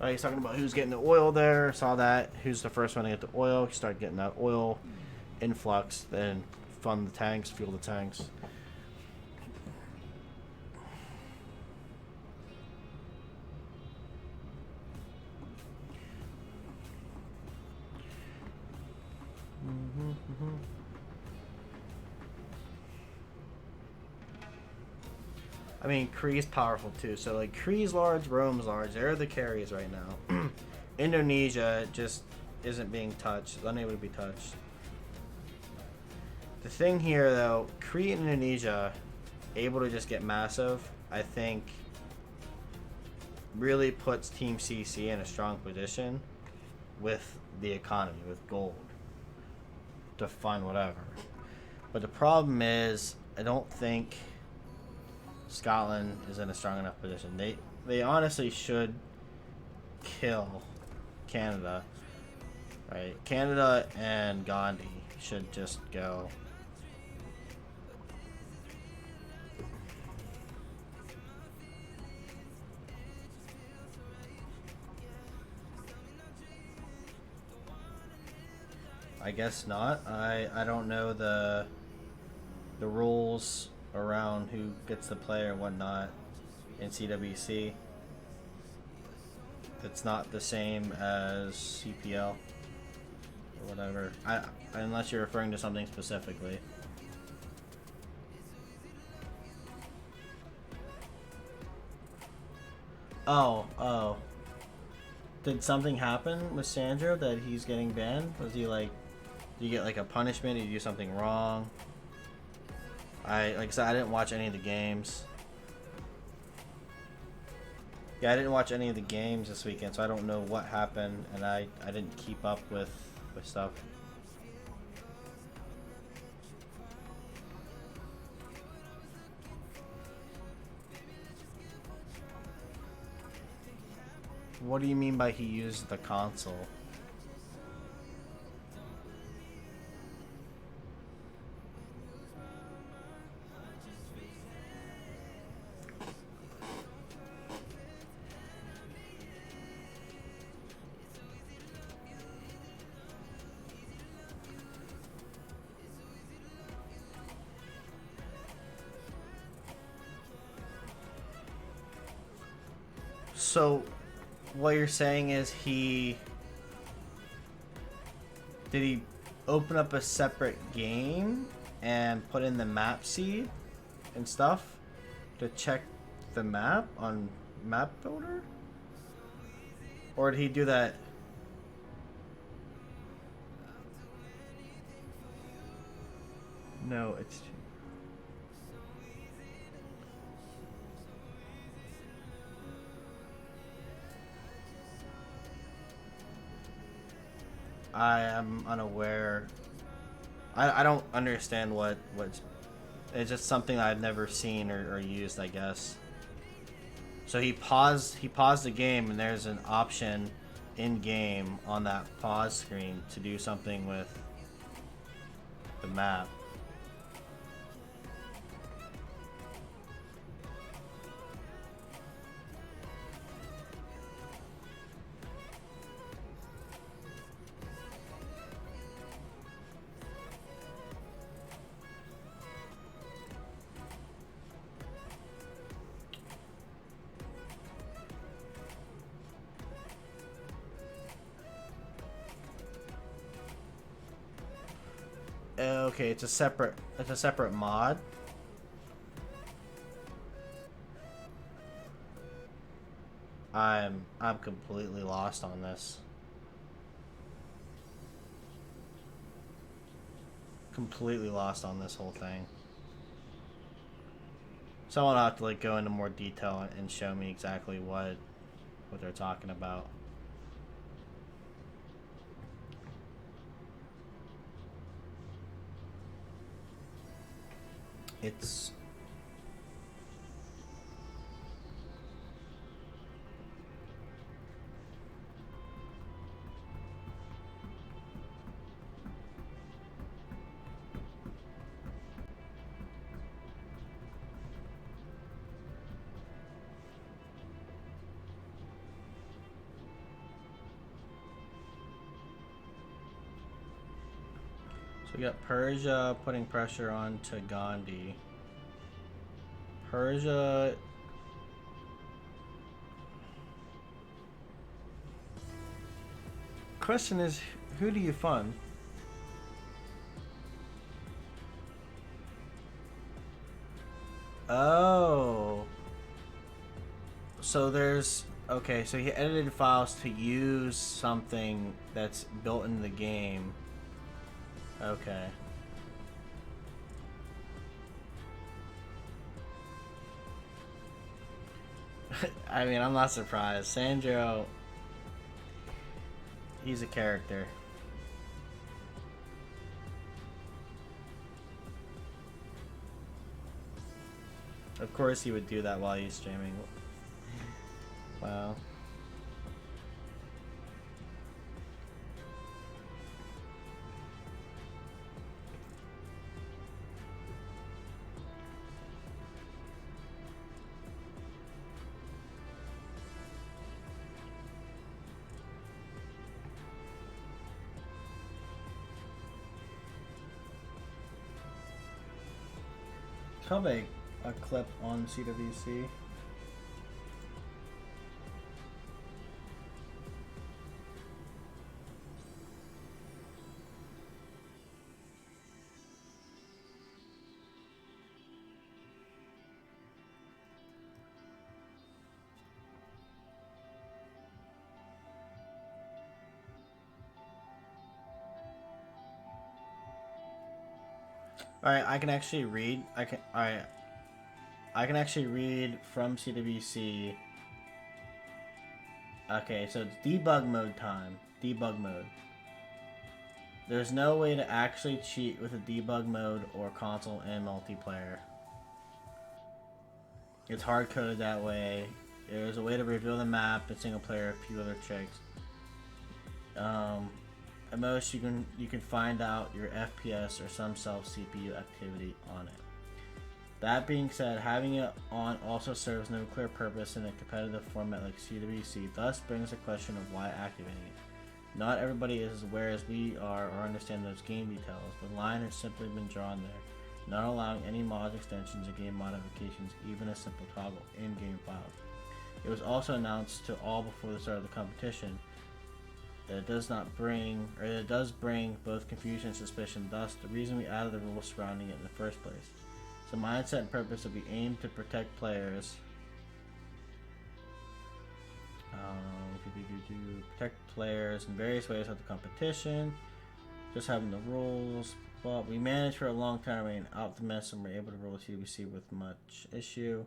He's talking about who's getting the oil there. Saw that. Who's the first one to get the oil? You start getting that oil influx. Then fund the tanks, fuel the tanks. I mean, Kree's powerful too. So, like, Kree's large, Rome's large. They're the carries right now. Indonesia just isn't being touched. Unable to be touched. The thing here, though, Kree and Indonesia, able to just get massive, I think, really puts Team CC in a strong position with the economy, with gold, to fund whatever. But the problem is, I don't think Scotland is in a strong enough position. They honestly should kill Canada, right? Canada and Gandhi should just go. I guess not. I don't know the rules around who gets to play or whatnot in CWC. It's not the same as CPL or whatever. Unless you're referring to something specifically. Oh. Did something happen with Sandro that he's getting banned? Was he like, did you get like a punishment? Did you do something wrong? Like I said, I didn't watch any of the games. Yeah, I didn't watch any of the games this weekend, so I don't know what happened, and I didn't keep up with stuff. What do you mean by he used the console? So, what you're saying is did he open up a separate game and put in the map seed and stuff to check the map on Map Builder? Or did he do that? No, it's... I am unaware. I don't understand what's... It's just something I've never seen or used, I guess. So he paused the game, and there's an option in game on that pause screen to do something with the map. Okay, it's a separate mod. I'm completely lost on this. Completely lost on this whole thing. Someone will have to like go into more detail and show me exactly what they're talking about. It's... So we got Persia putting pressure on to Gandhi. Persia... Question is, who do you fund? Oh. So there's... Okay, so he edited files to use something that's built in the game. Okay. I mean, I'm not surprised. Sandro... He's a character. Of course he would do that while he's streaming. Wow. Probably a clip on CWC. Alright, I can actually read. Alright. I can actually read from CWC. Okay, so it's debug mode time. Debug mode. There's no way to actually cheat with a debug mode or console and multiplayer. It's hard coded that way. There's a way to reveal the map in single player, a few other tricks. At most, you can find out your FPS or some self CPU activity on it. That being said, having it on also serves no clear purpose in a competitive format like CWC, thus brings the question of why activating it. Not everybody is as aware as we are or understand those game details. The line has simply been drawn there, not allowing any mods, extensions, or game modifications, even a simple toggle in-game files. It was also announced to all before the start of the competition that it does bring both confusion and suspicion, thus the reason we added the rules surrounding it in the first place. So mindset and purpose will be aimed to protect players. Protect players in various ways of the competition. Just having the rules. But we managed for a long time to remain optimist and we're able to roll TBC with much issue.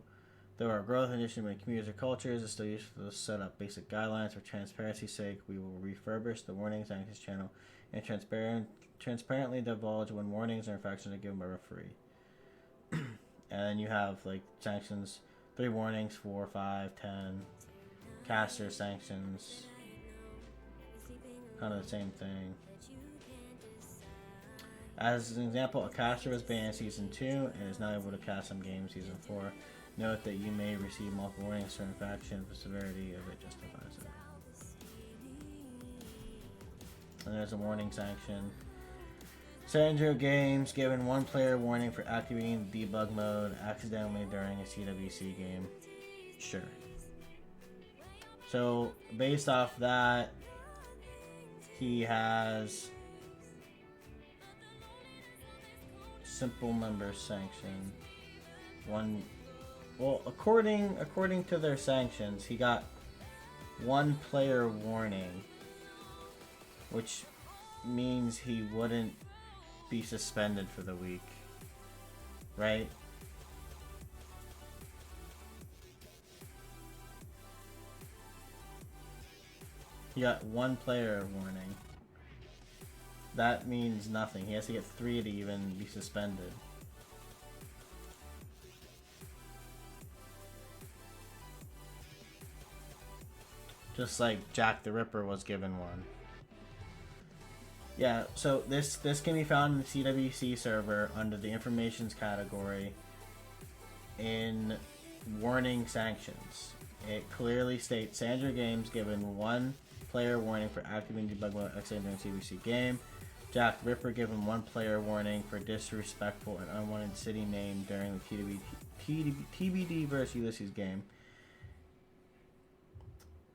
Though our growth initiative in communities or cultures is still useful to set up basic guidelines for transparency's sake, we will refurbish the warnings sanctions channel and transparently divulge when warnings or infractions are given by referee. And then you have like sanctions, 3 warnings, 4, 5, 10, caster sanctions, kind of the same thing. As an example, a caster was banned in Season 2 and is now able to cast some games Season 4. Note that you may receive multiple warnings for infraction if the severity of it justifies it. And there's a warning sanction. Sandro Games given 1 player warning for activating debug mode accidentally during a CWC game. Sure. So, based off that, he has simple number sanction. 1. Well, according to their sanctions, he got 1 player warning, which means he wouldn't be suspended for the week, right? He got 1 player warning. That means nothing. He has to get 3 to even be suspended. Just like Jack the Ripper was given 1. Yeah, so this can be found in the CWC server under the informations category in warning sanctions. It clearly states Sandra Games given 1 player warning for activating debug mode accident during CWC game. Jack the Ripper given 1 player warning for disrespectful and unwanted city name during the TBD vs Ulysses game.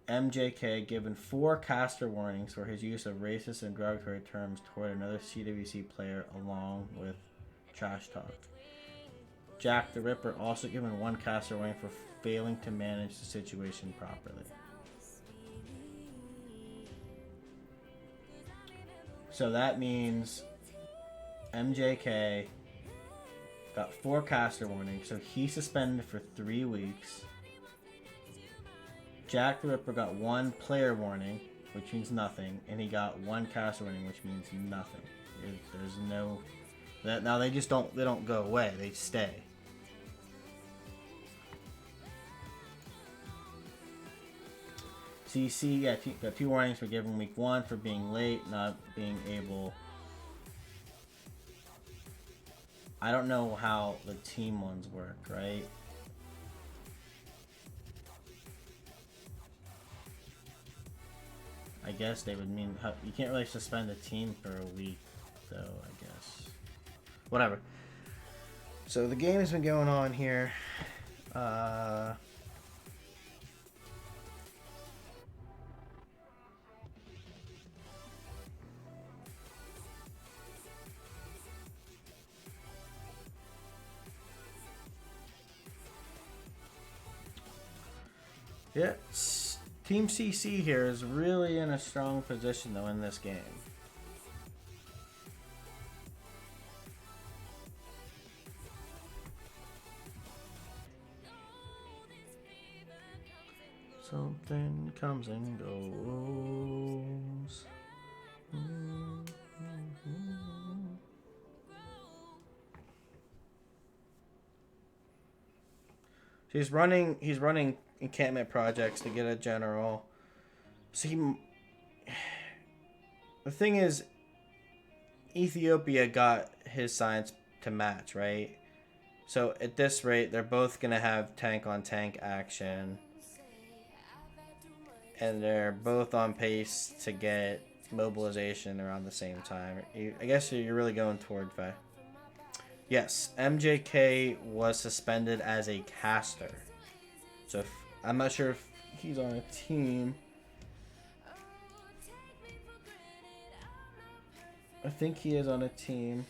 MJK given 4 caster warnings for his use of racist and derogatory terms toward another CWC player along with trash talk. Jack the Ripper also given 1 caster warning for failing to manage the situation properly. So that means MJK got 4 caster warnings, so he's suspended for 3 weeks. Jack the Ripper got 1 player warning, which means nothing, and he got 1 caster warning, which means nothing. There's no that now they don't go away, they stay. CC got 2 warnings for giving week 1 for being late, not being able. I don't know how the team ones work, right? I guess they would mean you can't really suspend a team for a week, though. I guess. Whatever. So the game has been going on here. Yeah, Team CC here is really in a strong position though in this game. Something comes and goes. He's running encampment projects to get a general. So the thing is, Ethiopia got his science to match, right? So at this rate, they're both gonna have tank on tank action, and they're both on pace to get mobilization around the same time. I guess you're really going toward fact. Yes, MJK was suspended as a caster. So I'm not sure if he's on a team. I think he is on a team.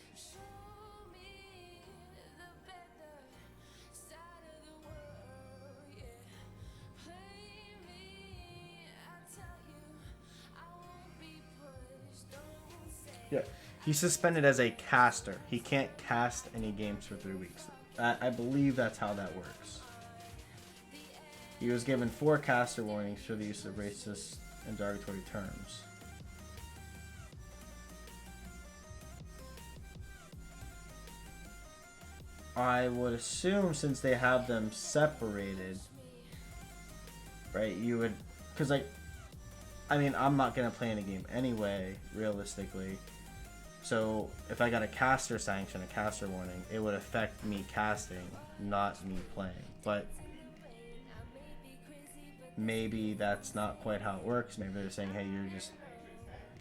Yeah, he's suspended as a caster. He can't cast any games for 3 weeks. I believe that's how that works. He was given 4 caster warnings for the use of racist and derogatory terms. I would assume since they have them separated, right, you would, because like, I mean, I'm not going to play any game anyway, realistically. So if I got a caster sanction, a caster warning, it would affect me casting, not me playing. But maybe that's not quite how it works. Maybe they're saying, hey, you're just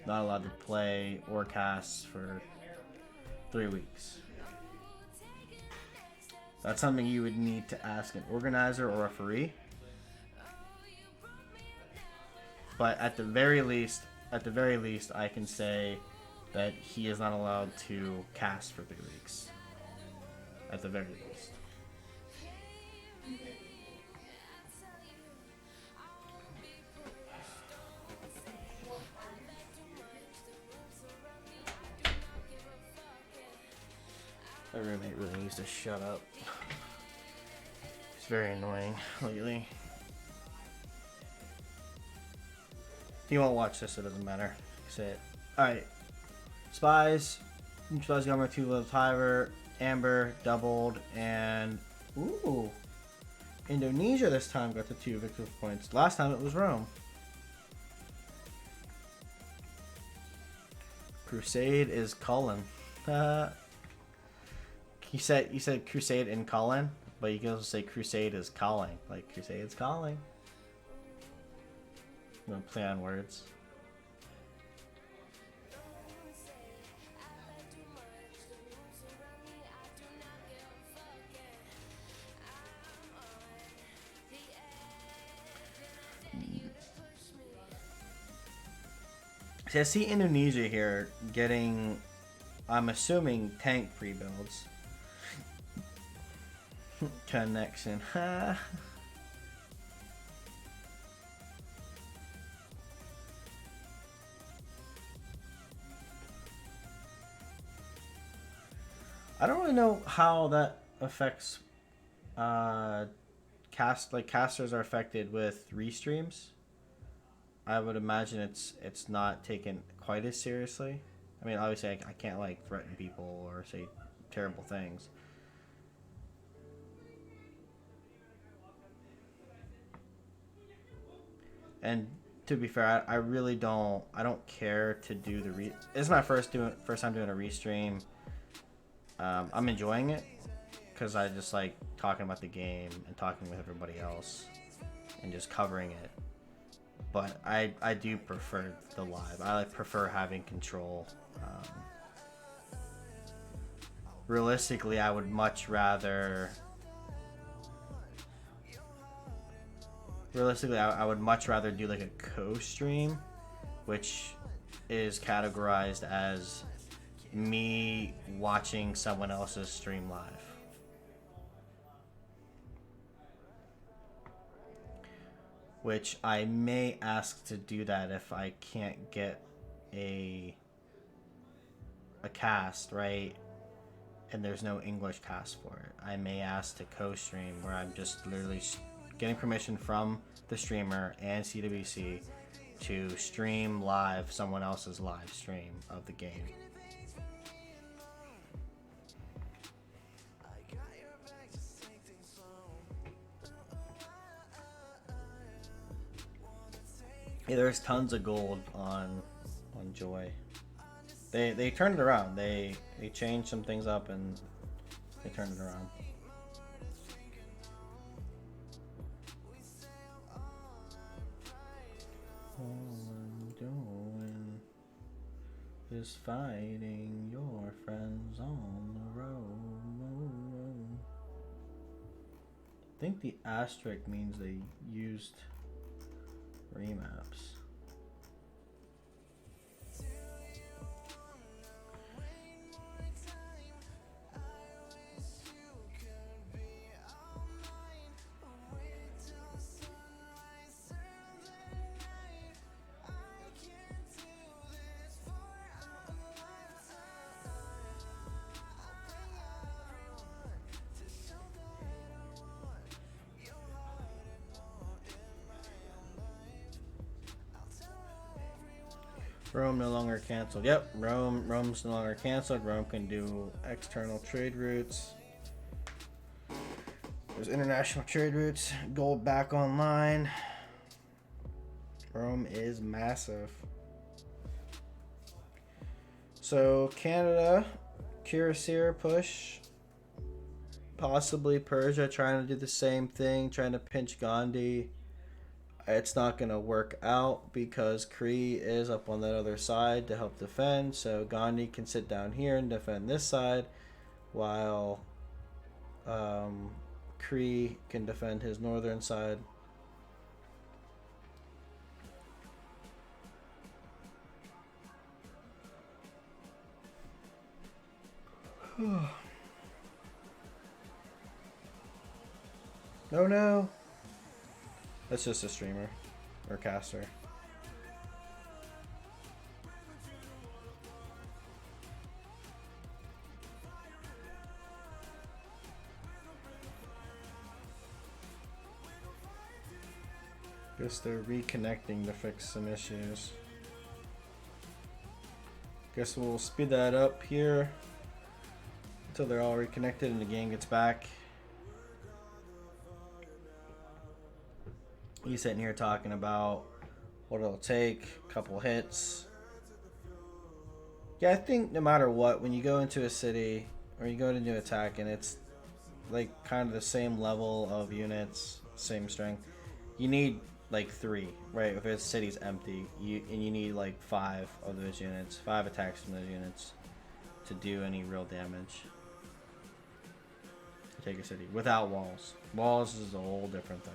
not allowed to play or cast for 3 weeks. That's something you would need to ask an organizer or referee. But at the very least, I can say that he is not allowed to cast for 3 weeks. At the very least. My roommate really needs to shut up. He's very annoying lately. You won't watch this, so it doesn't matter. Say it. Alright. Spies. Spies got my 2 little Tiver. Amber doubled. And. Ooh. Indonesia this time got the 2 victory points. Last time it was Rome. Crusade is Cullen. You said Crusade in Cullen, but you can also say Crusade is calling. Like Crusade's calling. I'm gonna play on words. See, I see Indonesia here getting, I'm assuming, tank pre-builds. Connection. I don't really know how that affects casters are affected with restreams. I would imagine it's not taken quite as seriously. I mean, obviously I can't like threaten people or say terrible things. And to be fair, I really don't care to do the this is my first time doing a restream. I'm enjoying it because I just like talking about the game and talking with everybody else and just covering it. But I do prefer the live. I prefer having control. Realistically, I would much rather. I would much rather do like a co-stream, which is categorized as me watching someone else's stream live. Which I may ask to do that if I can't get a cast, right? And there's no English cast for it. I may ask to co-stream where I'm just literally getting permission from the streamer and CWC to stream live someone else's live stream of the game. Yeah, there's tons of gold on Joy. They turned it around. They changed some things up and they turned it around. All I'm doing is fighting your friends on the road. I think the asterisk means they used Remaps. Rome no longer canceled. Yep, Rome's no longer canceled. Rome can do external trade routes. There's international trade routes. Gold back online. Rome is massive. So Canada, Cuirassier push. Possibly Persia trying to do the same thing, trying to pinch Gandhi. It's not going to work out because Cree is up on that other side to help defend. So Gandhi can sit down here and defend this side while Cree can defend his northern side. No. That's just a streamer or caster. Guess they're reconnecting to fix some issues. Guess we'll speed that up here until they're all reconnected and the game gets back. He's sitting here talking about what it'll take, a couple hits. Yeah, I think no matter what, when you go into a city or you go to new attack and it's like kind of the same level of units, same strength, you need like 3, right? If the city's empty, you need like 5 of those units, 5 attacks from those units to do any real damage. Take a city without walls. Walls is a whole different thing.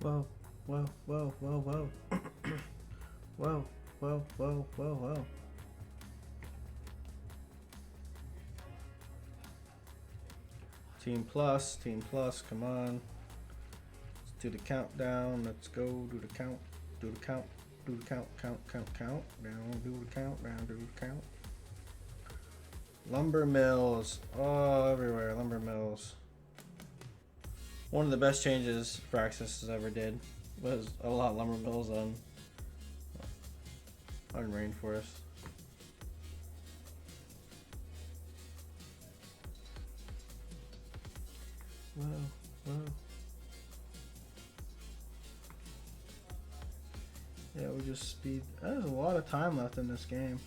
Whoa. Whoa. Team plus, come on. Let's do the countdown. Let's go do the count. Count. Down, do the count. Lumber mills. Oh, everywhere. Lumber mills. One of the best changes Praxis has ever did was a lot of lumber mills on Rainforest. Whoa. Yeah, we just speed. There's a lot of time left in this game.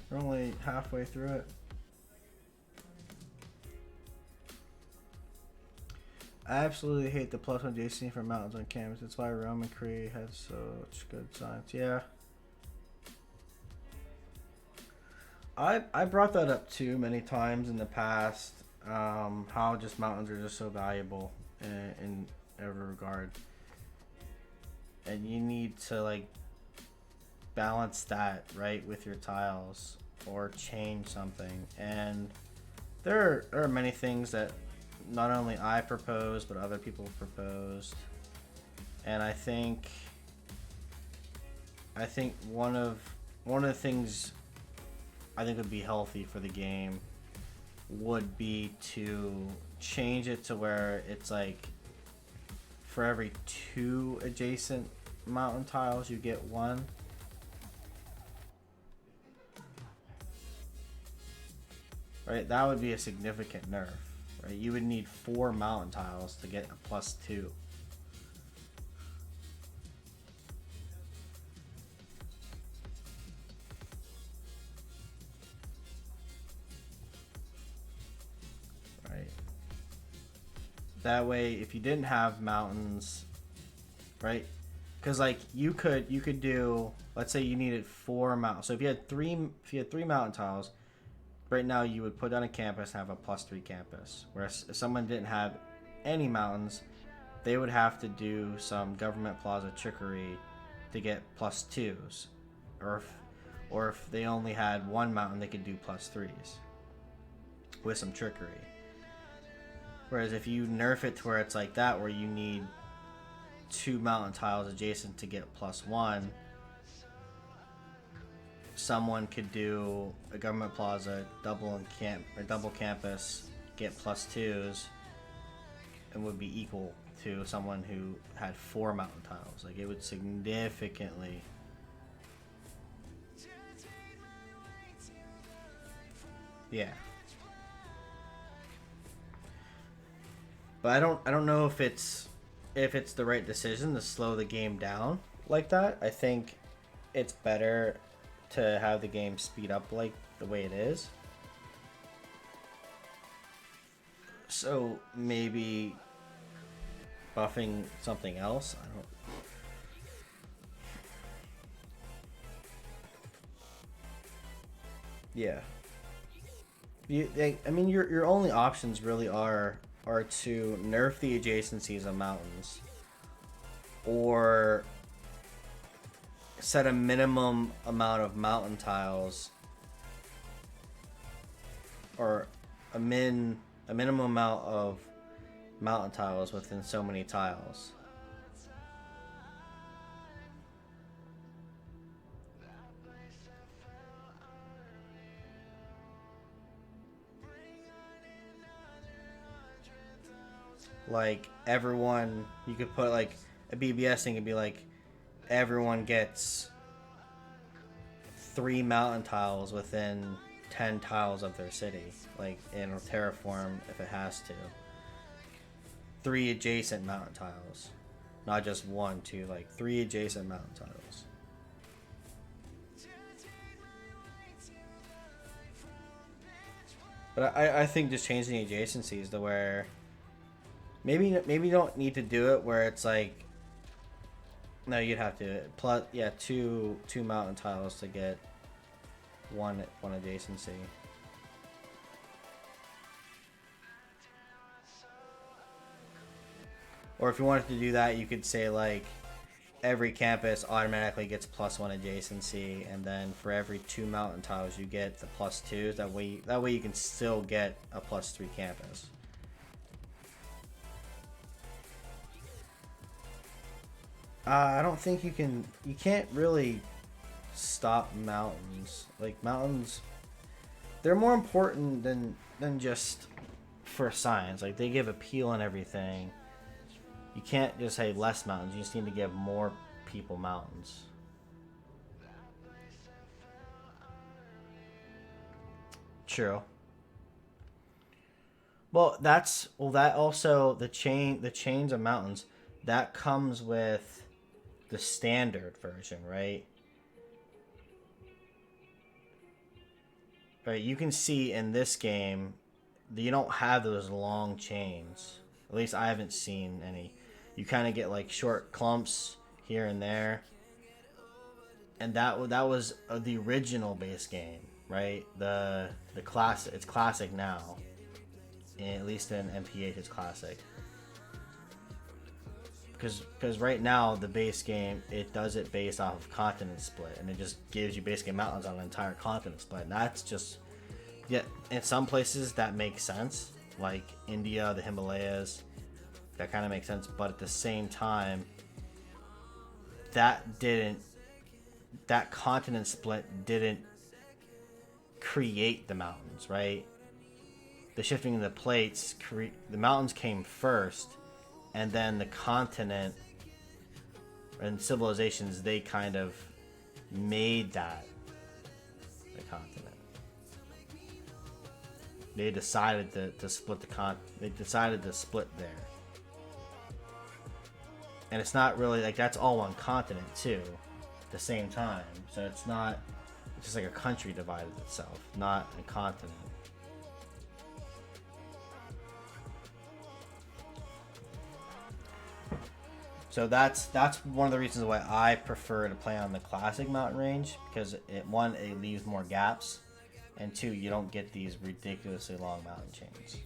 We're only halfway through it. I absolutely hate the +1 JC for mountains on canvas. That's why Roman Cree has such good science. Yeah. I brought that up too many times in the past. How just mountains are just so valuable in every regard, and you need to like balance that right with your tiles or change something. And there are many things that not only I proposed but other people proposed, and I think one of the things I think would be healthy for the game would be to change it to where it's like for every two adjacent mountain tiles you get one. Right, that would be a significant nerf. Right, you would need 4 mountain tiles to get a +2. Right. That way, if you didn't have mountains, right? Because like you could do, let's say you needed 4 mountains. So if you had three mountain tiles, right now you would put on a campus and have a +3 campus. Whereas if someone didn't have any mountains, they would have to do some government plaza trickery to get +2s, or if they only had 1 mountain, they could do +3s with some trickery. Whereas if you nerf it to where it's like that, where you need 2 mountain tiles adjacent to get +1, someone could do a government plaza double campus, get +2s, and would be equal to someone who had 4 mountain tiles. Like it would significantly. Yeah. But I don't know if it's the right decision to slow the game down like that. I think it's better to have the game speed up like the way it is. So maybe buffing something else. I don't. Yeah. I mean, your only options really are to nerf the adjacencies of mountains, or set a minimum amount of mountain tiles, or a minimum amount of mountain tiles within so many tiles. Like everyone, you could put like a BBS thing could be like everyone gets 3 mountain tiles within 10 tiles of their city, like in terraform if it has to. 3 adjacent mountain tiles, not just one, two, like 3 adjacent mountain tiles. But I think just changing the adjacencies to where maybe you don't need to do it where it's like, no, you'd have to plus, yeah, two mountain tiles to get one adjacency. Or if you wanted to do that, you could say like every campus automatically gets +1 adjacency, and then for every 2 mountain tiles you get the +2s. That way you can still get a +3 campus. I don't think you can. You can't really stop mountains. Like mountains, they're more important than just for science. Like they give appeal and everything. You can't just say less mountains. You just need to give more people mountains. True. That also the chains of mountains that comes with the standard version, right? Right, you can see in this game that you don't have those long chains. At least I haven't seen any. You kind of get like short clumps here and there, and that was the original base game. right? The class, it's classic now. At least in MPH, it's classic. Because right now the base game, it does it based off of continent split, and it just gives you basically mountains on an entire continent split. And that's just, yeah. In some places that makes sense, like India, the Himalayas, that kind of makes sense. But at the same time, that continent split didn't create the mountains, right? The shifting of the plates, the mountains came first, and then the continent and civilizations, they kind of made that the continent. They decided to split they decided to split there. And it's not really like that's all one continent too at the same time. So it's not, it's just like a country divided itself, not a continent. So that's one of the reasons why I prefer to play on the classic mountain range, because one, it leaves more gaps, and two, you don't get these ridiculously long mountain chains.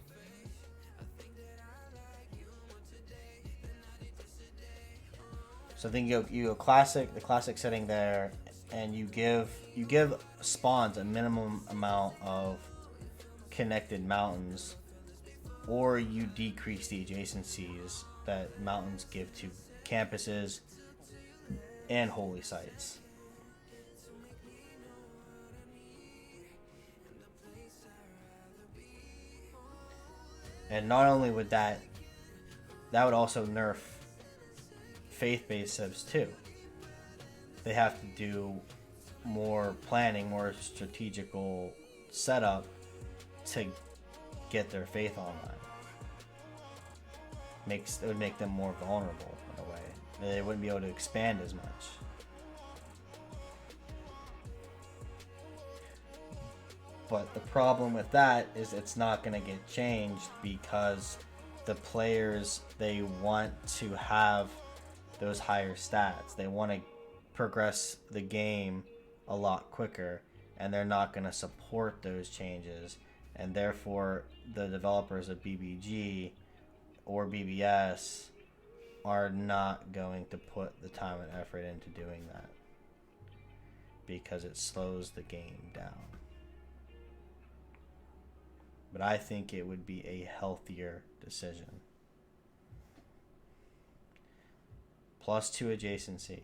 So then you go classic, the classic setting there, and you give spawns a minimum amount of connected mountains, or you decrease the adjacencies that mountains give to campuses and holy sites. And not only would that would also nerf faith-based civs too. They have to do more planning, more strategical setup to get their faith online. It would make them more vulnerable in a way. They wouldn't be able to expand as much. But the problem with that is it's not going to get changed, because the players, they want to have those higher stats. They want to progress the game a lot quicker, and they're not going to support those changes. And therefore, the developers of BBG or BBS are not going to put the time and effort into doing that, because it slows the game down. But I think it would be a healthier decision. +2 adjacency,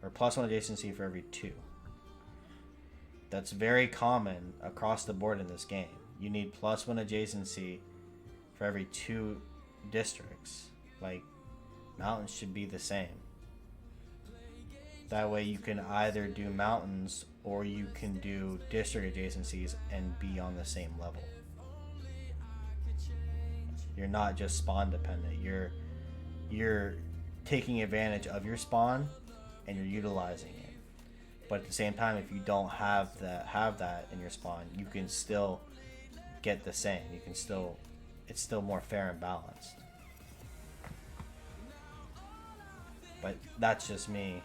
or +1 adjacency for every 2. That's very common across the board in this game. You need +1 adjacency for every 2 districts. Like, mountains should be the same. That way you can either do mountains or you can do district adjacencies and be on the same level. You're not just spawn dependent. You're taking advantage of your spawn and you're utilizing it. But at the same time, if you don't have that in your spawn, you can still get the same. It's still more fair and balanced. But that's just me.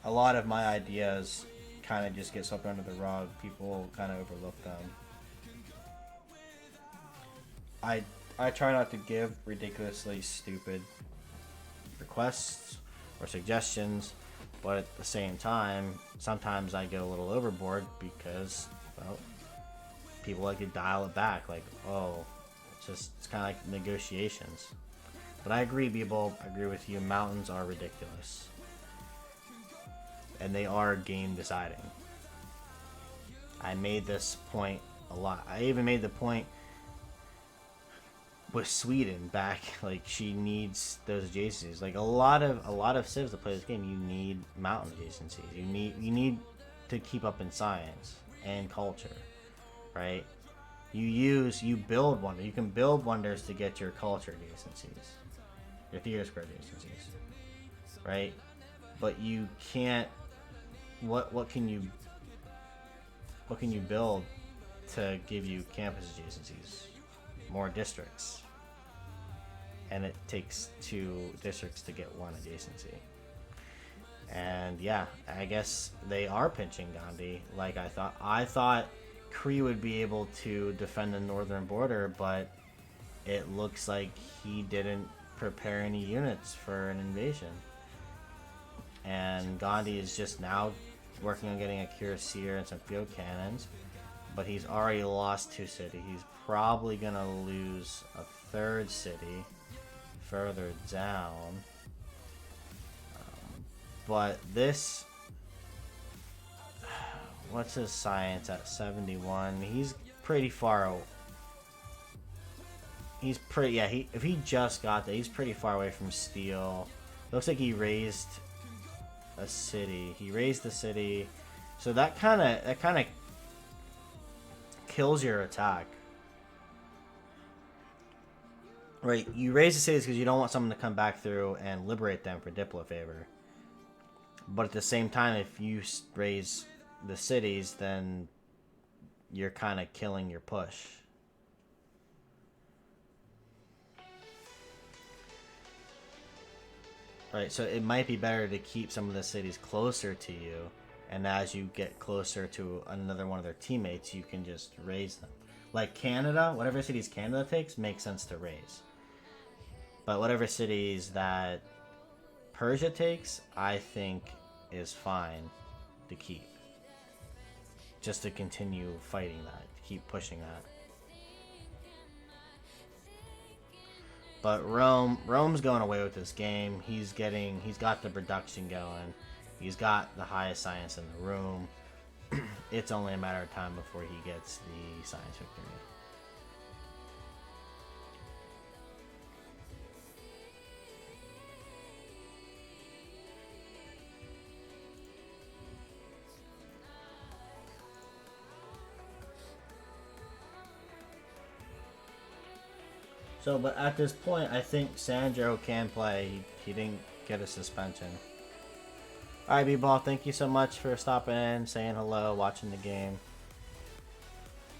A lot of my ideas kind of just get swept under the rug. People kind of overlook them. I try not to give ridiculously stupid requests or suggestions, but at the same time, sometimes I go a little overboard because, well, people like to dial it back. Like, oh, it's kind of like negotiations. But I agree, Beeble. I agree with you. Mountains are ridiculous. And they are game deciding. I made this point a lot. I even made the point with Sweden back. Like, she needs those adjacencies. Like, a lot of civs that play this game, you need mountain adjacencies. You need to keep up in science and culture, right? You build wonders. You can build wonders to get your culture adjacencies, your theater square adjacencies, right? But you can't. What can you build to give you campus adjacencies? More districts, and it takes 2 districts to get 1 adjacency. And yeah, I guess they are pinching Gandhi like I thought. I thought Kree would be able to defend the northern border, but it looks like he didn't prepare any units for an invasion. And Gandhi is just now working on getting a cuirassier and some field cannons, but he's already lost 2 cities. He's probably gonna lose a 3rd city further down. But this, what's his science at 71? He's pretty far. He's pretty, yeah. If he just got that, he's pretty far away from steel. Looks like he raised a city. He raised the city, so that kind of kills your attack. Right, you raise the cities because you don't want someone to come back through and liberate them for Diplo favor. But at the same time, if you raise the cities, then you're kind of killing your push. Right, so it might be better to keep some of the cities closer to you, and as you get closer to another one of their teammates, you can just raise them. Like Canada, whatever cities Canada takes makes sense to raise. But whatever cities that Persia takes, I think is fine to keep. Just to continue fighting that, to keep pushing that. But Rome's going away with this game. He's got the production going. He's got the highest science in the room. It's only a matter of time before he gets the science victory. So, but at this point, I think Sandro can play. He didn't get a suspension. Alright, B-Ball, thank you so much for stopping in, saying hello, watching the game.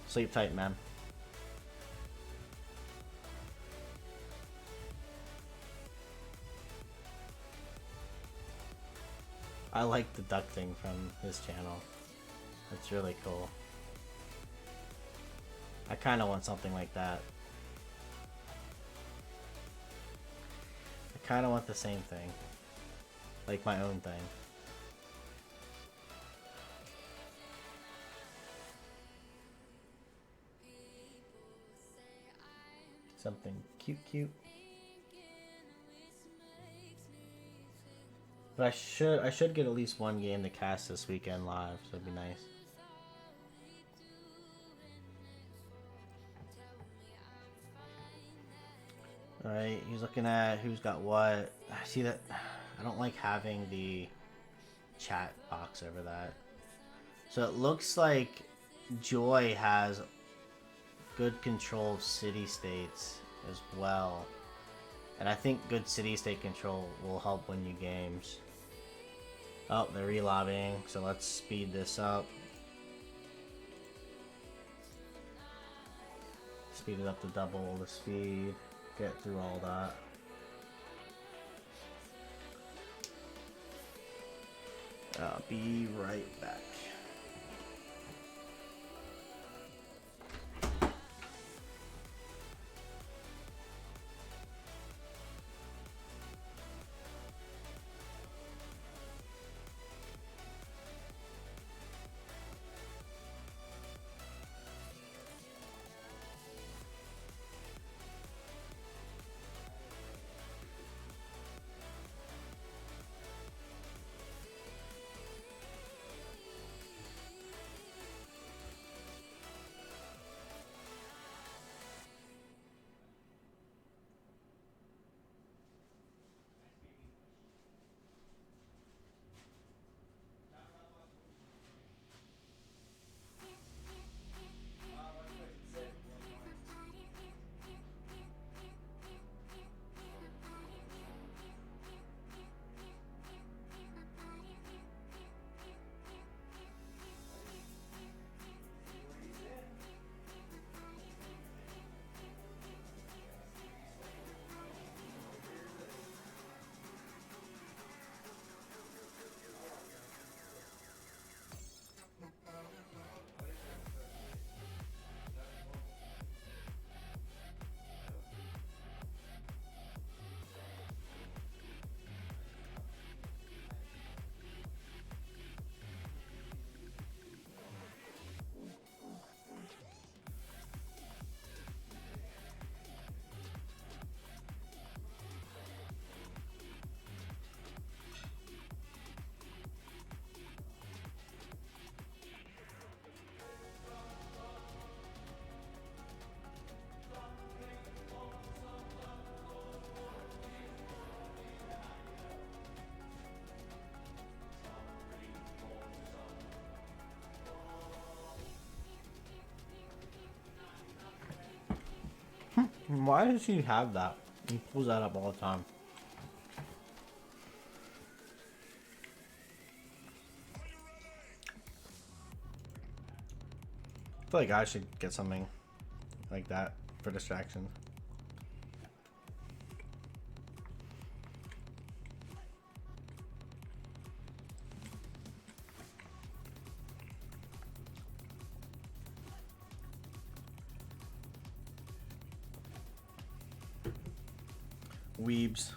Sleep tight, man. I like the duck thing from his channel. It's really cool. I kind of want something like that. I kind of want the same thing. Like my own thing. Something cute. But I should get at least one game to cast this weekend live, so it'd be nice. Alright, he's looking at who's got what. See that? I don't like having the chat box over that. So it looks like Joy has good control of city-states as well. And I think good city-state control will help win you games. Oh, they're relobbying, so let's speed this up. Speed it up to double the speed. Get through all that. I'll be right back. Why does he have that? He pulls that up all the time. I feel like I should get something like that for distraction. Weebs.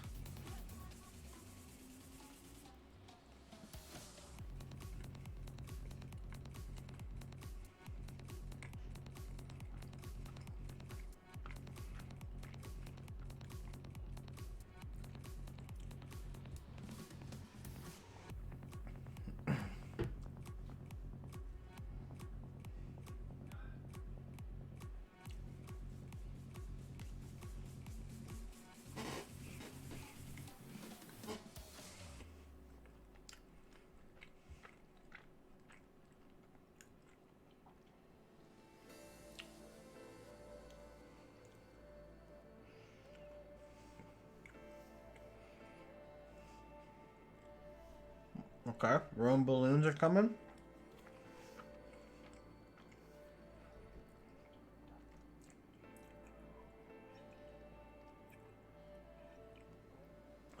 Okay, Rome balloons are coming.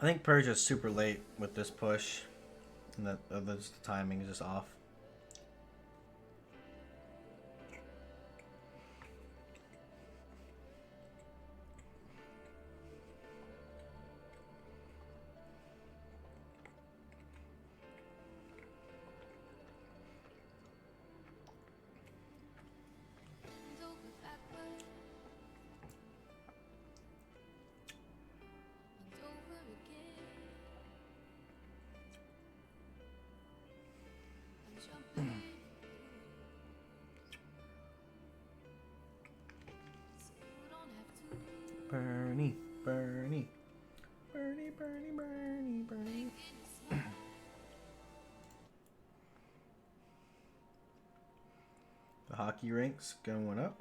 I think Persia's super late with this push, and that the timing is just off. Bernie, Bernie, Bernie, Bernie, Bernie, Bernie. The hockey rinks going up.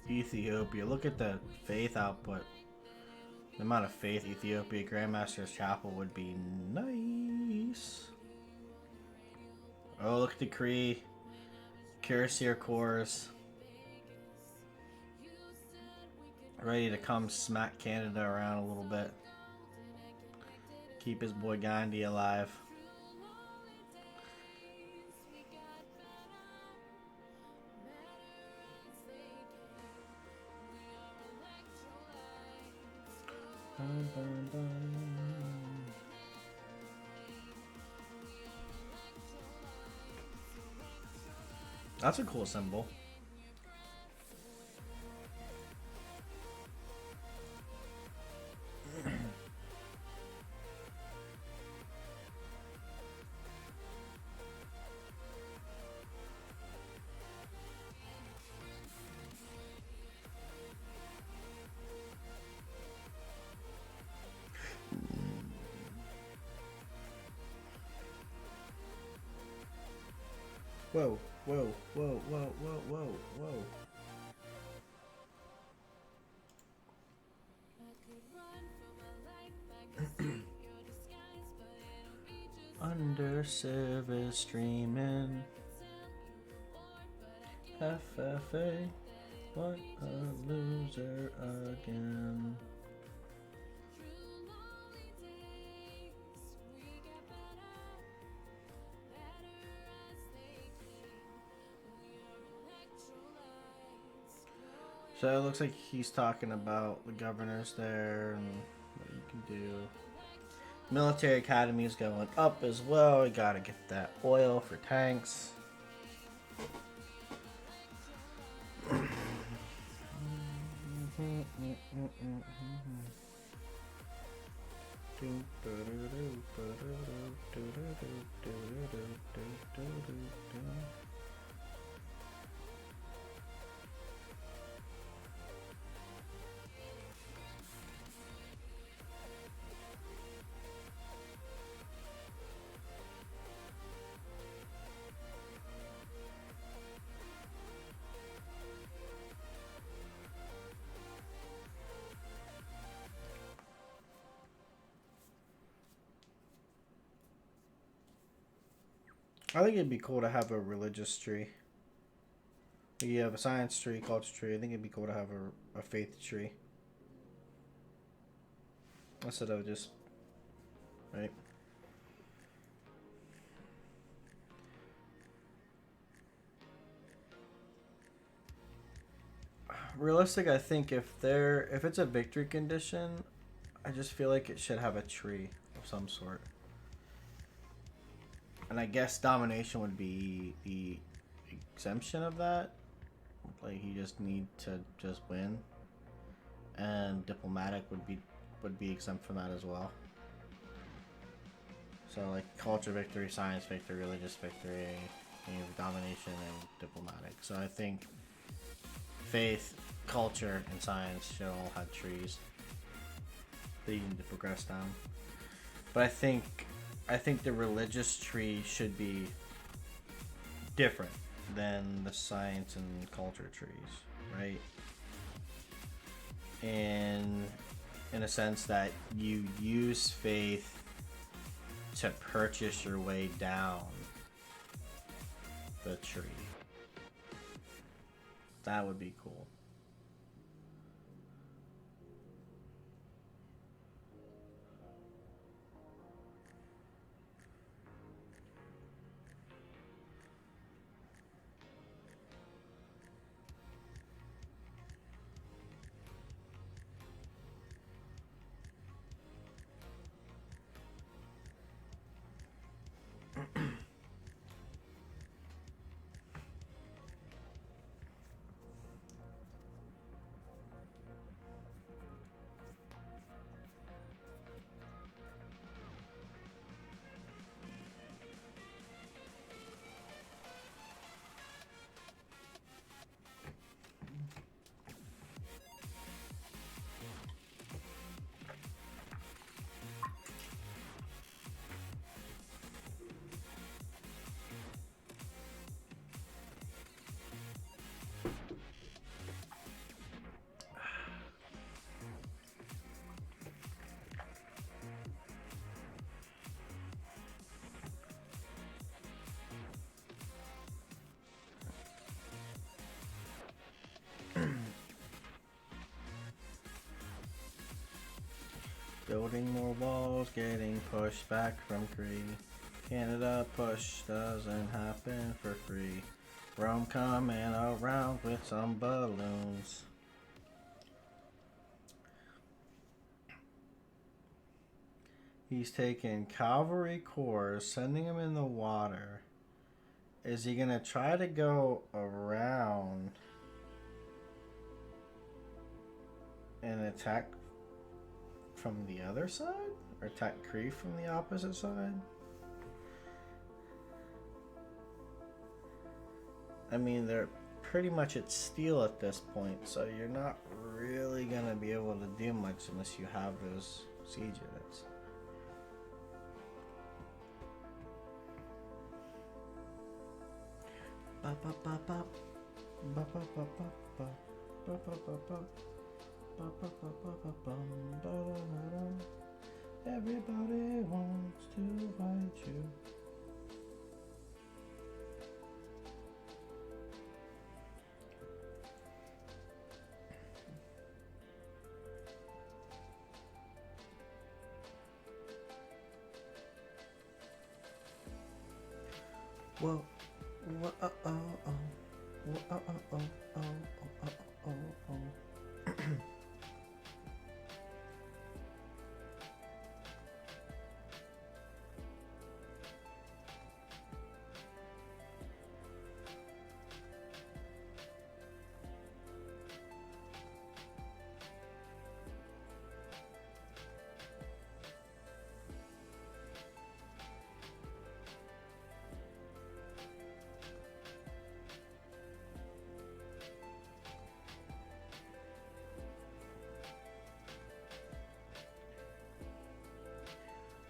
Ethiopia. Look at the faith output. The amount of faith Ethiopia Grandmaster's Chapel would be nice. Oh, look at the Cree. Cuirassier Corps. Ready to come smack Canada around a little bit. Keep his boy Gandhi alive. Dun, dun, dun. That's a cool symbol. Whoa, whoa, whoa, whoa, whoa, whoa, whoa. Under service streaming. FFA. What a loser again. So it looks like he's talking about the governors there and what you can do. Military academy is going up as well. We gotta get that oil for tanks. I think it'd be cool to have a religious tree. You have a science tree, culture tree. I think it'd be cool to have a faith tree. Instead of just, right? Realistic, I think if it's a victory condition, I just feel like it should have a tree of some sort. And I guess domination would be the exemption of that. Like you just need to just win. And diplomatic would be exempt from that as well. So like culture victory, science victory, religious victory, you have domination and diplomatic. So I think faith, culture, and science should all have trees that you need to progress down. But I think the religious tree should be different than the science and culture trees, right? And in a sense that you use faith to purchase your way down the tree. That would be cool. Building more walls, getting pushed back from Cree. Canada push doesn't happen for free. Rome coming around with some balloons. He's taking cavalry corps, sending them in the water. Is he gonna try to go around and attack from the other side? Or attack Cree from the opposite side? I mean, they're pretty much at steel at this point, so you're not really gonna be able to do much unless you have those siege units. Everybody wants to fight you. Whoa, whoa, oh, oh, oh, whoa, oh, oh, oh, oh, oh, oh, oh, oh.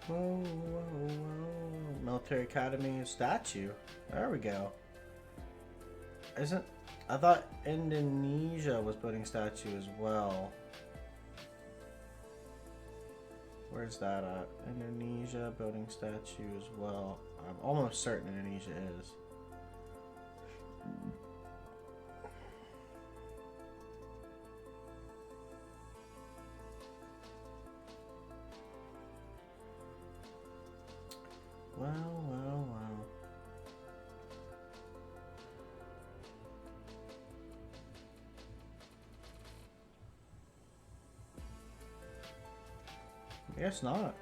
Whoa, whoa, whoa. Military Academy statue. There we go. Isn't... I thought Indonesia was putting statue as well. Where's that at? Indonesia building statue as well. I'm almost certain Indonesia is. Well, well, well. I guess not.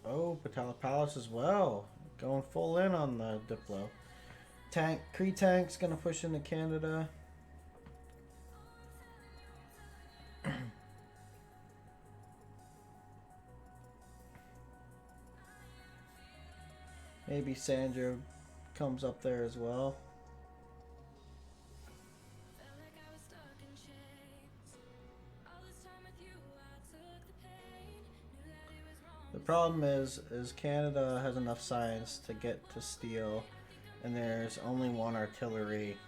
Oh, Patala Palace as well. Going full in on the Diplo. Kree tank's gonna push into Canada. Maybe Sandro comes up there as well. The problem is Canada has enough science to get to steel, and there's only one artillery.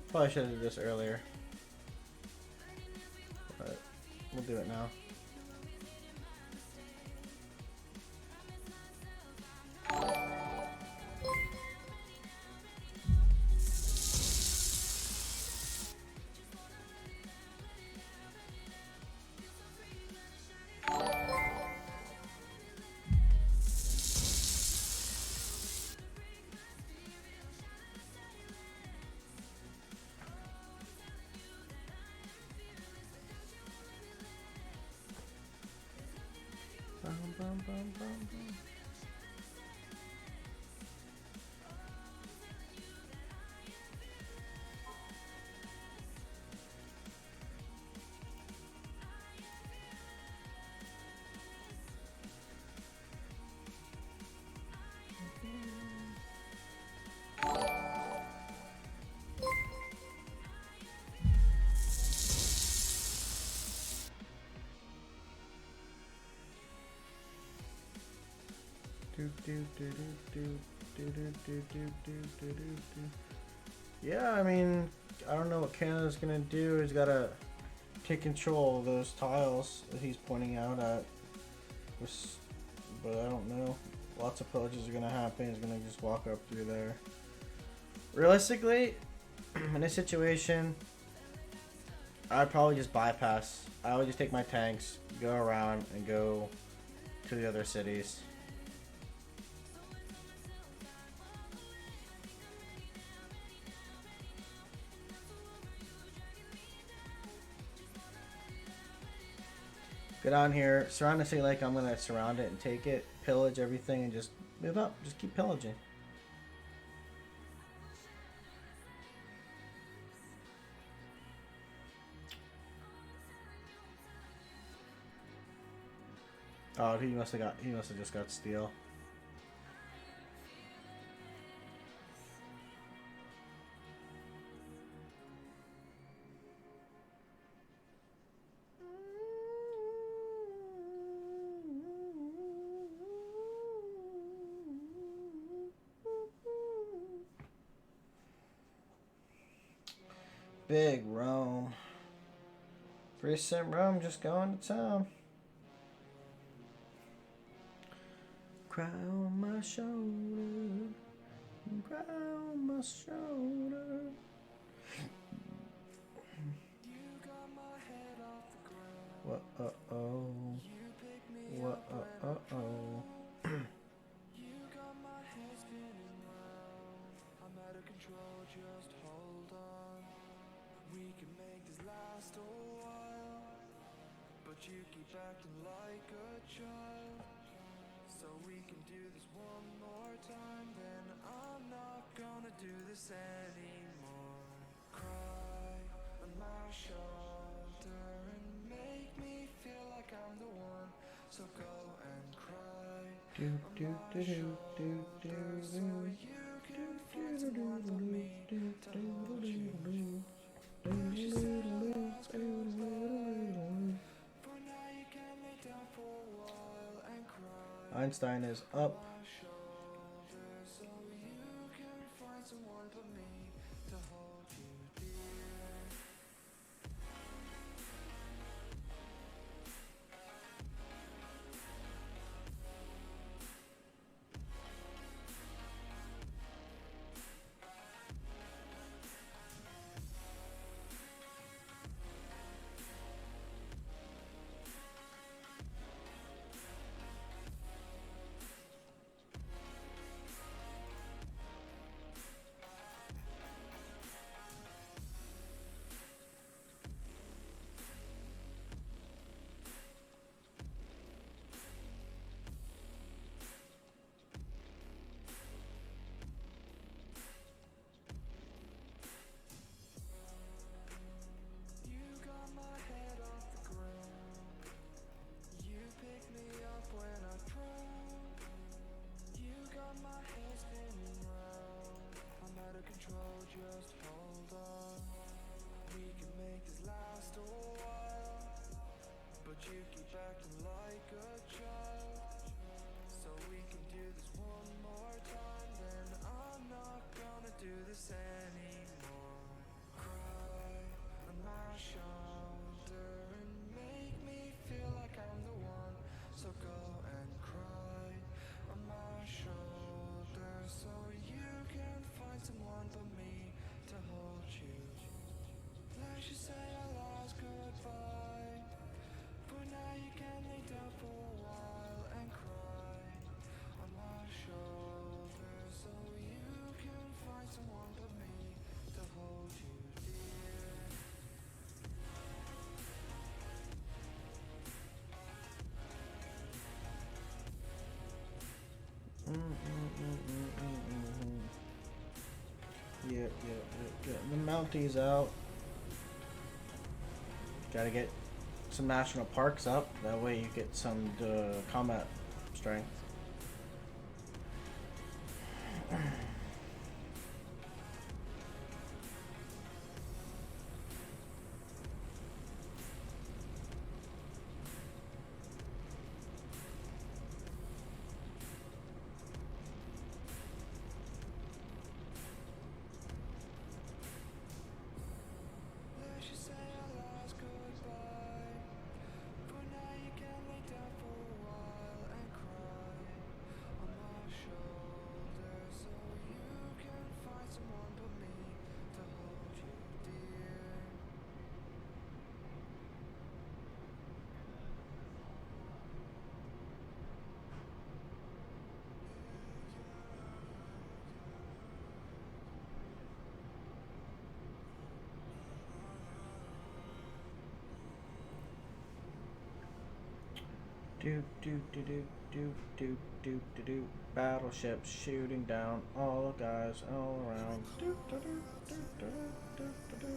Probably should have did this earlier, but we'll do it now. Yeah, I mean, I don't know what Canada's gonna do. He's gotta take control of those tiles that he's pointing out at. But I don't know. Lots of pillages are gonna happen. He's gonna just walk up through there. Realistically, in this situation, I'd probably just bypass. I would just take my tanks, go around, and go to the other cities. Get on here, surround the city lake. I'm gonna surround it and take it, pillage everything, and just move up. Just keep pillaging. Oh, he must have just got steel. Big Rome. 3-cent Rome just going to town. Cry on my shoulder. Cry on my shoulder. What oh. What oh. You keep acting like a child. So we can do this one more time. Then I'm not gonna do this anymore. Cry on my shoulder and make me feel like I'm the one. So go and cry on my shoulder, so you can find someone but me to hold you. You should say our last goodbye. Einstein is up. Just hold on. We can make this last a while. But you keep acting like a child. So we can do this one more time. Then I'm not gonna do this anymore. Cry on my shoulder and make me feel like I'm the one. So go and cry on my shoulder, so you can find someone but me to hold you. Let's just say our last goodbye, but now you can lay down for a while and cry on my shoulder, so you can find someone but me to hold you, dear. Yeah. The Mounties out. Gotta get some national parks up. That way you get some combat strength. Let's just say our last goodbye, but now you can lay down for a while and cry on my shoulder, so Do do do do do do do do do. Battleships shooting down all the guys all around. Do do do do do do do do.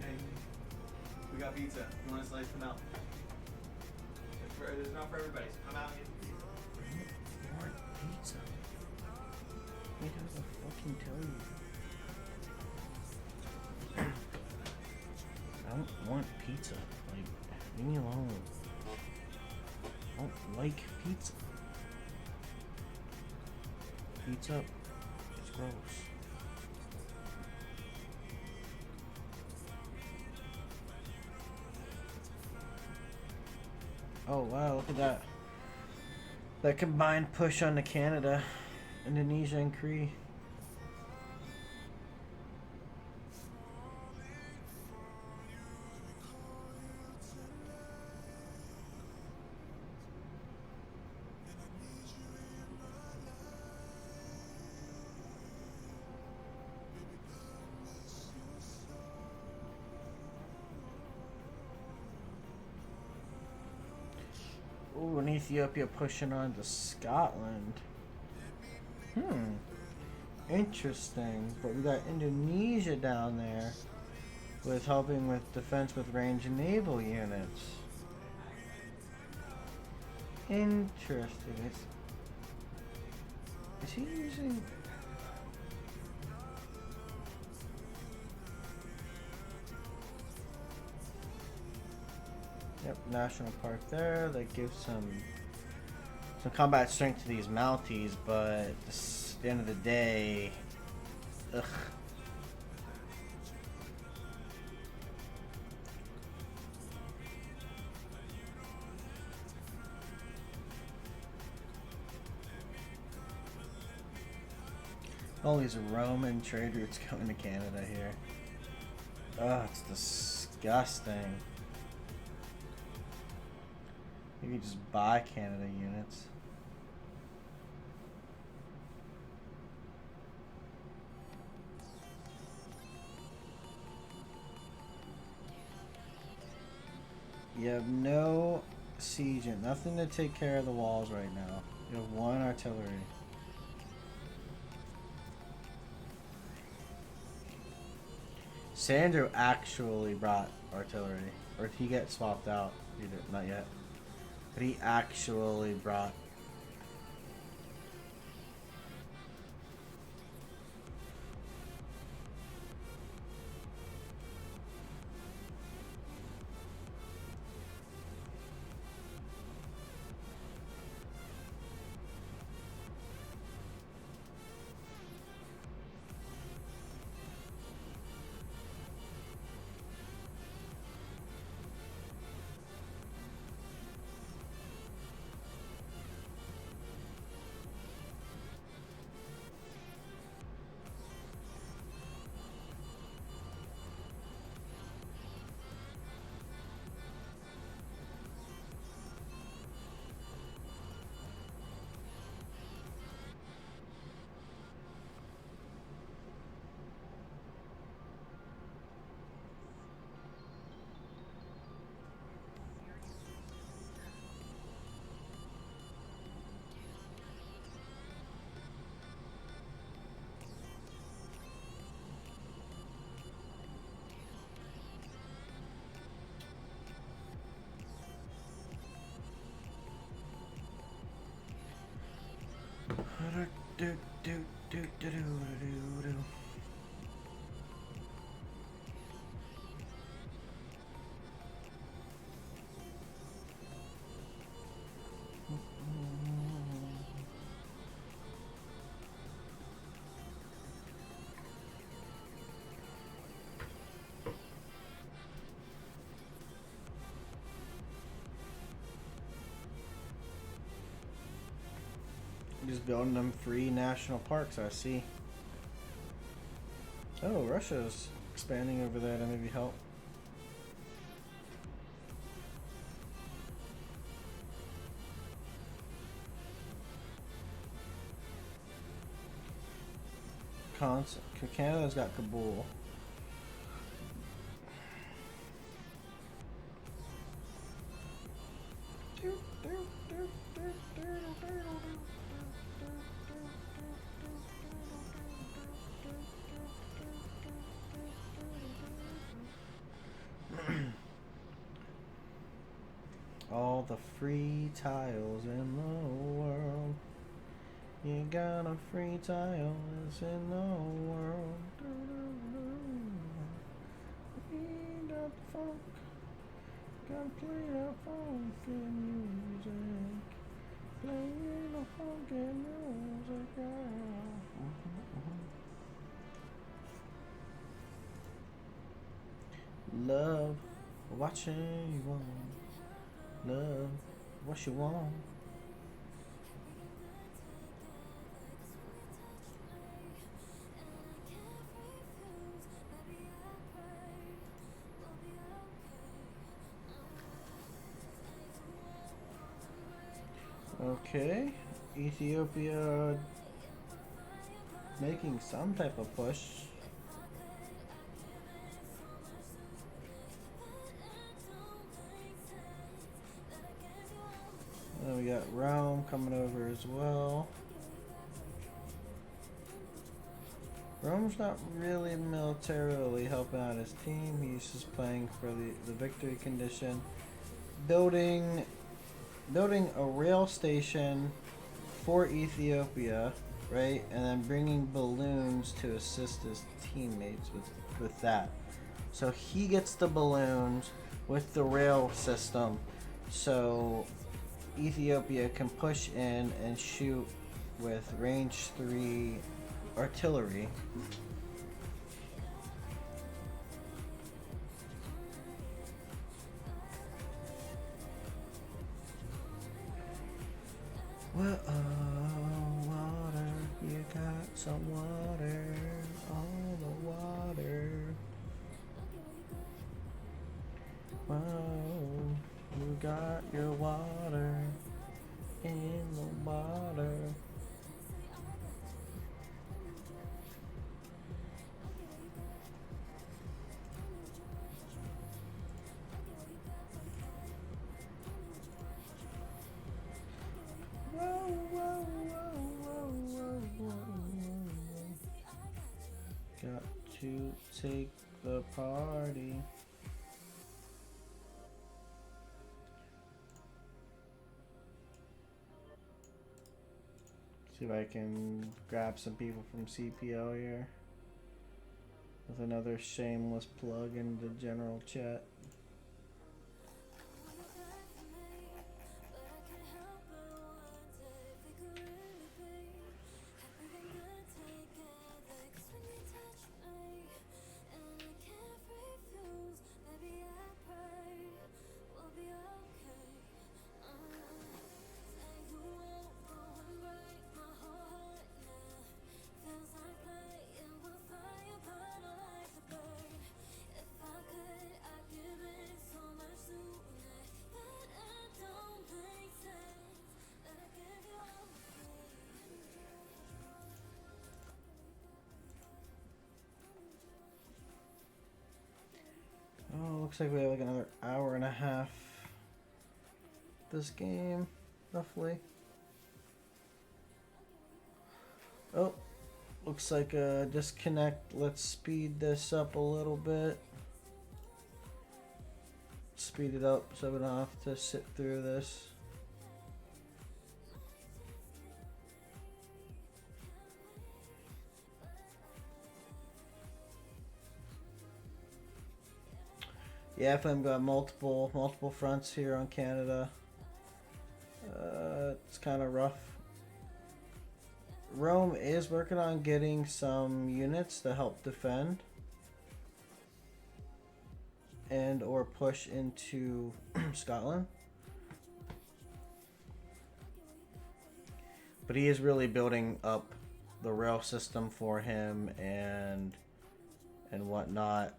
Hey, we got pizza. You want to slice them out? There's enough for everybody. So come out and get the pizza. I want pizza. What does I fucking tell you? I don't want pizza. Like, leave me alone. I don't like pizza. Pizza. It's gross. Oh wow, look at that. That combined push onto Canada, Indonesia, and Cree. Ooh, and Ethiopia pushing on to Scotland. Interesting. But we got Indonesia down there with helping with defense with range naval units. Interesting. Is he using... Yep, national park there. That gives some combat strength to these Mounties, but at the end of the day, ugh. All these Roman trade routes coming to Canada here. Ugh, it's disgusting. You could just buy Canada units. You have no siege and nothing to take care of the walls right now. You have one artillery. Sandro actually brought artillery. Or did he get swapped out? He did, not yet. But he actually brought... Do, do, do, do, do, do, do. Just building them free national parks, I see. Oh, Russia's expanding over there to maybe help. Canada's got Kabul. All the free tiles in the world. You got a free tile is in the world. We got the funk. Gotta play that funky music. Playing the funky music, yeah. Love what you want. Love what you want. Okay, Ethiopia making some type of push. Then we got Rome coming over as well. Rome's not really militarily helping out his team. He's just playing for the victory condition. Building a rail station for Ethiopia, right? And then bringing balloons to assist his teammates with that. So he gets the balloons with the rail system. So Ethiopia can push in and shoot with range 3 artillery. Well, water, you got some water, all the water. Whoa, you got your water in the water. Got to take the party. See if I can grab some people from CPO here with another shameless plug in the general chat. Oh, looks like we have like another hour and a half this game, roughly. Oh, looks like a disconnect. Let's speed this up a little bit. Speed it up so we don't have to sit through this. Yeah, FM got multiple fronts here on Canada. It's kind of rough. Rome is working on getting some units to help defend and or push into Scotland. But he is really building up the rail system for him and whatnot,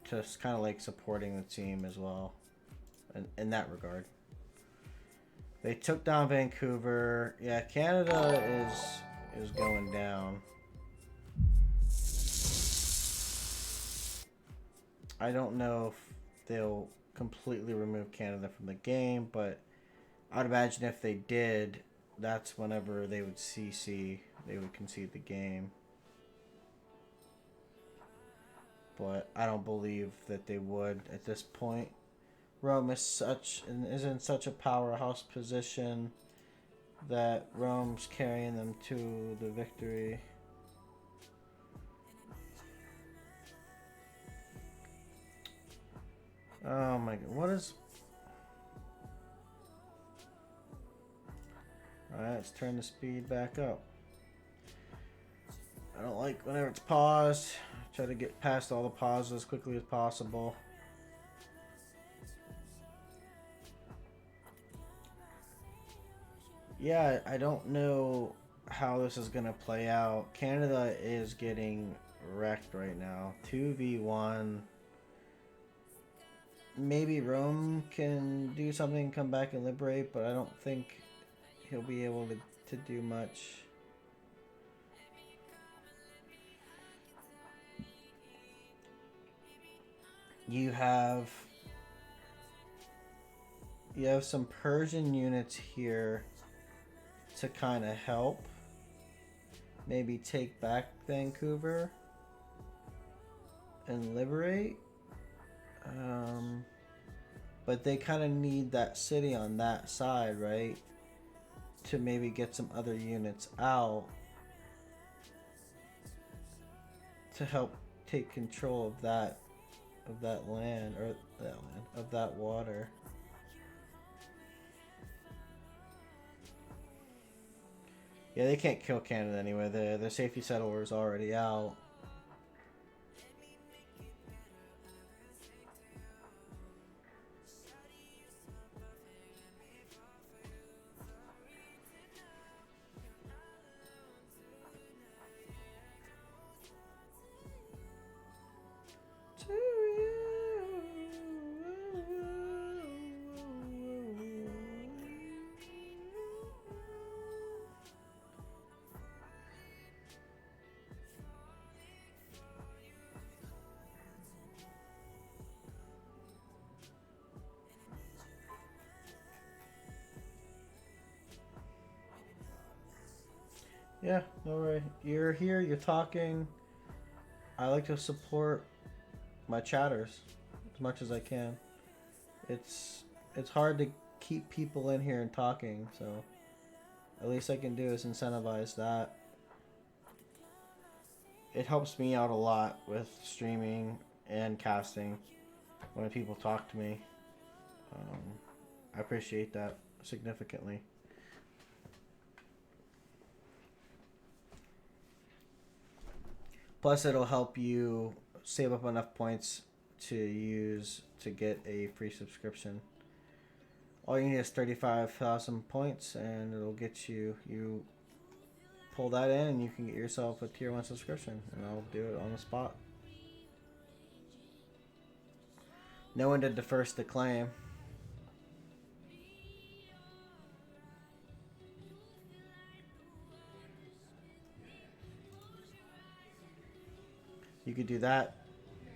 just kind of like supporting the team as well in that regard. They took down Vancouver. Yeah, Canada is going down. I don't know if they'll completely remove Canada from the game, but I'd imagine if they did, that's whenever they would CC, they would concede the game. But I don't believe that they would at this point. Rome is in such a powerhouse position that Rome's carrying them to the victory. Oh my god, what is... Alright, let's turn the speed back up. I don't like whenever it's paused. Try to get past all the pauses as quickly as possible. Yeah, I don't know how this is going to play out. Canada is getting wrecked right now. 2v1. Maybe Rome can do something, come back and liberate, but I don't think he'll be able to do much. You have some Persian units here to kind of help. Maybe take back Vancouver and liberate. But they kind of need that city on that side, right? To maybe get some other units out to help take control of that land, or of that water. Yeah, they can't kill Canada anyway. The safety settler is already out. Yeah, no worry. You're here, you're talking. I like to support my chatters as much as I can. It's hard to keep people in here and talking, so at least I can do is incentivize that. It helps me out a lot with streaming and casting when people talk to me. I appreciate that significantly. Plus, it'll help you save up enough points to use to get a free subscription. All you need is 35,000 points, and it'll get you. You pull that in, and you can get yourself a tier 1 subscription, and I'll do it on the spot. No one did the first to claim. You could do that.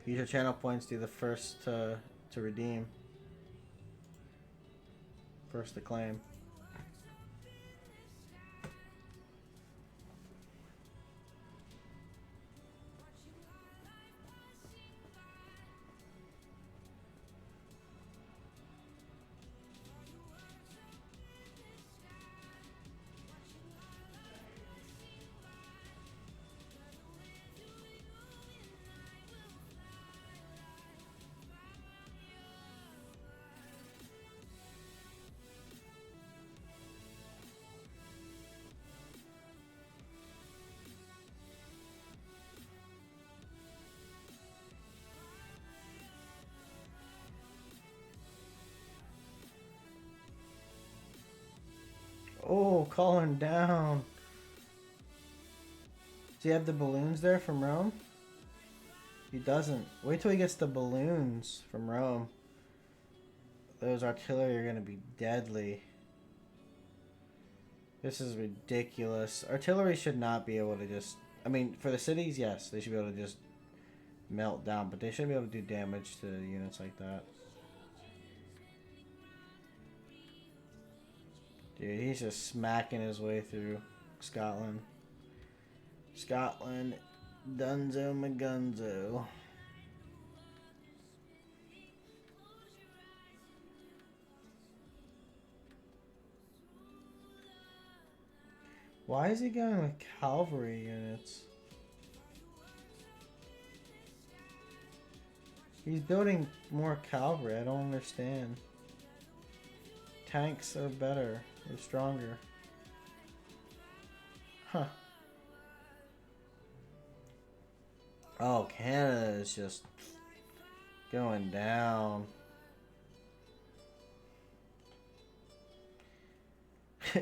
Use your channel points, do the first to redeem. First to claim. Oh, calling down. Does he have the balloons there from Rome? He doesn't. Wait till he gets the balloons from Rome. Those artillery are going to be deadly. This is ridiculous. Artillery should not be able to just... I mean, for the cities, yes. They should be able to just melt down. But they shouldn't be able to do damage to units like that. Dude, he's just smacking his way through Scotland. Scotland, Dunzo McGunzo. Why is he going with cavalry units? He's building more cavalry. I don't understand. Tanks are better. They're stronger. Huh. Oh, Canada is just going down.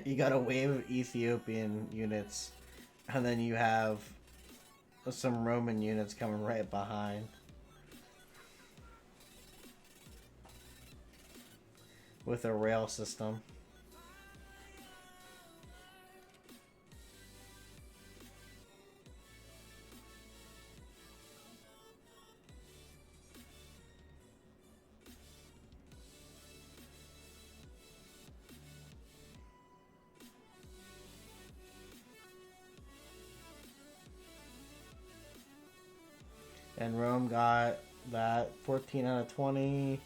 You got a wave of Ethiopian units, and then you have some Roman units coming right behind. With a rail system. And Rome got that 14 out of 20.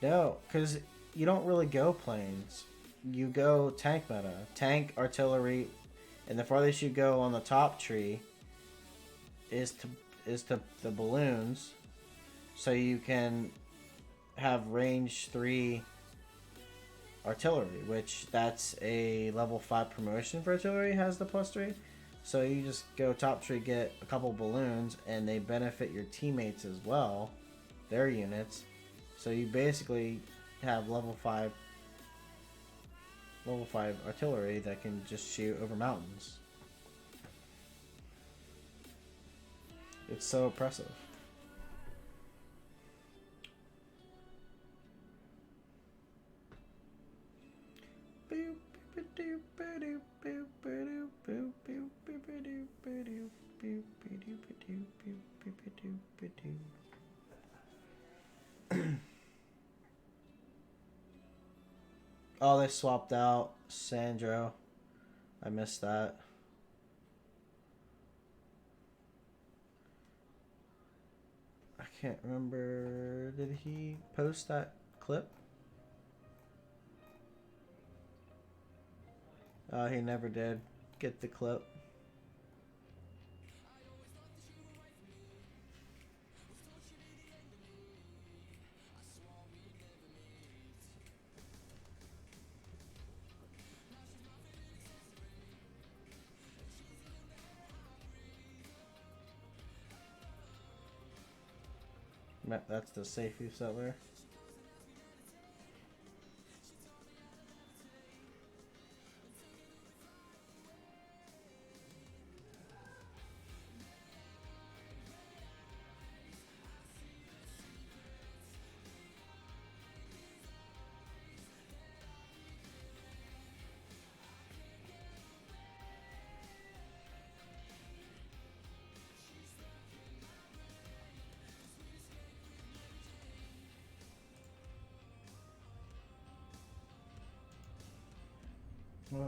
No, because you don't really go planes. You go tank meta. Tank, artillery, and the farthest you go on the top tree is to the balloons. So you can have range 3 artillery, which that's a level 5 promotion for artillery, has the +3. So you just go top tree, get a couple balloons, and they benefit your teammates as well, their units. So you basically have level 5 artillery that can just shoot over mountains. It's so oppressive. Oh, they swapped out Sandro. I missed that. I can't remember. Did he post that clip? He never did get the clip. That's the safety settler. Whoa,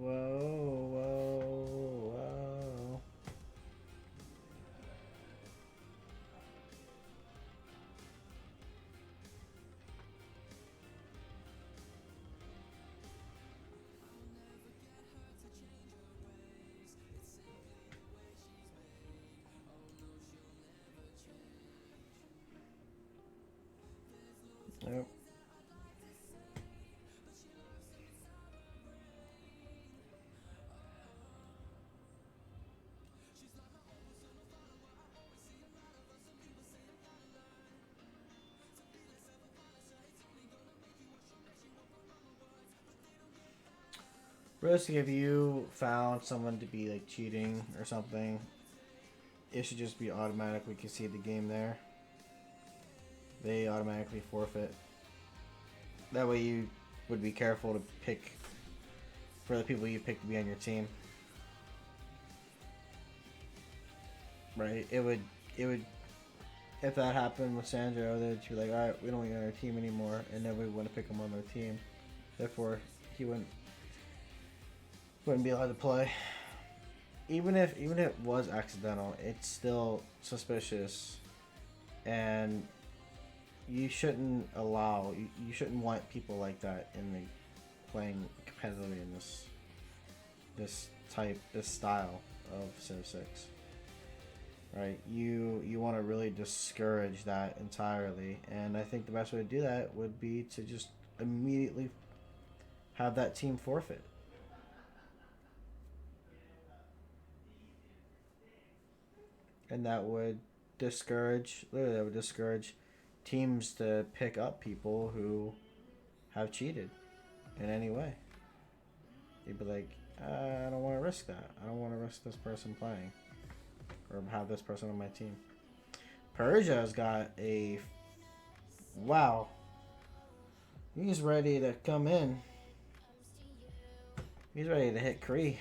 whoa, whoa, whoa. Yep. Realistically, if you found someone to be like cheating or something, it should just be automatic. We concede the game there. They automatically forfeit. That way you would be careful to pick for the people you pick to be on your team. Right? It would if that happened with Sandro, they'd be like, alright, we don't want you on our team anymore, and then we want to pick him on their team. Therefore, he wouldn't be allowed to play. Even if it was accidental, it's still suspicious, and you shouldn't you shouldn't want people like that in the playing competitively in this style of Civ 6. Right, you want to really discourage that entirely, and I think the best way to do that would be to just immediately have that team forfeit. And that would discourage teams to pick up people who have cheated in any way. You'd be like, I don't want to risk that. I don't want to risk this person playing or have this person on my team. Persia's got a... Wow. He's ready to come in. He's ready to hit Kree.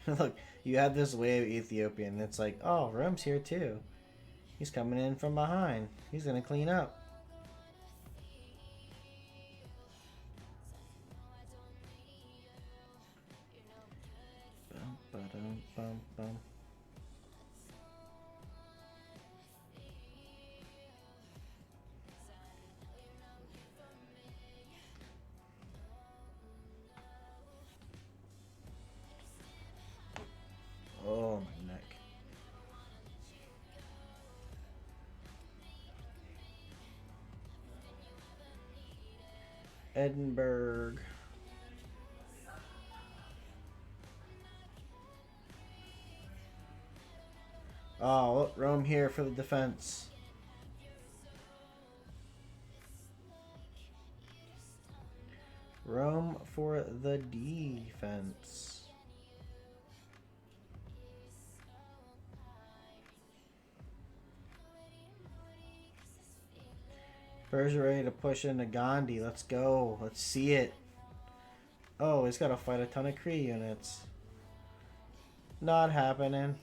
Look, you have this wave Ethiopian. It's like, oh, Rome's here too. He's coming in from behind. He's gonna clean up. Bum, ba-dum, bum, bum. Oh, my neck. Edinburgh. Oh, look, Rome here for the defense. Rome for the defense. Persia ready to push into Gandhi. Let's go. Let's see it. Oh, he's got to fight a ton of Kree units. Not happening.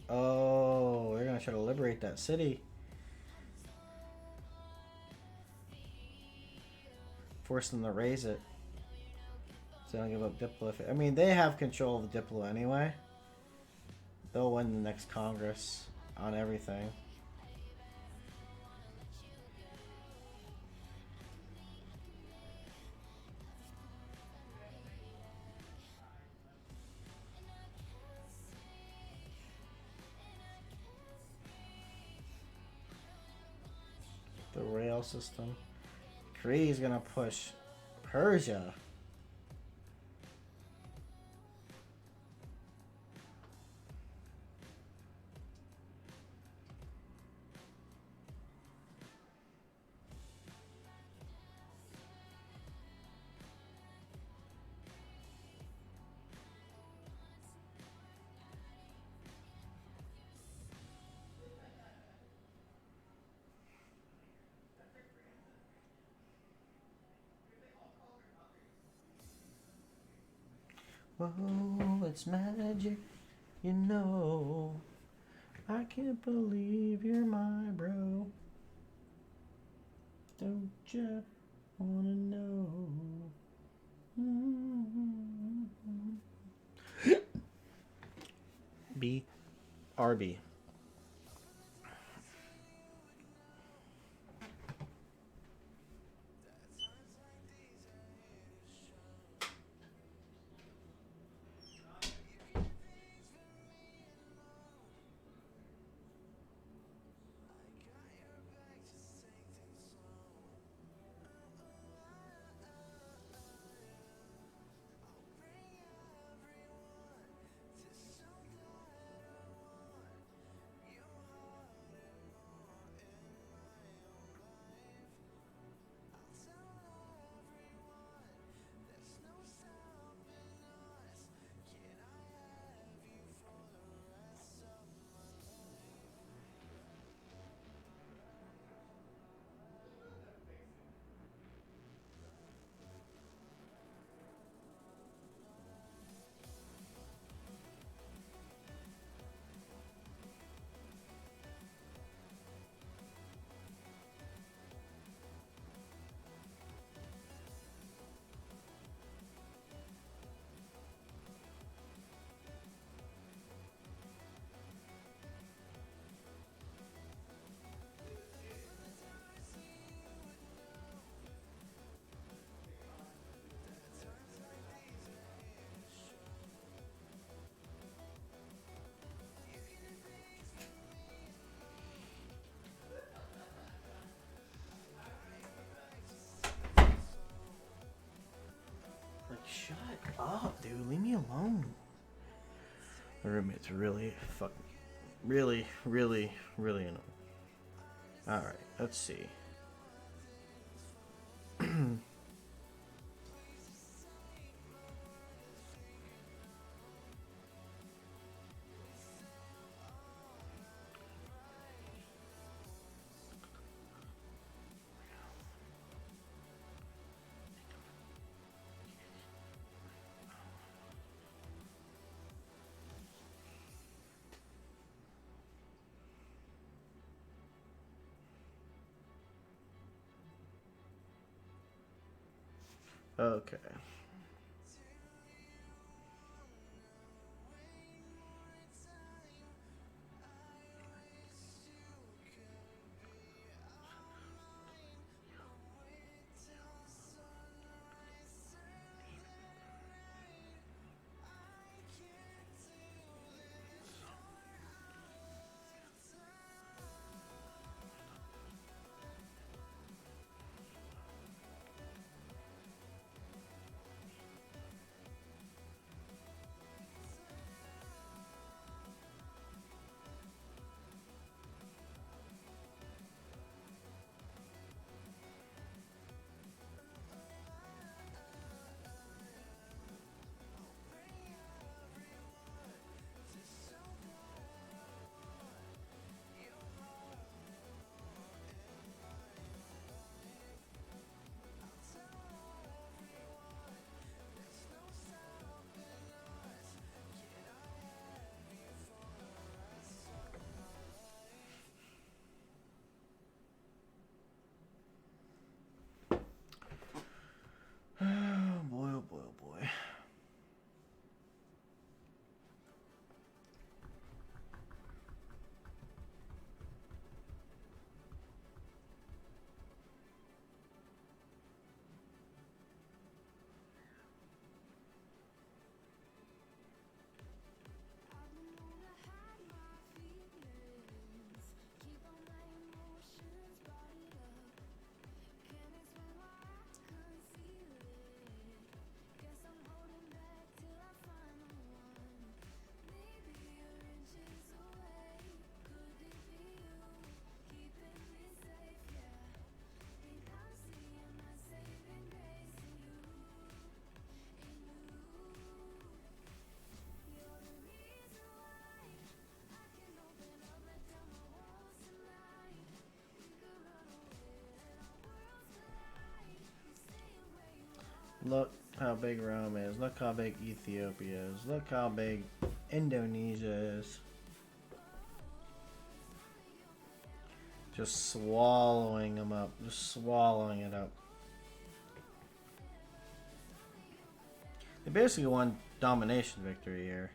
Oh, they're going to try to liberate that city. Force them to raise it. So they don't give up Diplo. I mean, they have control of the Diplo anyway. They'll win the next Congress on everything. The rail system. Kree's gonna push Persia. Whoa, it's magic, you know. I can't believe you're my bro. Don't you wanna know? BRB. dude. Leave me alone. My roommate's really fucking, really annoying. Alright, let's see. Okay. Oh boy, oh boy, oh boy. Look how big Rome is. Look how big Ethiopia is. Look how big Indonesia is. Just swallowing them up. Just swallowing it up. They basically won domination victory here.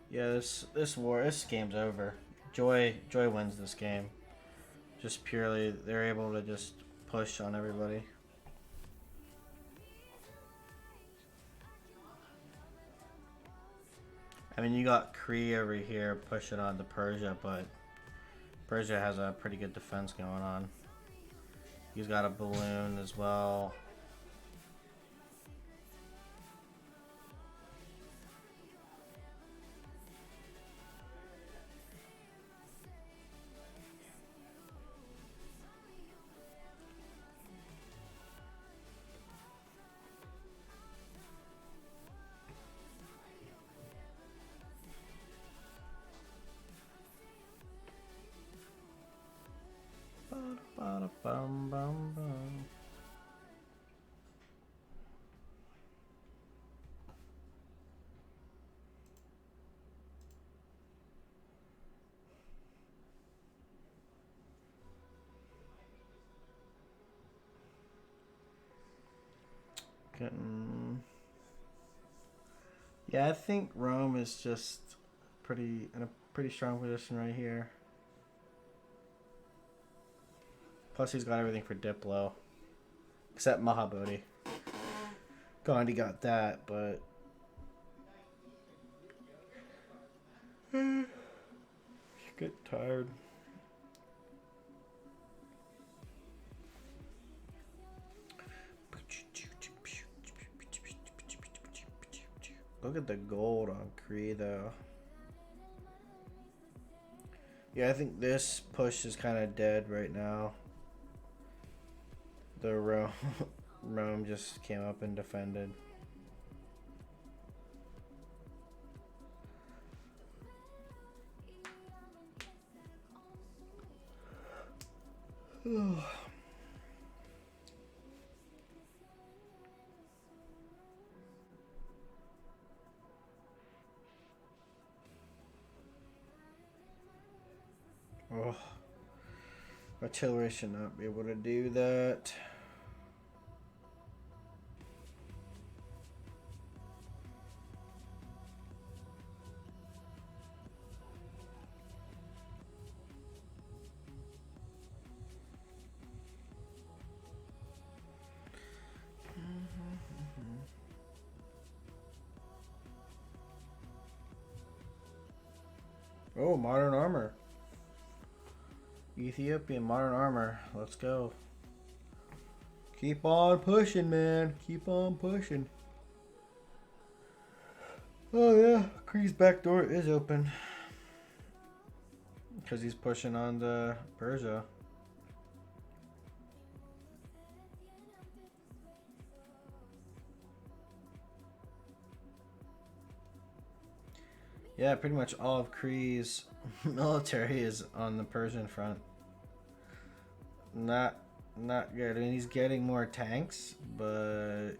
Yeah, this game's over. Joy wins this game. Just purely, they're able to just push on everybody. I mean, you got Kree over here pushing on to Persia, but Persia has a pretty good defense going on. He's got a balloon as well. Bum, bum, bum. Yeah, I think Rome is just pretty in a pretty strong position right here. Plus, he's got everything for Diplo, except Mahabodhi. Gandhi got that, but get tired. Look at the gold on Kree, though. Yeah, I think this push is kind of dead right now. The Rome just came up and defended. Oh, artillery should not be able to do that. Oh, modern armor. Ethiopian modern armor. Let's go. Keep on pushing, man. Keep on pushing. Oh, yeah. Kree's back door is open. Because he's pushing on the Persia. Yeah, pretty much all of Kree's military is on the Persian front. Not good. I mean, he's getting more tanks, but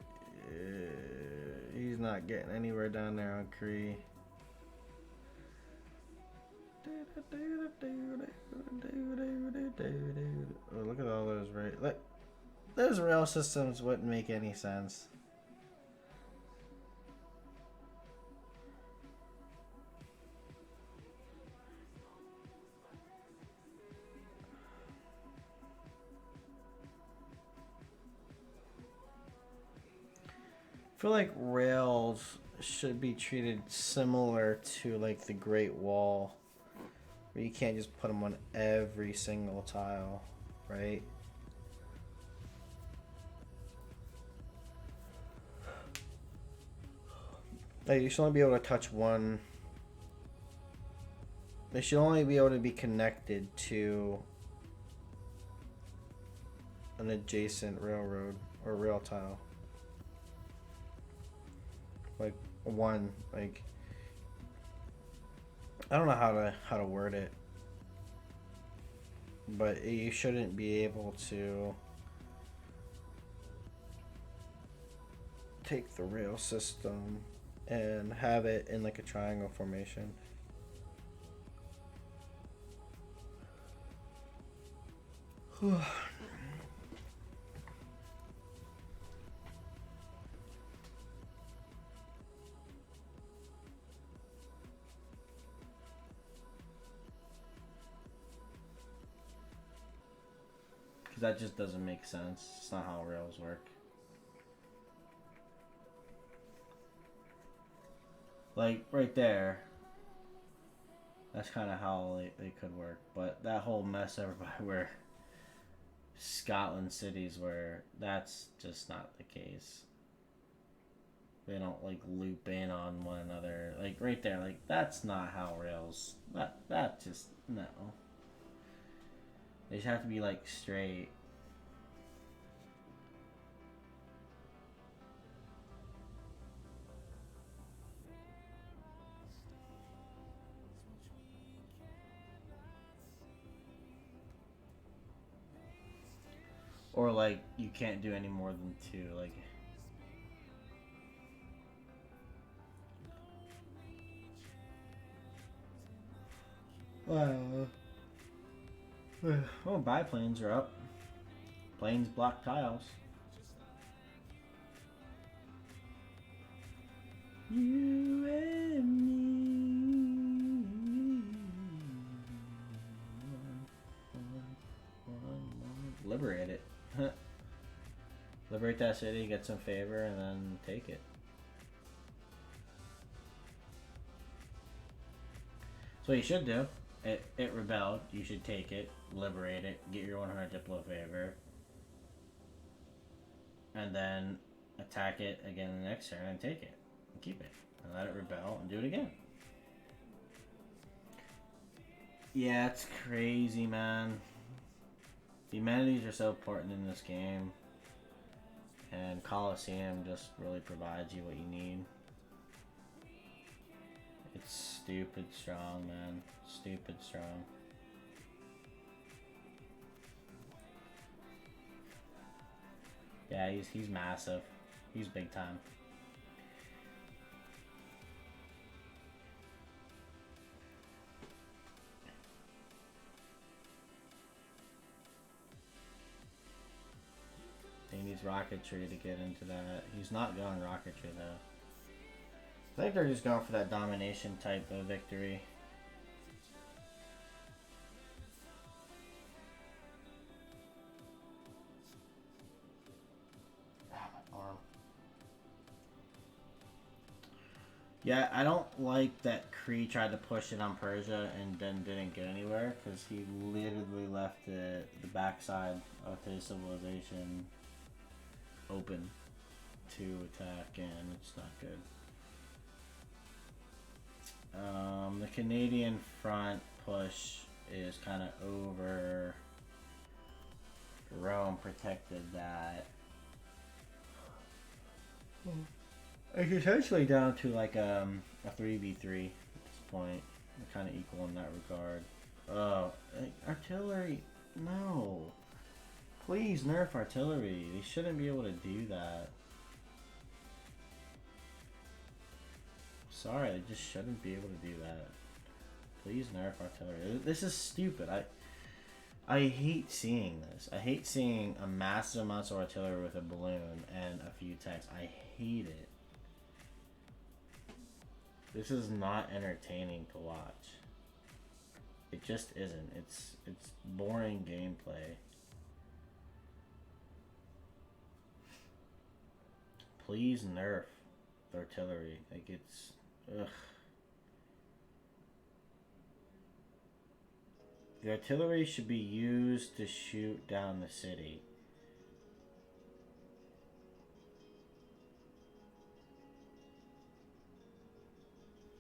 he's not getting anywhere down there on Kree. Oh, look at all those look, those rail systems wouldn't make any sense. I feel like rails should be treated similar to like the Great Wall, where you can't just put them on every single tile, right? Like you should only be able to touch one. They should only be able to be connected to an adjacent railroad or rail tile. Like one, like I don't know how to word it, but you shouldn't be able to take the rail system and have it in like a triangle formation. Because that just doesn't make sense. It's not how rails work. Like right there, that's kind of how they could work. But that whole mess everybody where Scotland cities where that's just not the case. They don't like loop in on one another. Like right there, like that's not how rails. That just no. They just have to be like straight. like you can't do any more than 2. Like, oh, biplanes are up. Planes block tiles. You and me. Liberate it. Liberate that city, get some favor, and then take it. So what you should do. It rebelled. You should take it, liberate it, get your 100 Diplo favor, and then attack it again the next turn and take it. And keep it. And let it rebel and do it again. Yeah, it's crazy, man. The amenities are so important in this game. And Coliseum just really provides you what you need. It's stupid strong, man. Stupid strong. Yeah, he's massive. He's big time. He needs rocketry to get into that. He's not going rocketry though. I think they're just going for that domination type of victory. Ah, my arm. Yeah, I don't like that Kree tried to push it on Persia and then didn't get anywhere because he literally left the backside of his civilization open to attack, and it's not good. The Canadian front push is kind of over. Rome protected that. It's essentially down to like a 3v3 at this point. They're kind of equal in that regard. Oh, artillery, no. Please nerf artillery. They shouldn't be able to do that. Sorry, they just shouldn't be able to do that. Please nerf artillery. This is stupid. I hate seeing this. I hate seeing a massive amount of artillery with a balloon and a few tanks. I hate it. This is not entertaining to watch. It just isn't. It's boring gameplay. Please nerf the artillery. Like, it's... ugh. The artillery should be used to shoot down the city.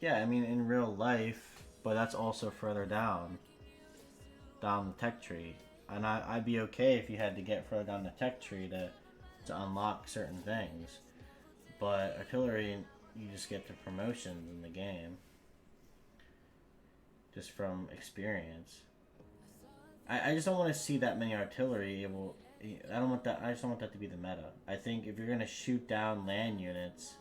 Yeah, I mean, in real life, but that's also further down the tech tree. And I'd be okay if you had to get further down the tech tree to unlock certain things. But artillery, you just get the promotions in the game. Just from experience. I just don't want to see that many artillery able... I don't want that. I just don't want that to be the meta. I think if you're going to shoot down land units,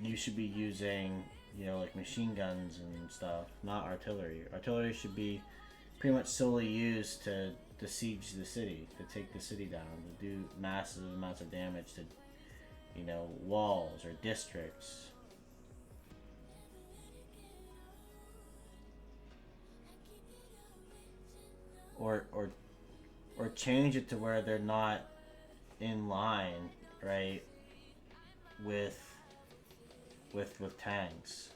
you should be using, you know, like machine guns and stuff, not artillery. Artillery should be pretty much solely used to siege the city, to take the city down, to do massive amounts of damage to, you know, walls or districts. Or change it to where they're not in line, right, with tanks.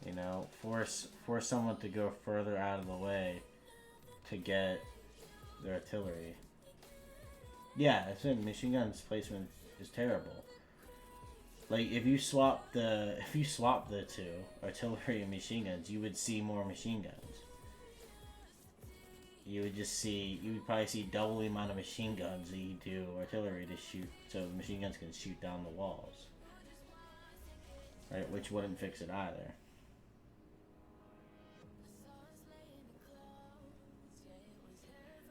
You know, force someone to go further out of the way to get their artillery. Yeah, I said machine guns placement is terrible. Like, if you swap the two, artillery and machine guns, you would see more machine guns. You would probably see double the amount of machine guns that you do artillery to shoot, so the machine guns can shoot down the walls. Right, which wouldn't fix it either.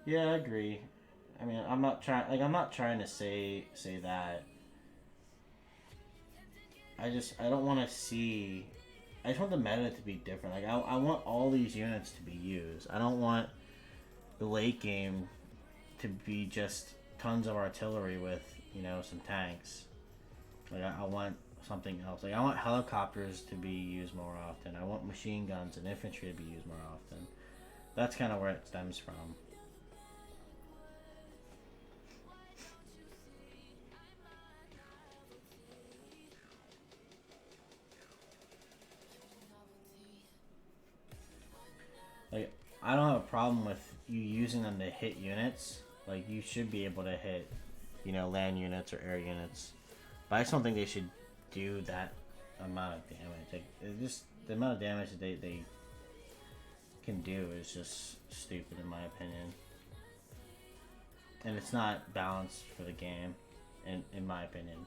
Yeah, I agree. I mean, I'm not trying to say that. I don't want to see. I just want the meta to be different. Like I want all these units to be used. I don't want the late game to be just tons of artillery with, you know, some tanks. Like I want something else. Like I want helicopters to be used more often. I want machine guns and infantry to be used more often. That's kind of where it stems from. Like I don't have a problem with you using them to hit units. Like you should be able to hit, you know, land units or air units. But I just don't think they should do that amount of damage. Like it just the amount of damage that they can do is just stupid in my opinion. And it's not balanced for the game, in my opinion.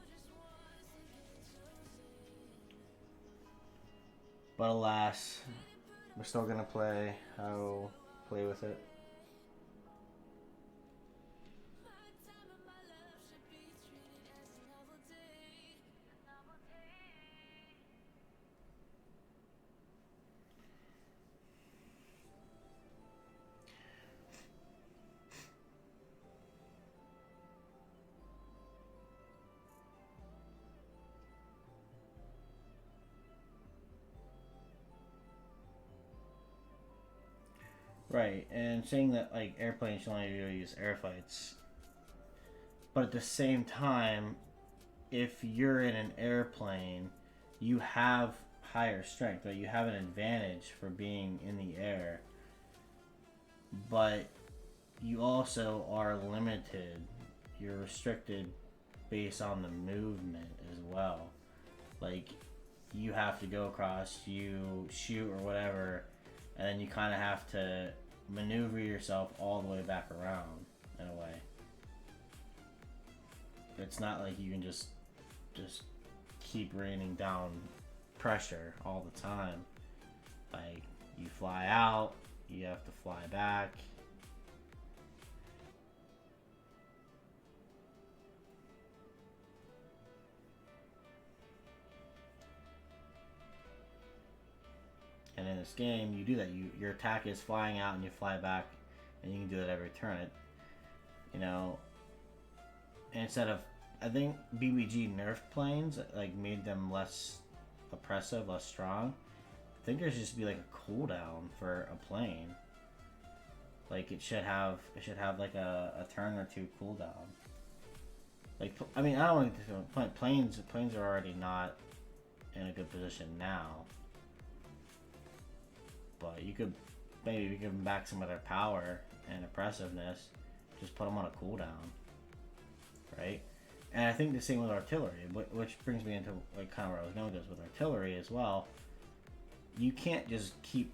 But alas, we're still gonna play with it. Right, and saying that like airplanes should only be able to use air fights, but at the same time, if you're in an airplane, you have higher strength, right? You have an advantage for being in the air, but you also are limited. You're restricted based on the movement as well. Like you have to go across, you shoot or whatever, and then you kind of have to maneuver yourself all the way back around in a way. It's not like you can just keep raining down pressure all the time. Like you fly out, you have to fly back. And in this game, you do that. Your attack is flying out and you fly back, and you can do that every turn. You know, and instead of, I think BBG nerfed planes, like made them less oppressive, less strong. I think there should just be like a cooldown for a plane. Like it should have like a turn or two cooldown. Like I mean, I don't want to planes are already not in a good position now. But you could maybe give them back some of their power and oppressiveness. Just put them on a cooldown, right? And I think the same with artillery, which brings me into like kind of where I was going with this with artillery as well. You can't just keep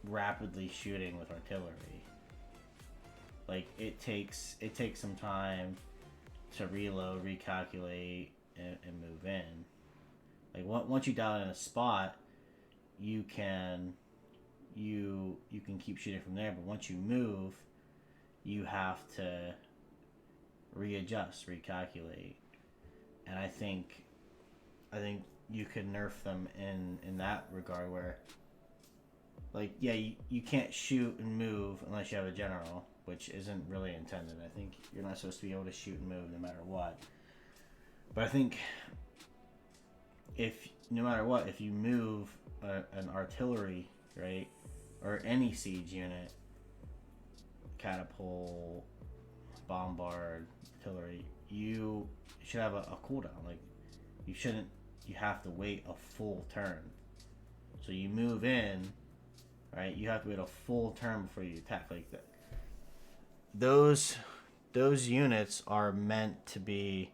rapidly shooting with artillery. Like it takes some time to reload, recalculate, and move in. Like once you dial in a spot, you can keep shooting from there, but once you move, you have to readjust, recalculate. And I think you could nerf them in that regard where like yeah, you can't shoot and move unless you have a general, which isn't really intended. I think you're not supposed to be able to shoot and move no matter what. But I think if no matter what, if you move an artillery, right, or any siege unit, catapult, bombard, artillery, you should have a cooldown. Like you have to wait a full turn. So you move in, right, you have to wait a full turn before you attack. Like that. Those units are meant to be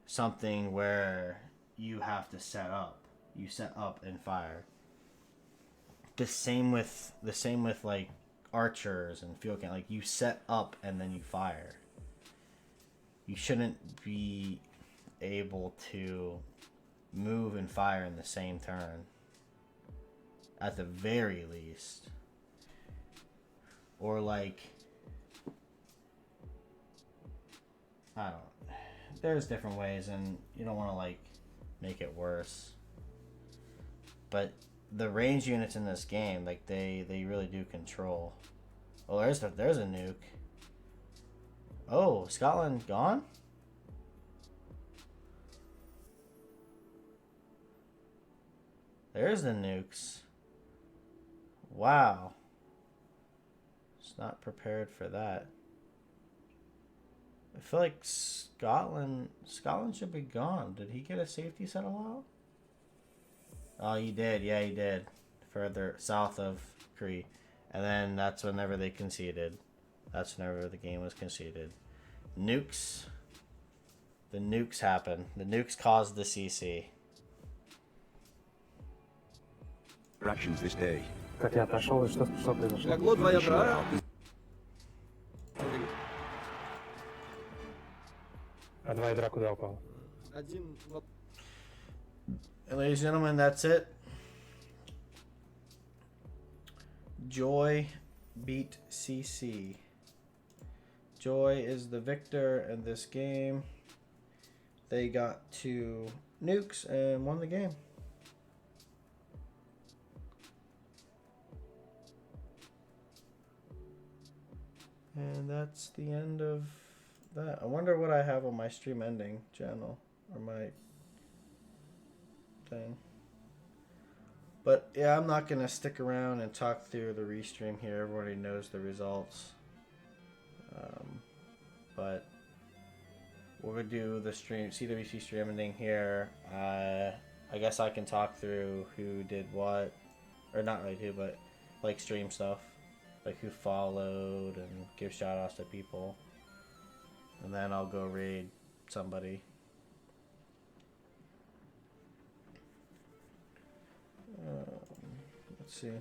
something where you have to set up. You set up and fire. The same with like archers and field cannon. Like you set up and then you fire. You shouldn't be able to move and fire in the same turn. At the very least. Or like I don't. There's different ways, and you don't want to like make it worse. But the range units in this game, like they really do control. Oh, there's a nuke. Oh, Scotland gone? There's the nukes. Wow. It's not prepared for that. I feel like Scotland should be gone. Did he get a safety settle out? Oh, he did. Yeah, he did. Further south of Cree. And then that's whenever they conceded. That's whenever the game was conceded. Nukes. The nukes happened. The nukes caused the CC. Actions this day. Как я отошел, и что произошло? Легло два ядра. А два ядра куда упало? Один вот. And ladies and gentlemen, that's it. Joy beat CC. Joy is the victor in this game. They got 2 nukes and won the game. And that's the end of that. I wonder what I have on my stream ending channel or my thing. But yeah, I'm not gonna stick around and talk through the restream here. Everybody knows the results. But we're gonna do the stream CWC stream ending here. I guess I can talk through who did what, or not really who, but like stream stuff, like who followed and give shout outs to people, and then I'll go raid somebody. Let's see.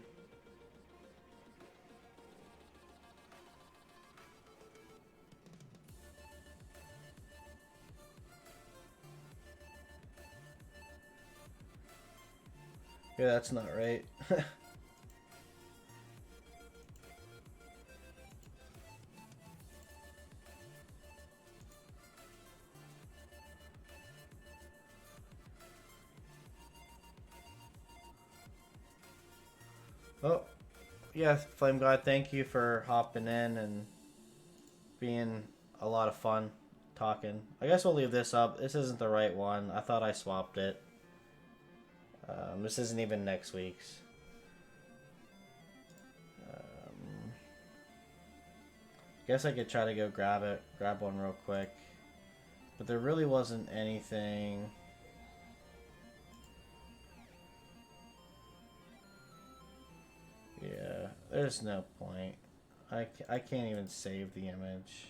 Yeah, that's not right. Oh, yeah, Flame God, thank you for hopping in and being a lot of fun talking. I guess we'll leave this up. This isn't the right one. I thought I swapped it. This isn't even next week's. Guess I could try to go grab one real quick. But there really wasn't anything. Yeah, there's no point. I can't even save the image.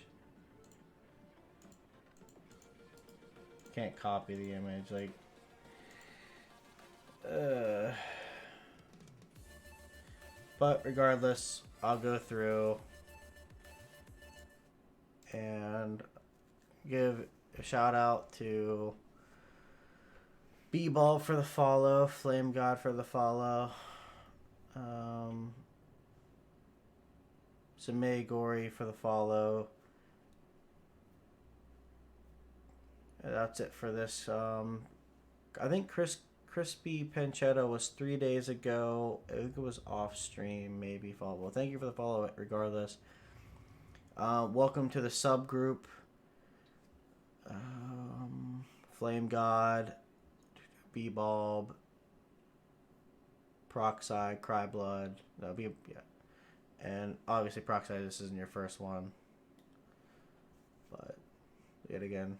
Can't copy the image, like. But regardless, I'll go through and give a shout out to B-Ball for the follow, Flame God for the follow, Samay Gory for the follow. That's it for this. I think Crispy Pancetta was 3 days ago. I think it was off stream, maybe follow. Thank you for the follow, regardless. Welcome to the subgroup. Flame God, B-Bulb, Proxide, Cryblood. That'll be yeah. And obviously Proxide, this isn't your first one. But yet again.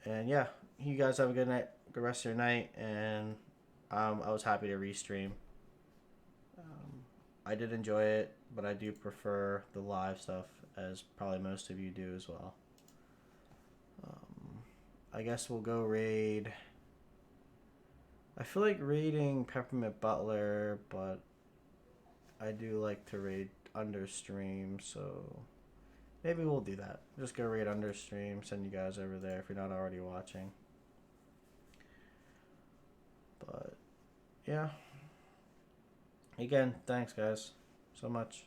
And yeah, you guys have a good night, good rest of your night, and I was happy to restream. I did enjoy it, but I do prefer the live stuff, as probably most of you do as well. I guess we'll go raid. I feel like raiding Peppermint Butler, but I do like to raid under stream, so maybe we'll do that. Just go raid under stream, send you guys over there if you're not already watching. But yeah. Again, thanks guys so much.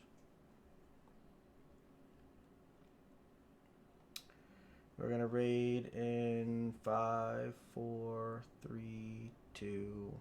We're gonna raid in 5, 4, 3, 2,